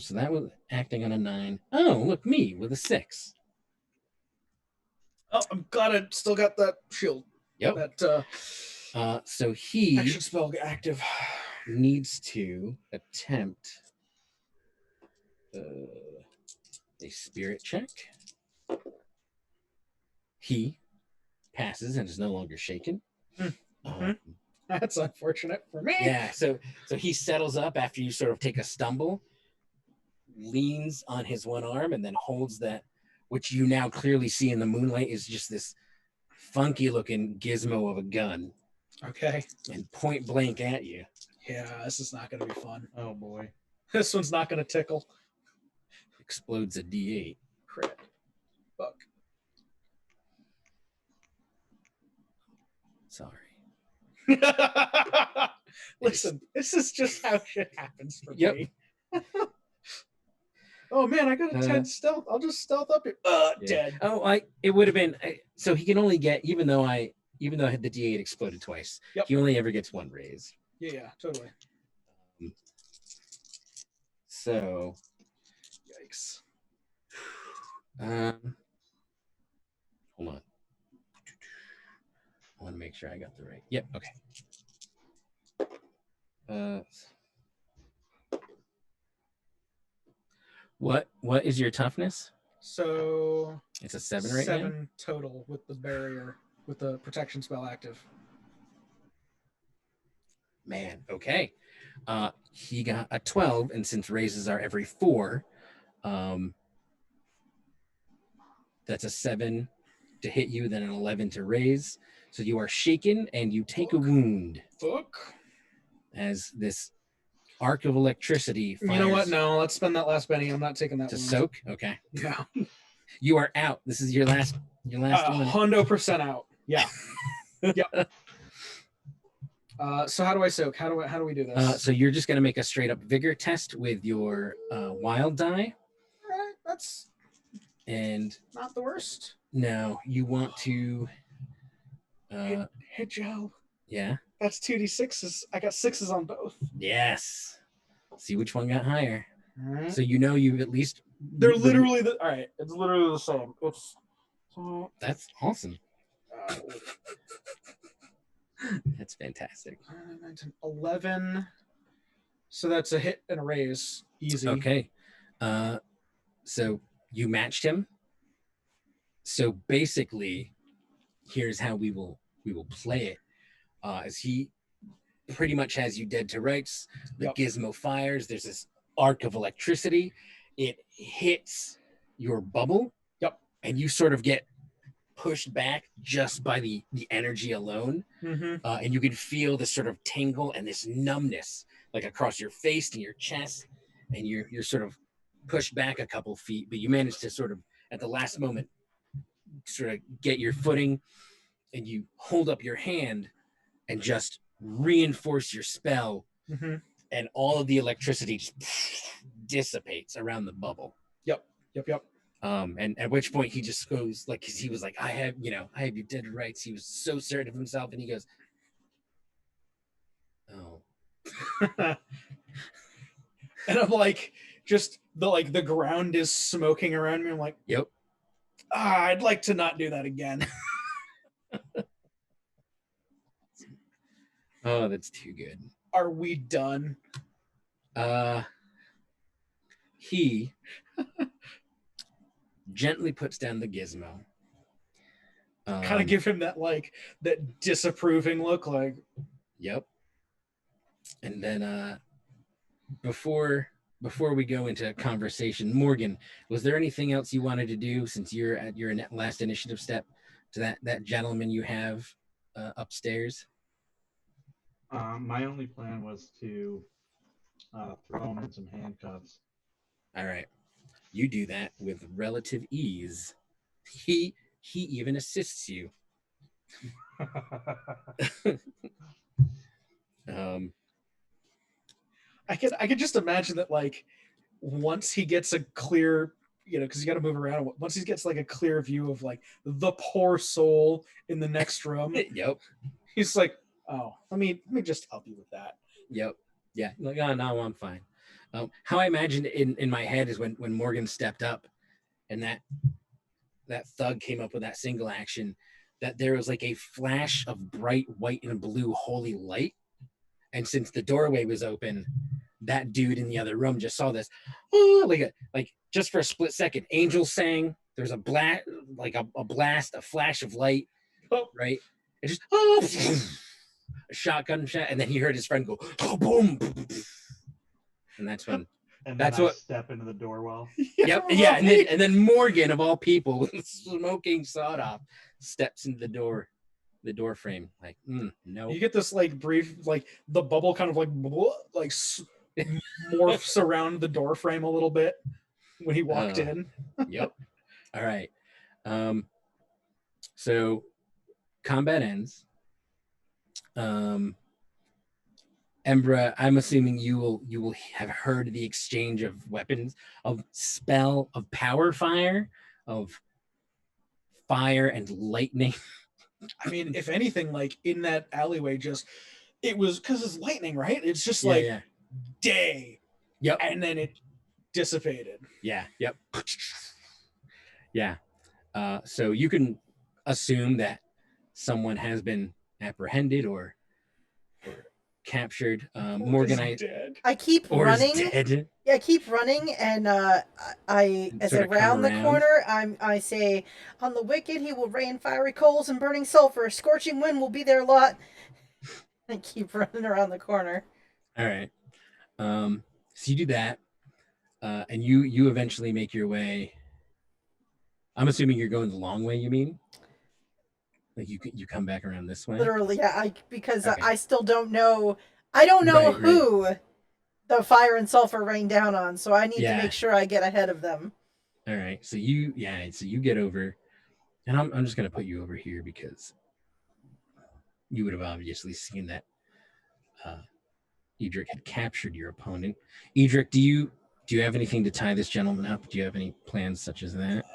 So that was acting on a 9. Oh, look, me with a 6. Oh, I'm glad I still got that shield. Yep. That so he action spell active. needs to attempt a spirit check. He passes and is no longer shaken. That's unfortunate for me. Yeah, so he settles up after you sort of take a stumble, leans on his one arm, and then holds that, which you now clearly see in the moonlight is just this funky looking gizmo of a gun. Okay. And point blank at you. Yeah, this is not going to be fun. Oh boy. This one's not going to tickle. Explodes a D8. Crit. Fuck. Sorry. Listen, this is just how shit happens for me. Oh man, I got a 10 stealth. I'll just stealth up here. Dead. Oh, it would have been so he can only get even though the D8 exploded twice. Yep. He only ever gets 1 raise. Yeah, totally. So, yikes. Hold on. I want to make sure I got the right. Yep. Okay. What is your toughness? So it's a 7 right 7 now? total with the barrier, with the protection spell active. Man, okay. He got a 12, and since raises are every 4, that's a 7 to hit you, then an 11 to raise. So you are shaken, and you take a wound. Fuck. As this arc of electricity fires. You know what? No, let's spend that last penny. I'm not taking that to wound. soak. Okay. Yeah. You are out. This is your last one. 100% out. Yeah. Yep. So how do I soak? How do we do this? So you're just gonna make a straight up vigor test with your wild die. All right, that's and not the worst. No, you want to Hey Joe. Yeah. That's 2d6s. I got 6s on both. Yes. See which one got higher. All right. So you know you've at least they're literally all right. It's literally the same. It's that's awesome. That's fantastic. 11. So that's a hit and a raise. Easy. Okay. So you matched him. So basically, here's how we will play it. As he pretty much has you dead to rights. The gizmo fires. There's this arc of electricity. It hits your bubble. Yep. And you sort of get pushed back just by the energy alone. Mm-hmm. And you can feel this sort of tingle and this numbness like across your face and your chest. And you're sort of pushed back a couple feet, but you manage to sort of at the last moment sort of get your footing, and you hold up your hand and just reinforce your spell, Mm-hmm. and all of the electricity just dissipates around the bubble. Yep. And at which point he just goes like, he was like, I have your dead rights. He was so certain of himself, and he goes, oh. And I'm like, just the ground is smoking around me. I'm like, Yep. I'd like to not do that again. Oh, that's too good. Are we done? He gently puts down the gizmo. Kind of give him that that disapproving look, like. Yep. And then before we go into conversation, Morgan, was there anything else you wanted to do since you're at your last initiative step to that gentleman you have upstairs? My only plan was to throw him in some handcuffs. All right. You do that with relative ease. He even assists you. I could just imagine that, like, once he gets a clear, because you got to move around. Once he gets like a clear view of like the poor soul in the next room, Yep. He's like, oh, let me just help you with that. Yep. Yeah. Like, oh no, I'm fine. How I imagined in my head is when Morgan stepped up, and that thug came up with that single action, that there was like a flash of bright white and blue holy light. And since the doorway was open, that dude in the other room just saw this, like just for a split second, angels sang. There's a blast, like a blast, a flash of light, right? It just a shotgun shot, and then he heard his friend go boom, and that's when. And that's then I what step into the door well. Yep. Yeah. And then Morgan, of all people, smoking sawed off, steps into the door frame. Like, no. You get this like brief, like the bubble kind of like morphs around the door frame a little bit when he walked in. Yep. All right. So combat ends. Embra, I'm assuming you will have heard the exchange of weapons, of spell, of power fire, of fire and lightning. I mean, if anything, like in that alleyway, it was because it's lightning, right? It's just day. Yep. And then it dissipated. Yeah. Yep. Yeah. So you can assume that someone has been apprehended or captured. Morgan, I keep running. Dead. Yeah, I keep running, and as I round the corner, I say, "On the wicked, he will rain fiery coals and burning sulfur. A scorching wind will be their lot." I keep running around the corner. All right. So you do that, and you eventually make your way. I'm assuming you're going the long way. You mean? Like you come back around this way? Literally, yeah. Because okay. I still don't know. I don't know who the fire and sulfur rain down on, so I need to make sure I get ahead of them. All right. So you get over, and I'm just gonna put you over here because you would have obviously seen that Edric had captured your opponent. Edric, do you have anything to tie this gentleman up? Do you have any plans such as that?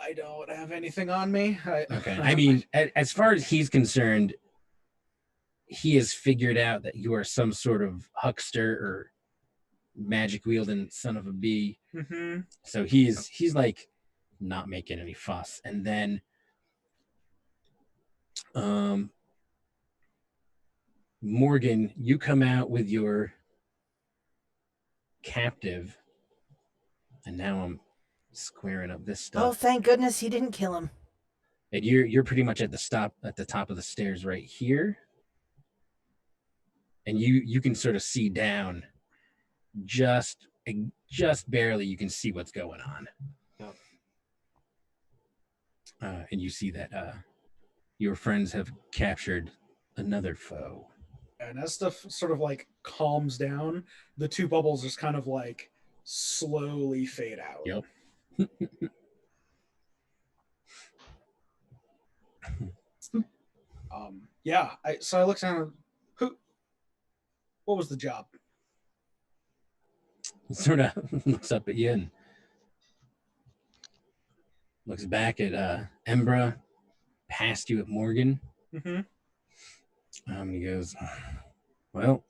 I don't have anything on me. Okay. I mean, as far as he's concerned, he has figured out that you are some sort of huckster or magic wielding son of a bee. Mm-hmm. So he's like not making any fuss. And then Morgan, you come out with your captive, And now I'm squaring up this Oh, stuff. thank goodness he didn't kill him. And you're pretty much at the top of the stairs right here. And you can sort of see down just barely. You can see what's going on. Yep. And you see that your friends have captured another foe. And as stuff sort of like calms down, the two bubbles just kind of like slowly fade out. Yep. Yeah. So I looked down. What was the job? Sort of looks up at you and looks back at Embra, past you at Morgan. Mm-hmm. He goes, well,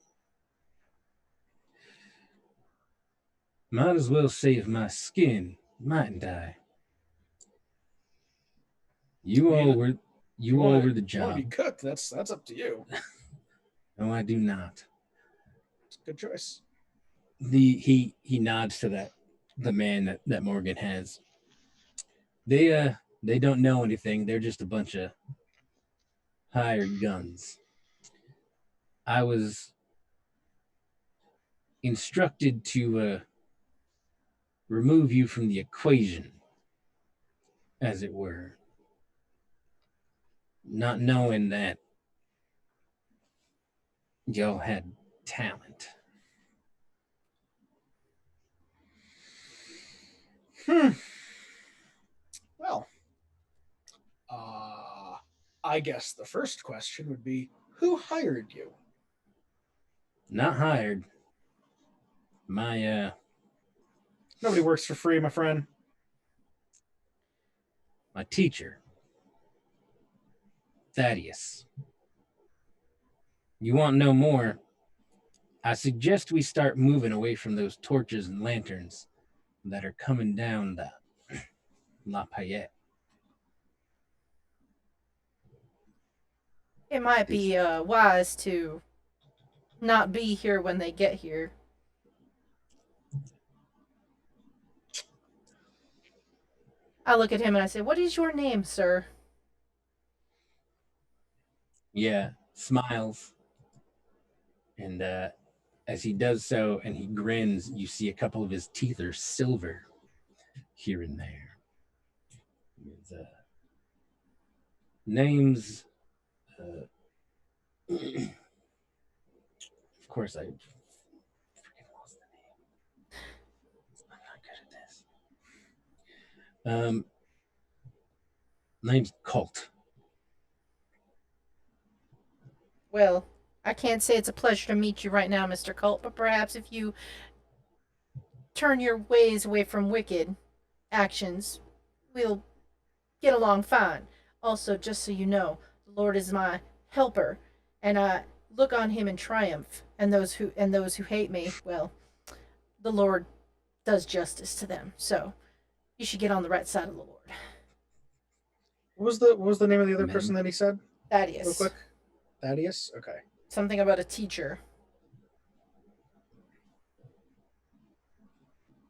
might as well save my skin, mightn't I? You all were the You want to job. be cooked? That's up to you. No, I do not. It's a good choice. He nods to the man that Morgan has. They don't know anything. They're just a bunch of hired guns. I was instructed to remove you from the equation, as it were, not knowing that y'all had talent. Well, I guess the first question would be, who hired you? Not hired. My Nobody works for free, my friend. my teacher, Thaddeus. You want to know more? I suggest we start moving away from those torches and lanterns that are coming down the Lafayette. It might be wise to not be here when they get here. I look at him and I say, "What is your name, sir?" Yeah, smiles. And as he does so and he grins, you see a couple of his teeth are silver here and there. His, names, of course, I freaking lost the name. I'm not good at this. Name's Colt. Well, I can't say it's a pleasure to meet you right now, Mr. Colt, but perhaps if you turn your ways away from wicked actions, we'll get along fine. Also, just so you know, the Lord is my helper, and I look on him in triumph, and those who hate me, well, the Lord does justice to them. So you should get on the right side of the Lord. What was the name of the other Men. person that he said? Real Thaddeus. quick. Thaddeus? Okay. Something about a teacher.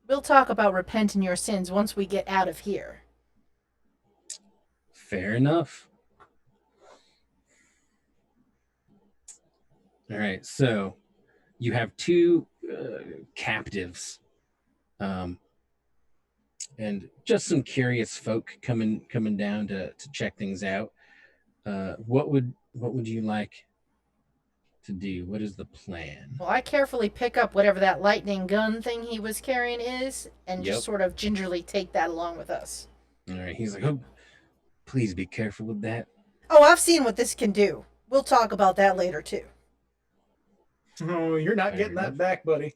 We'll talk about repenting your sins once we get out of here. Fair enough. All right, so you have two captives, and just some curious folk coming down to check things out. What would you like to do? What is the plan? Well, I carefully pick up whatever that lightning gun thing he was carrying is, and Yep. just sort of gingerly take that along with us. All right, he's like, oh, please be careful with that. Oh, I've seen what this can do. We'll talk about that later, too. Oh, you're not Fair getting enough. that back, buddy.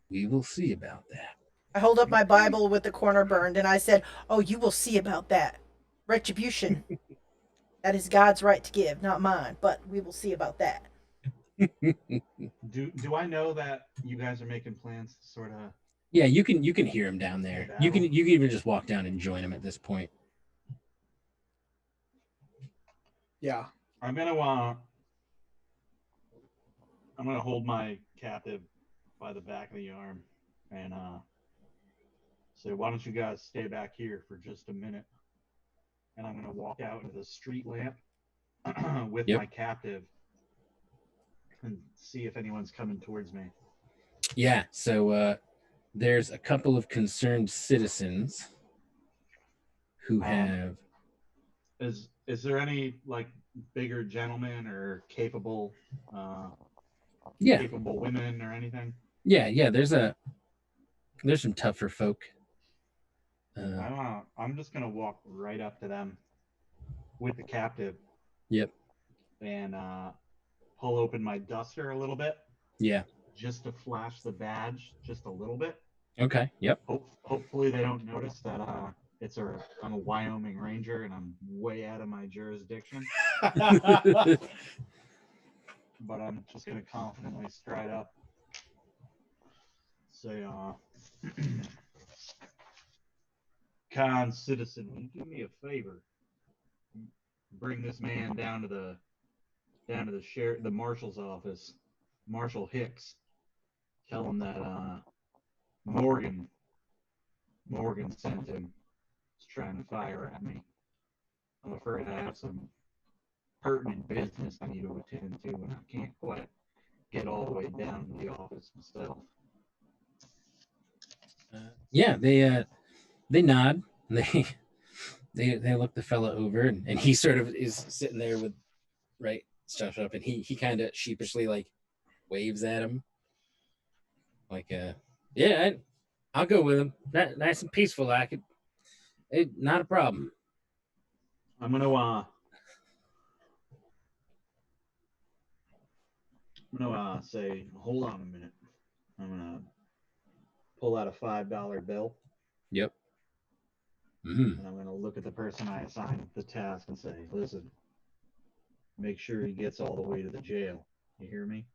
We will see about that. I hold up my Bible with the corner burned, and I said, "Oh, you will see about that. Retribution. That is God's right to give, not mine, but we will see about that." Do I know that you guys are making plans to sort of? Yeah, you can hear him down there. You can even just walk down and join him at this point. Yeah. I'm gonna hold my captive by the back of the arm and say, "Why don't you guys stay back here for just a minute?" And I'm gonna walk out into the street lamp with Yep. my captive and see if anyone's coming towards me. Yeah. So there's a couple of concerned citizens who have. Is there any like bigger gentlemen or capable Yeah. capable women or anything? Yeah. There's some tougher folk. I'm just gonna walk right up to them with the captive. Yep. And pull open my duster a little bit Yeah. just to flash the badge just a little bit. Okay. Yep. Hopefully they don't notice that I'm a Wyoming Ranger and I'm way out of my jurisdiction. But I'm just gonna confidently stride up. Say, kind citizen, will you do me a favor? Bring this man down to the the marshal's office, Marshal Hicks. Tell him that Morgan sent him. He's trying to fire at me. I'm afraid I have some pertinent business I need to attend to, and I can't quite get all the way down to the office myself. Yeah. They nod. They look the fella over, and he sort of is sitting there with stuff up, and he kind of sheepishly like waves at him, like yeah, I'll go with him. Nice and peaceful, like it not a problem. I'm gonna say, hold on a minute. I'm gonna pull out a $5 bill. Yep. Mm-hmm. And I'm gonna look at the person I assigned the task and say, listen, make sure he gets all the way to the jail. You hear me?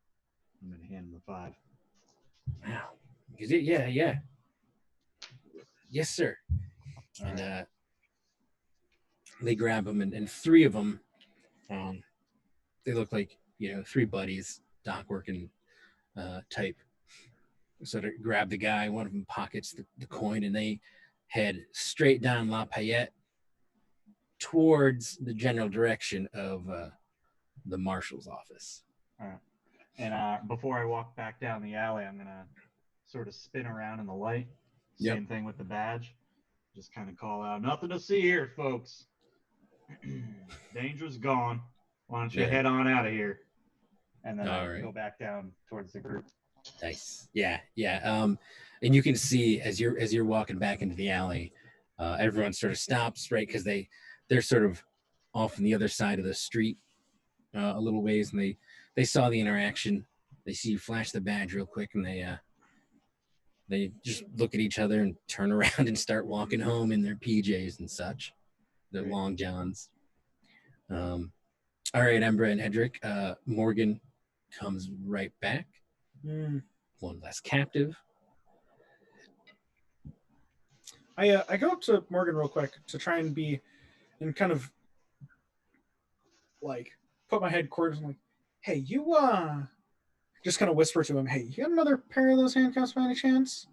I'm gonna hand him the 5. Wow. Yeah. Yes, sir. All and right. They grab him, and 3 of them, they look like 3 buddies, dock working type. Sort of grab the guy. One of them pockets the coin, and they head straight down Lafayette towards the general direction of the marshal's office. All right. And before I walk back down the alley, I'm gonna sort of spin around in the light. Yep. Same thing with the badge. Just kind of call out, nothing to see here, folks. Danger's gone. Why don't you head on out of here? And then I'll go back down towards the group. Nice. Yeah. And you can see as you're walking back into the alley, everyone sort of stops, right? Because they're sort of off on the other side of the street a little ways, and they saw the interaction. They see you flash the badge real quick, and they just look at each other and turn around and start walking home in their PJs and such, their long johns. All right, Embra and Edric. Morgan comes right back. One less captive. I go up to Morgan real quick to try and kind of like put my head quarters and like, hey, you just kind of whisper to him, hey, you got another pair of those handcuffs by any chance?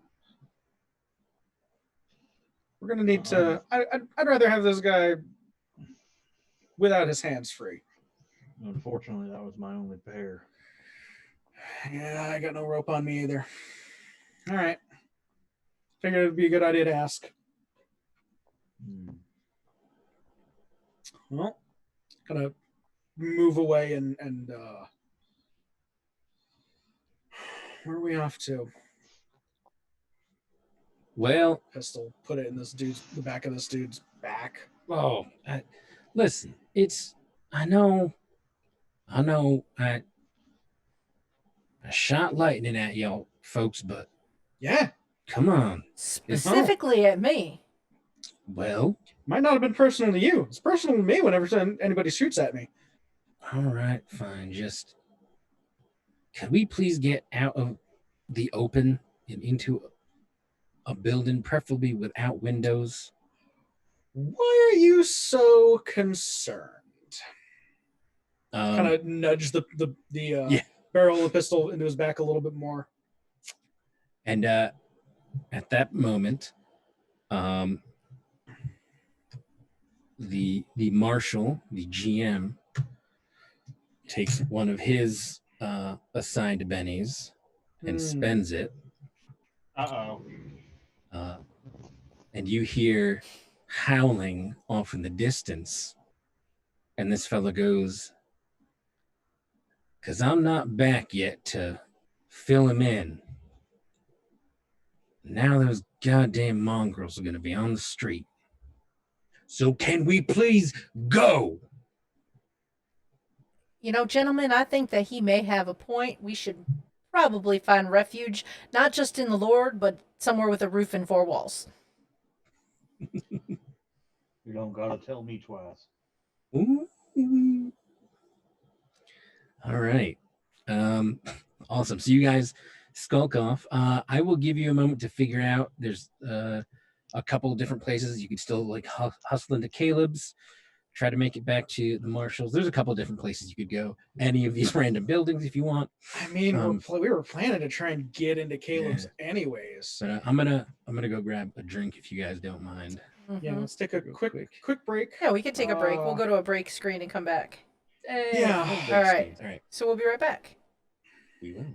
We're gonna need to. I'd rather have this guy without his hands free. Unfortunately, that was my only pair. Yeah, I got no rope on me either. All right. Figured it'd be a good idea to ask. Well, gonna move away and where are we off to? Well, pistol, put it in the back of this dude's back. Oh, listen, I know, I shot lightning at y'all folks, but yeah, come on. Specifically at me. Well, might not have been personal to you. It's personal to me whenever anybody shoots at me. All right, fine. Just could we please get out of the open and into a building, preferably without windows? Why are you so concerned? Kind of nudge the barrel of the pistol into his back a little bit more. And at that moment, the marshal, the GM, takes one of his assigned bennies and spends it. Uh-oh. And you hear howling off in the distance. And this fella goes, "'Cause I'm not back yet to fill him in. Now those goddamn mongrels are going to be on the street. So can we please go?" You know, gentlemen, I think that he may have a point. We should probably find refuge, not just in the Lord, but somewhere with a roof and four walls. You don't gotta tell me twice. Ooh. All right. Awesome. So you guys skulk off. I will give you a moment to figure out. There's a couple of different places you could still like hustle into Caleb's, try to make it back to the Marshalls. There's a couple of different places you could go. Any of these random buildings if you want. I mean, we were planning to try and get into Caleb's anyways. But I'm gonna go grab a drink if you guys don't mind. Yeah, let's take a quick break. Yeah, we can take a break. We'll go to a break screen and come back. Yeah. All right. All right. So we'll be right back. We will.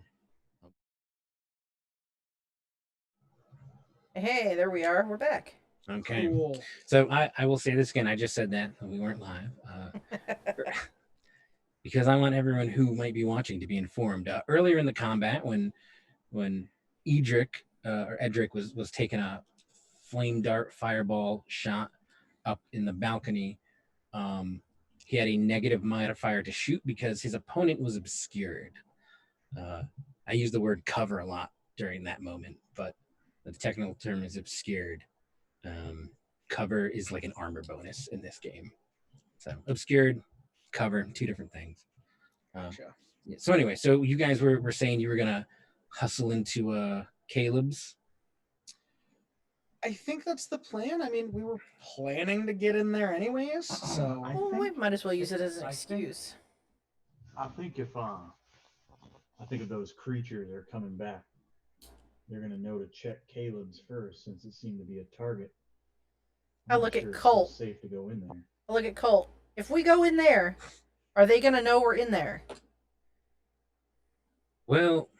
Hey, there we are. We're back. Okay. Cool. So I will say this again. I just said that we weren't live. Because I want everyone who might be watching to be informed. Earlier in the combat, when Edric was taking a flame dart fireball shot up in the balcony, he had a negative modifier to shoot because his opponent was obscured. I use the word cover a lot during that moment, but the technical term is obscured. Cover is like an armor bonus in this game. So obscured, cover, two different things. Gotcha. Yeah. So anyway, so you guys were saying you were gonna hustle into Caleb's. I think that's the plan. I mean, we were planning to get in there anyways, so Well, we might as well use it as an excuse. I think if those creatures are coming back, they're gonna know to check Caleb's first, since it seemed to be a target. I look at Colt. It's safe to go in there. I look at Colt. If we go in there, are they gonna know we're in there? Well,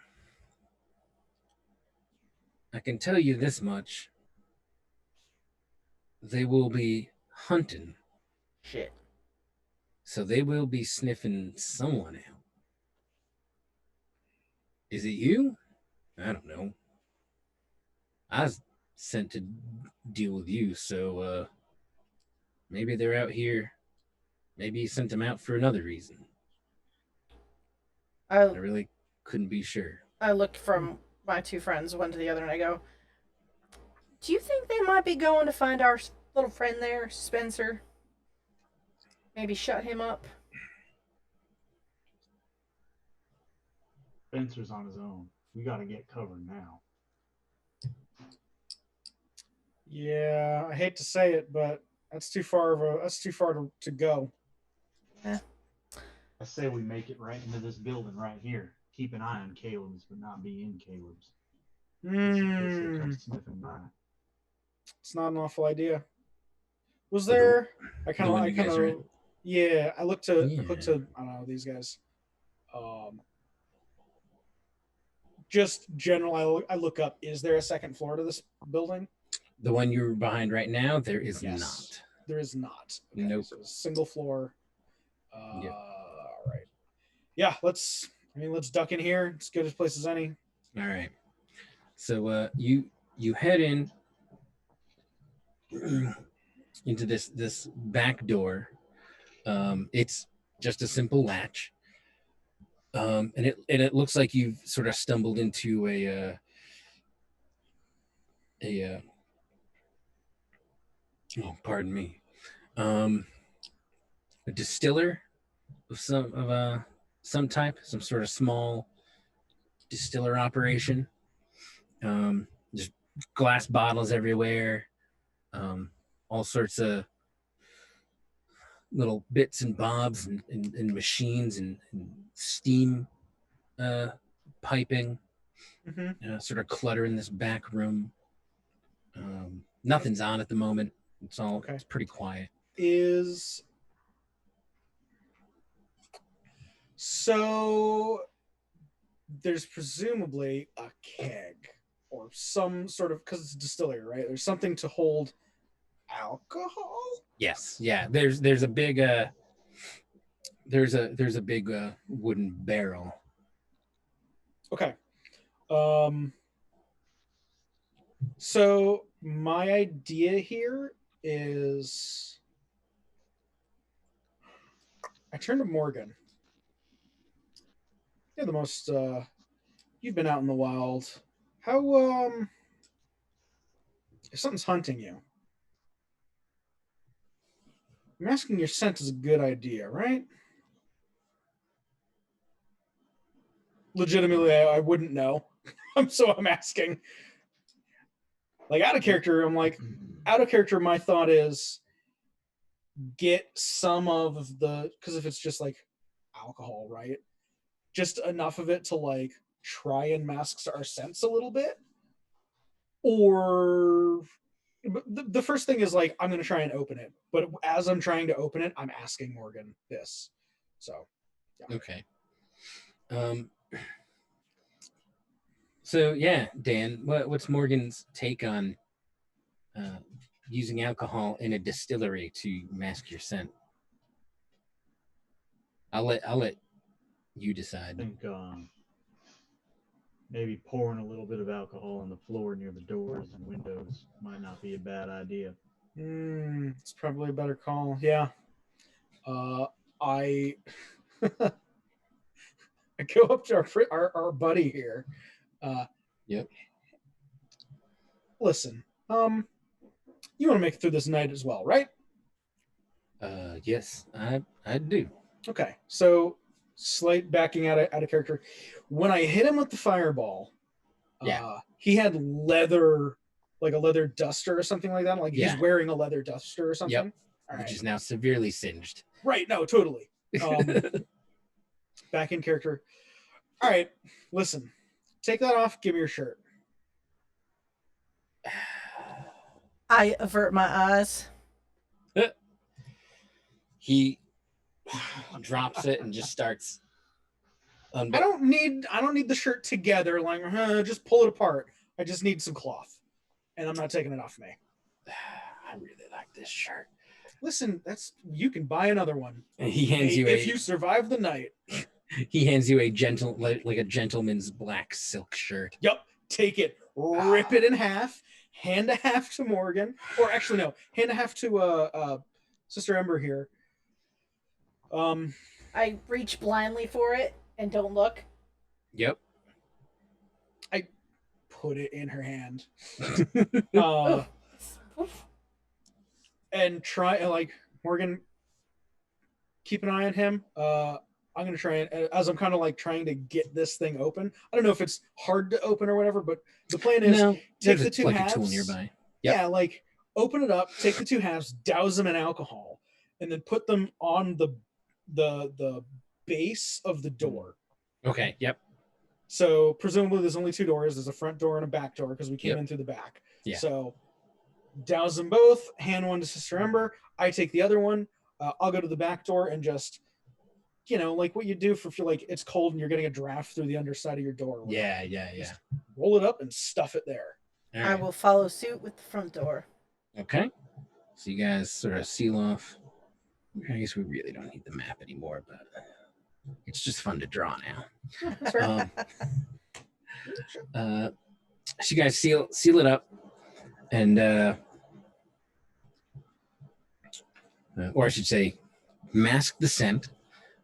I can tell you this much. They will be hunting. Shit. So they will be sniffing someone out. Is it you? I don't know. I was sent to deal with you, so maybe they're out here. Maybe he sent them out for another reason. I really couldn't be sure. I look from my two friends, one to the other, and I go, "Do you think they might be going to find our little friend there, Spencer? Maybe shut him up?" Spencer's on his own. We gotta get covered now. yeah, I hate to say it, but that's too far to go. Yeah. I say we make it right into this building right here. Keep an eye on Caleb's, but not be in Caleb's. Sniffing by. It's not an awful idea. Was there? Yeah, I looked to. I don't know these guys. Just general. I look up. Is there a second floor to this building? The one you're behind right now, there is Yes. not. There is not. Okay, Nope. So single floor. Yep. All right. Yeah. Let's duck in here. It's good as place as any. All right. So you head in into this back door. It's just a simple latch. And it looks like you've sort of stumbled into a pardon me, a distiller of some type, some sort of small distiller operation. Just glass bottles everywhere, all sorts of little bits and bobs and machines and steam piping. Sort of clutter in this back room. Nothing's on at the moment. It's pretty quiet. So there's presumably a keg or some sort of, because it's a distillery, right? There's something to hold alcohol. Yes, yeah. There's a big there's a big wooden barrel. Okay. So my idea here is, I turn to Morgan. You're the most you've been out in the wild. How if something's hunting you, masking your scent is a good idea, right? Legitimately, I wouldn't know. So I'm asking. Like, out of character, my thought is get some of the, because if it's just like alcohol, right? Just enough of it to like try and mask our scents a little bit. Or the first thing is like, I'm going to try and open it. But as I'm trying to open it, I'm asking Morgan this. So, yeah. Okay. So yeah, Dan, what's Morgan's take on using alcohol in a distillery to mask your scent? I'll let you decide. I think maybe pouring a little bit of alcohol on the floor near the doors and windows might not be a bad idea. It's probably a better call. Yeah. I I go up to our buddy here. Yep. Listen, you want to make it through this night as well, right? Yes, I do. Okay, so slight backing out of character. When I hit him with the fireball, he had leather, like a leather duster or something like that. Like he's wearing a leather duster or something. Yep. Which is now severely singed. Right. No, totally. Back in character. All right, listen. Take that off. Give me your shirt. I avert my eyes. He drops it and just starts. I don't need the shirt together. Like, just pull it apart. I just need some cloth, and I'm not taking it off me. I really like this shirt. Listen, you can buy another one. And he hands you if you survive the night. He hands you a gentleman's black silk shirt. Yep, take it, rip it in half, hand a half to Morgan, or actually no, hand a half to Sister Ember here. I reach blindly for it and don't look. Yep. I put it in her hand. And try, like, Morgan, keep an eye on him. I'm going to try and, as I'm kind of like trying to get this thing open. I don't know if it's hard to open or whatever, but the plan is take the two halves. A tool nearby. Yep. Yeah, like open it up, take the two halves, douse them in alcohol, and then put them on the base of the door. Okay. Yep. So presumably there's only two doors. There's a front door and a back door because we came in through the back. Yeah. So douse them both. Hand one to Sister Ember. I take the other one. I'll go to the back door and just, like what you do for like it's cold and you're getting a draft through the underside of your door. Yeah. Just roll it up and stuff it there. Right. I will follow suit with the front door. Okay. So you guys sort of seal off. I guess we really don't need the map anymore, but it's just fun to draw now. So you guys seal it up, and or I should say, mask the scent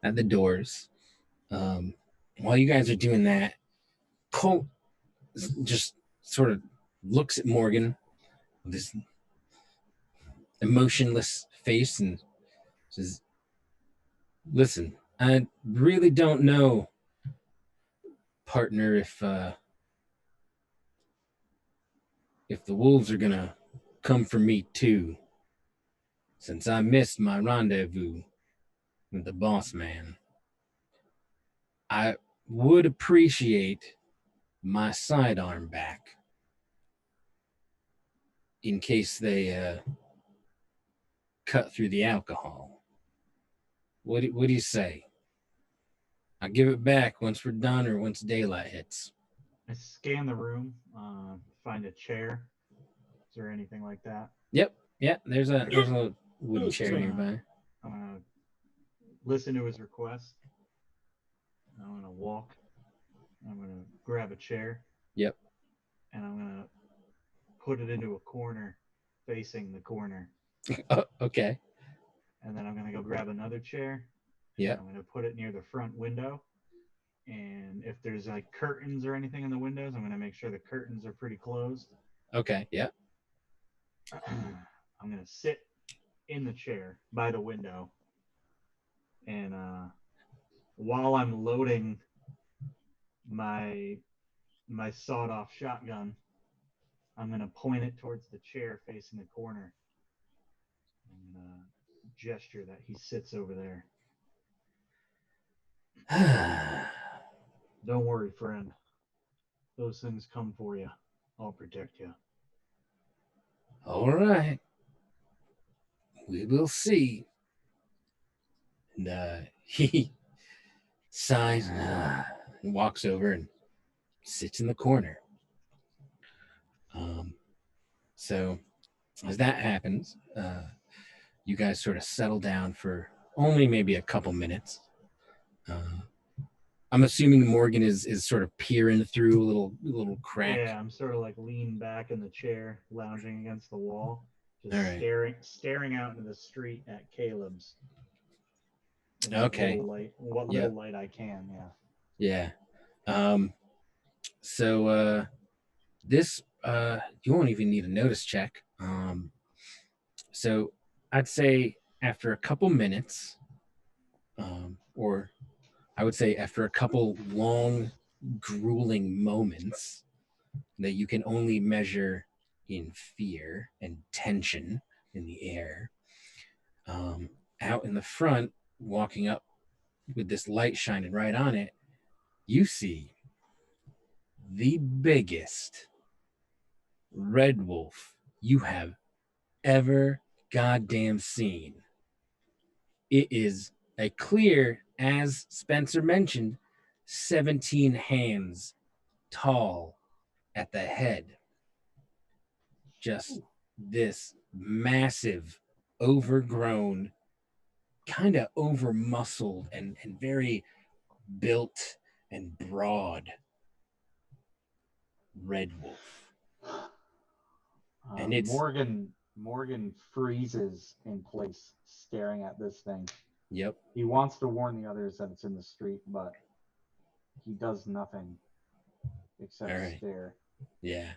at the doors. While you guys are doing that, Colt just sort of looks at Morgan with this emotionless face and says, "Listen, I really don't know, partner, if the wolves are gonna come for me too, since I missed my rendezvous with the boss man. I would appreciate my sidearm back in case they cut through the alcohol. What do you say? I'll give it back once we're done or once daylight hits. I scan the room, find a chair. Is there anything like that? Yep. Yeah, there's a wooden chair Excuse me. nearby. I'm gonna listen to his request. I'm gonna walk. I'm gonna grab a chair. Yep. And I'm gonna put it into a corner, facing the corner. Oh, okay. And then I'm gonna go grab another chair. Yeah. I'm gonna put it near the front window. And if there's like curtains or anything in the windows, I'm gonna make sure the curtains are pretty closed. Okay. Yeah. I'm gonna sit in the chair by the window, and while I'm loading my sawed-off shotgun, I'm gonna point it towards the chair facing the corner. I'm gonna gesture that he sits over there. Don't worry, friend. Those things come for you. I'll protect you. All right. We will see. And he sighs and walks over and sits in the corner. So as that happens, you guys sort of settle down for only maybe a couple minutes. I'm assuming Morgan is sort of peering through a little crack. Yeah, I'm sort of like leaned back in the chair, lounging against the wall, just All right. staring out into the street at Caleb's. Okay. Little light I can, yeah. Yeah. So this you won't even need a notice check. So I'd say after a couple minutes, or I would say after a couple long, grueling moments that you can only measure in fear and tension in the air, out in the front, walking up with this light shining right on it, you see the biggest red wolf you have ever goddamn seen. It is a clear, as Spencer mentioned, 17 hands tall at the head. Just this massive, overgrown, kind of over muscled and very built and broad red wolf. And it's Morgan freezes in place, staring at this thing. Yep. He wants to warn the others that it's in the street, but he does nothing except stare. Yeah.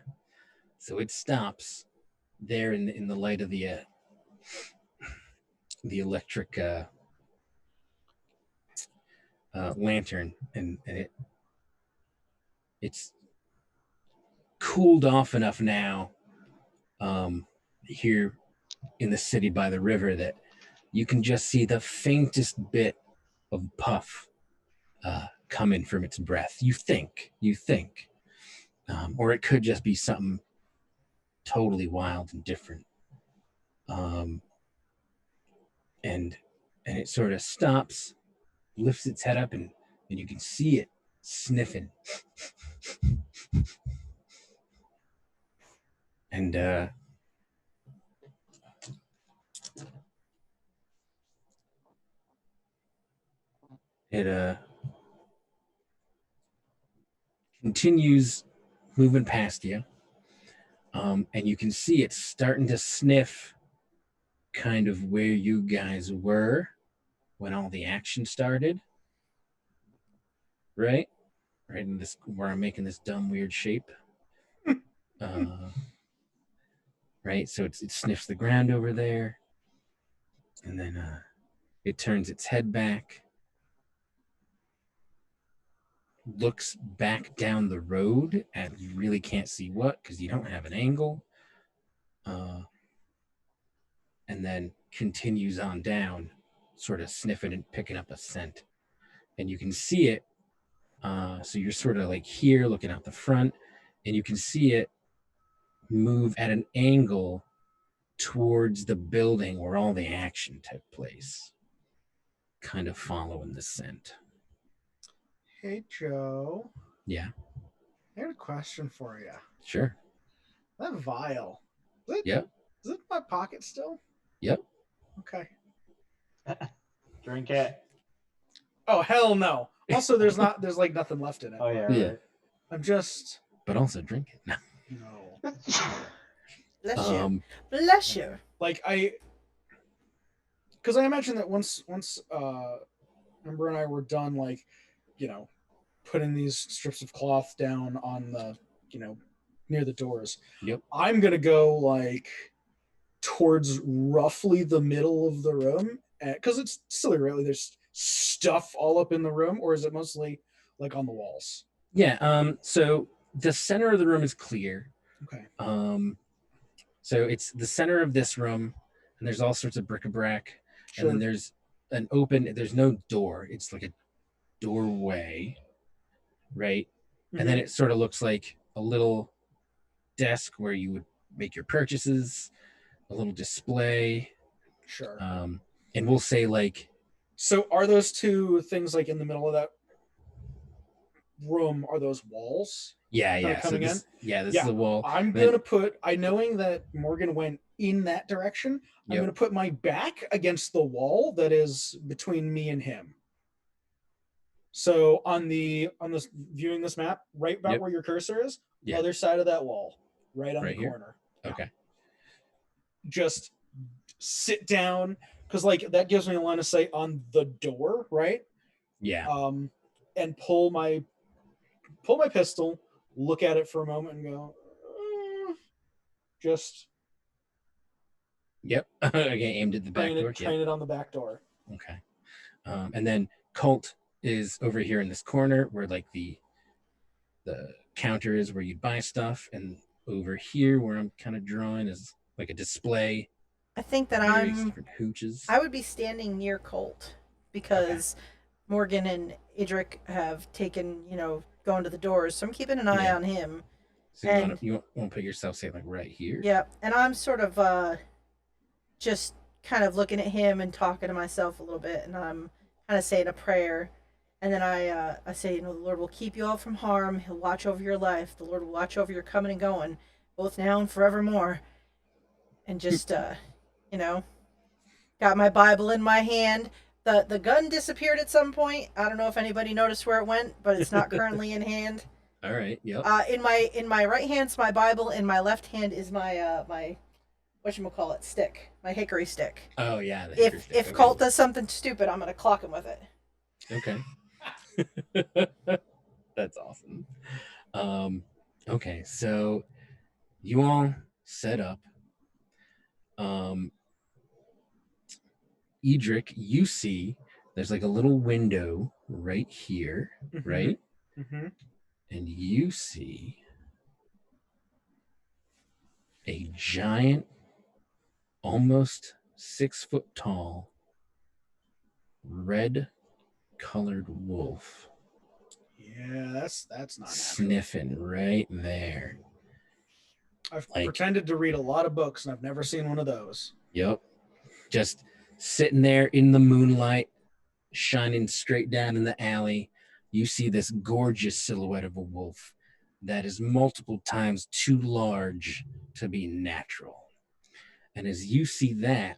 So it stops there in the light of the electric lantern, and it's cooled off enough now here in the city by the river that you can just see the faintest bit of puff coming from its breath. You think, or it could just be something totally wild and different. And it sort of stops, lifts its head up, and you can see it sniffing. And it continues moving past you. And you can see it starting to sniff kind of where you guys were when all the action started. Right in this, where I'm making this dumb weird shape. Right, so it sniffs the ground over there, and then it turns its head back, looks back down the road, and you really can't see what because you don't have an angle, and then continues on down, sort of sniffing and picking up a scent. And you can see it So you're sort of like here looking out the front, and you can see it move at an angle towards the building where all the action took place, kind of following the scent. Hey, Joe. Yeah, I got a question for you. sure. That vial. Is it, Yep, is it in my pocket still? yep. Okay. Drink it. Oh, hell no. Also, there's like nothing left in it. Oh yeah, Yeah. right. I'm just. But also drink it. No. Bless you. Um, Bless you. Like, because I imagine that once Ember and I were done, like, putting these strips of cloth down on the, near the doors. Yep. I'm gonna go like towards roughly the middle of the room, because it's silly, really. There's stuff all up in the room, or is it mostly like on the walls? Yeah. So the center of the room is clear. Okay. So it's the center of this room, and there's all sorts of bric-a-brac, Sure. and then there's an open. There's no door. It's like a doorway, right? And then it sort of looks like a little desk where you would make your purchases, a little display, Sure. and we'll say like, So are those two things like in the middle of that room? Are those walls? yeah. So coming this, this Yeah. is a wall. I'm Then- gonna put. I knowing that Morgan went in that direction. I'm Yep. gonna put my back against the wall that is between me and him. So on this viewing this map, right about Yep. where your cursor is, Yeah. other side of that wall, right on Right the here? corner. Okay. Just sit down, because like that gives me a line of sight on the door, right? Yeah. And pull my pistol, look at it for a moment, and go, just Yep. Okay. Aimed at the back door. train it on the back door. Okay. And then Colt is over here in this corner where like the counter is where you buy stuff, and over here where I'm kind of drawing is like a display. I think that Various different hooches. I would be standing near Colt because Morgan and Idric have taken, going to the doors. So I'm keeping an eye Yeah. on him. So you want to put yourself, say, like right here? Yeah. And I'm sort of just kind of looking at him and talking to myself a little bit. And I'm kind of saying a prayer. And then I say, the Lord will keep you all from harm. He'll watch over your life. The Lord will watch over your coming and going, both now and forevermore. And just, got my Bible in my hand. The gun disappeared at some point. I don't know if anybody noticed where it went, but it's not currently in hand. All right. Yep. In my right hand's my Bible, in my left hand is my my whatchamacallit stick, my hickory stick. Oh yeah. If Colt does something stupid, I'm gonna clock him with it. Okay. That's awesome. Okay, so you all set up. Edric, you see there's like a little window right here, right? Mm-hmm. And you see a giant, almost 6 foot tall, red colored wolf. Yeah, that's not natural. Sniffing right there. I've like- pretended to read a lot of books, and I've never seen one of those. Yep. Just sitting there in the moonlight, shining straight down in the alley. You see this gorgeous silhouette of a wolf that is multiple times too large to be natural. And as you see that,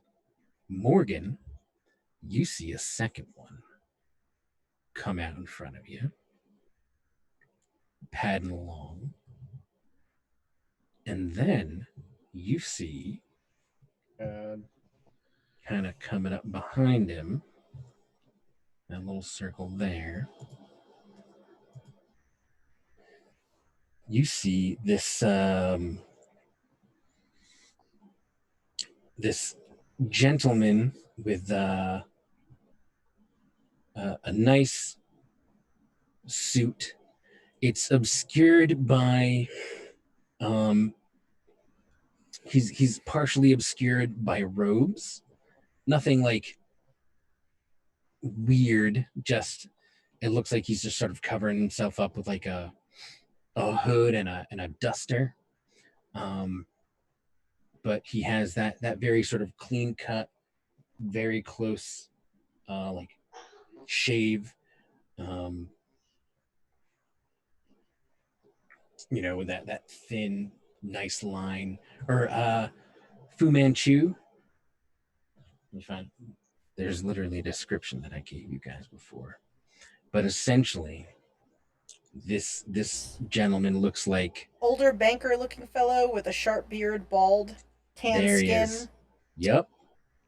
Morgan, you see a second one come out in front of you, padding along. And then you see kind of coming up behind him, that little circle there. You see this this gentleman with a nice suit. It's obscured by he's partially obscured by robes. Nothing like weird, just it looks like he's just sort of covering himself up with like a hood and a duster. But he has that very sort of clean cut, very close, like shave. With that thin, nice line. Or Fu Manchu. Let me find. There's literally a description that I gave you guys before, but essentially, this gentleman looks like older banker-looking fellow with a sharp beard, bald, tan there he skin. is. Yep,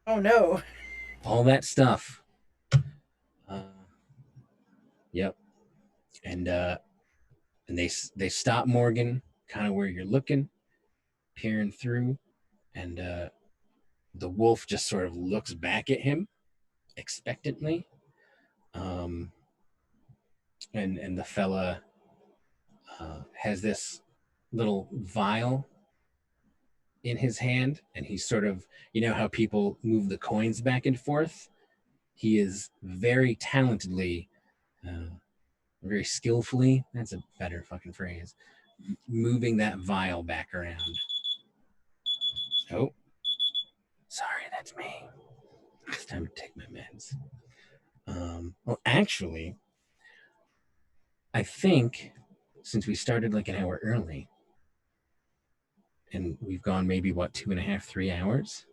Oh no! all that stuff. Yep, and they stop Morgan kind of where you're looking, peering through, and the wolf just sort of looks back at him expectantly. And the fella has this little vial in his hand, and he's sort of, how people move the coins back and forth. He is very talentedly, very skillfully, that's a better fucking phrase, moving that vial back around. Oh, sorry, that's me. It's time to take my meds. Well, actually, I think since we started like an hour early, and we've gone maybe 2.5, 3 hours.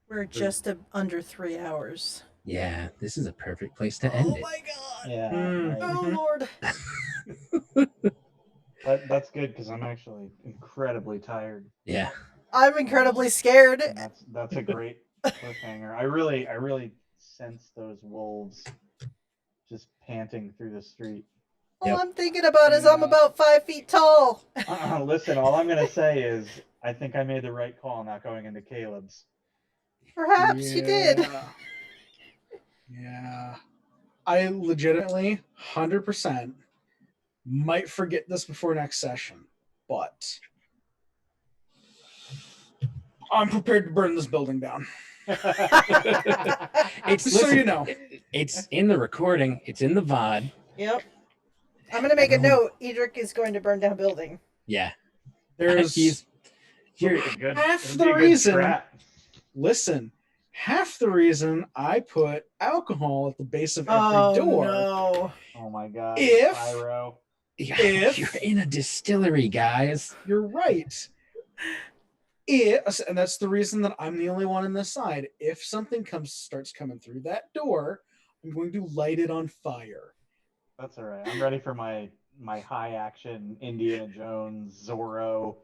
We're just under 3 hours. Yeah, this is a perfect place to end it. Oh my god! Yeah. right. Oh lord! That's good because I'm actually incredibly tired. Yeah. I'm incredibly scared. And that's a great cliffhanger. I really sense those wolves just panting through the street. All Yep. I'm thinking about is I'm about 5 feet tall. Listen, all I'm gonna say is I think I made the right call not going into Caleb's. Perhaps you did. Yeah. I legitimately 100% might forget this before next session, but I'm prepared to burn this building down. It's So you know. It's in the recording. It's in the VOD. Yep. I'm gonna make a note. Edric is going to burn down building. Yeah. There's You're half the reason. Listen, half the reason I put alcohol at the base of every door. No. Oh my god. If- Pyro. you're in a distillery, guys. You're right. And that's the reason that I'm the only one on this side. If something starts coming through that door, I'm going to light it on fire. That's all right. I'm ready for my high action Indiana Jones Zorro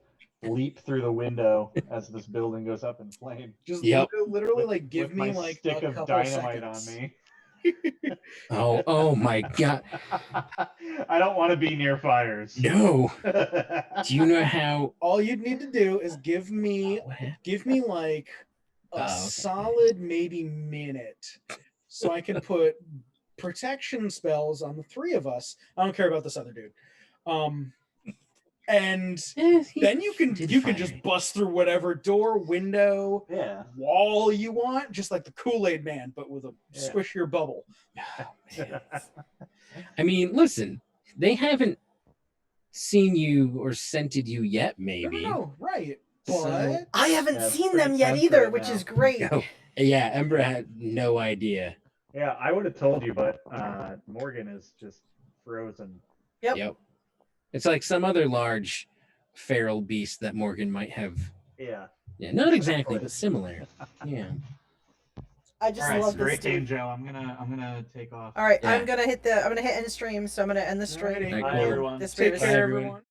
leap through the window as this building goes up in flame. Just Yep. literally like give with me my like stick a of couple dynamite seconds. on me. Oh my god. I don't want to be near fires. No. Do you know how All you'd need to do is give me like a okay. solid maybe minute so I can put protection spells on the three of us. I don't care about this other dude. And then you can just bust through whatever door, window, Yeah. wall you want, just like the Kool-Aid Man, but with a squishier bubble. I mean, listen, they haven't seen you or scented you yet, maybe. No, right. But So- I haven't Yeah, it's seen pretty them yet tense either, right which now. is great. Oh, yeah, Ember had no idea. Yeah, I would have told you, but Morgan is just frozen. Yep. It's like some other large feral beast that Morgan might have. Yeah. Yeah, not exactly, but similar. Yeah. I just All right, love this great game, dude. Joe. I'm gonna take off. All right, Yeah. I'm gonna hit end stream, so I'm gonna end the stream. Alrighty. Alright, Bye, cool. everyone. This Take way. care, everyone. everyone.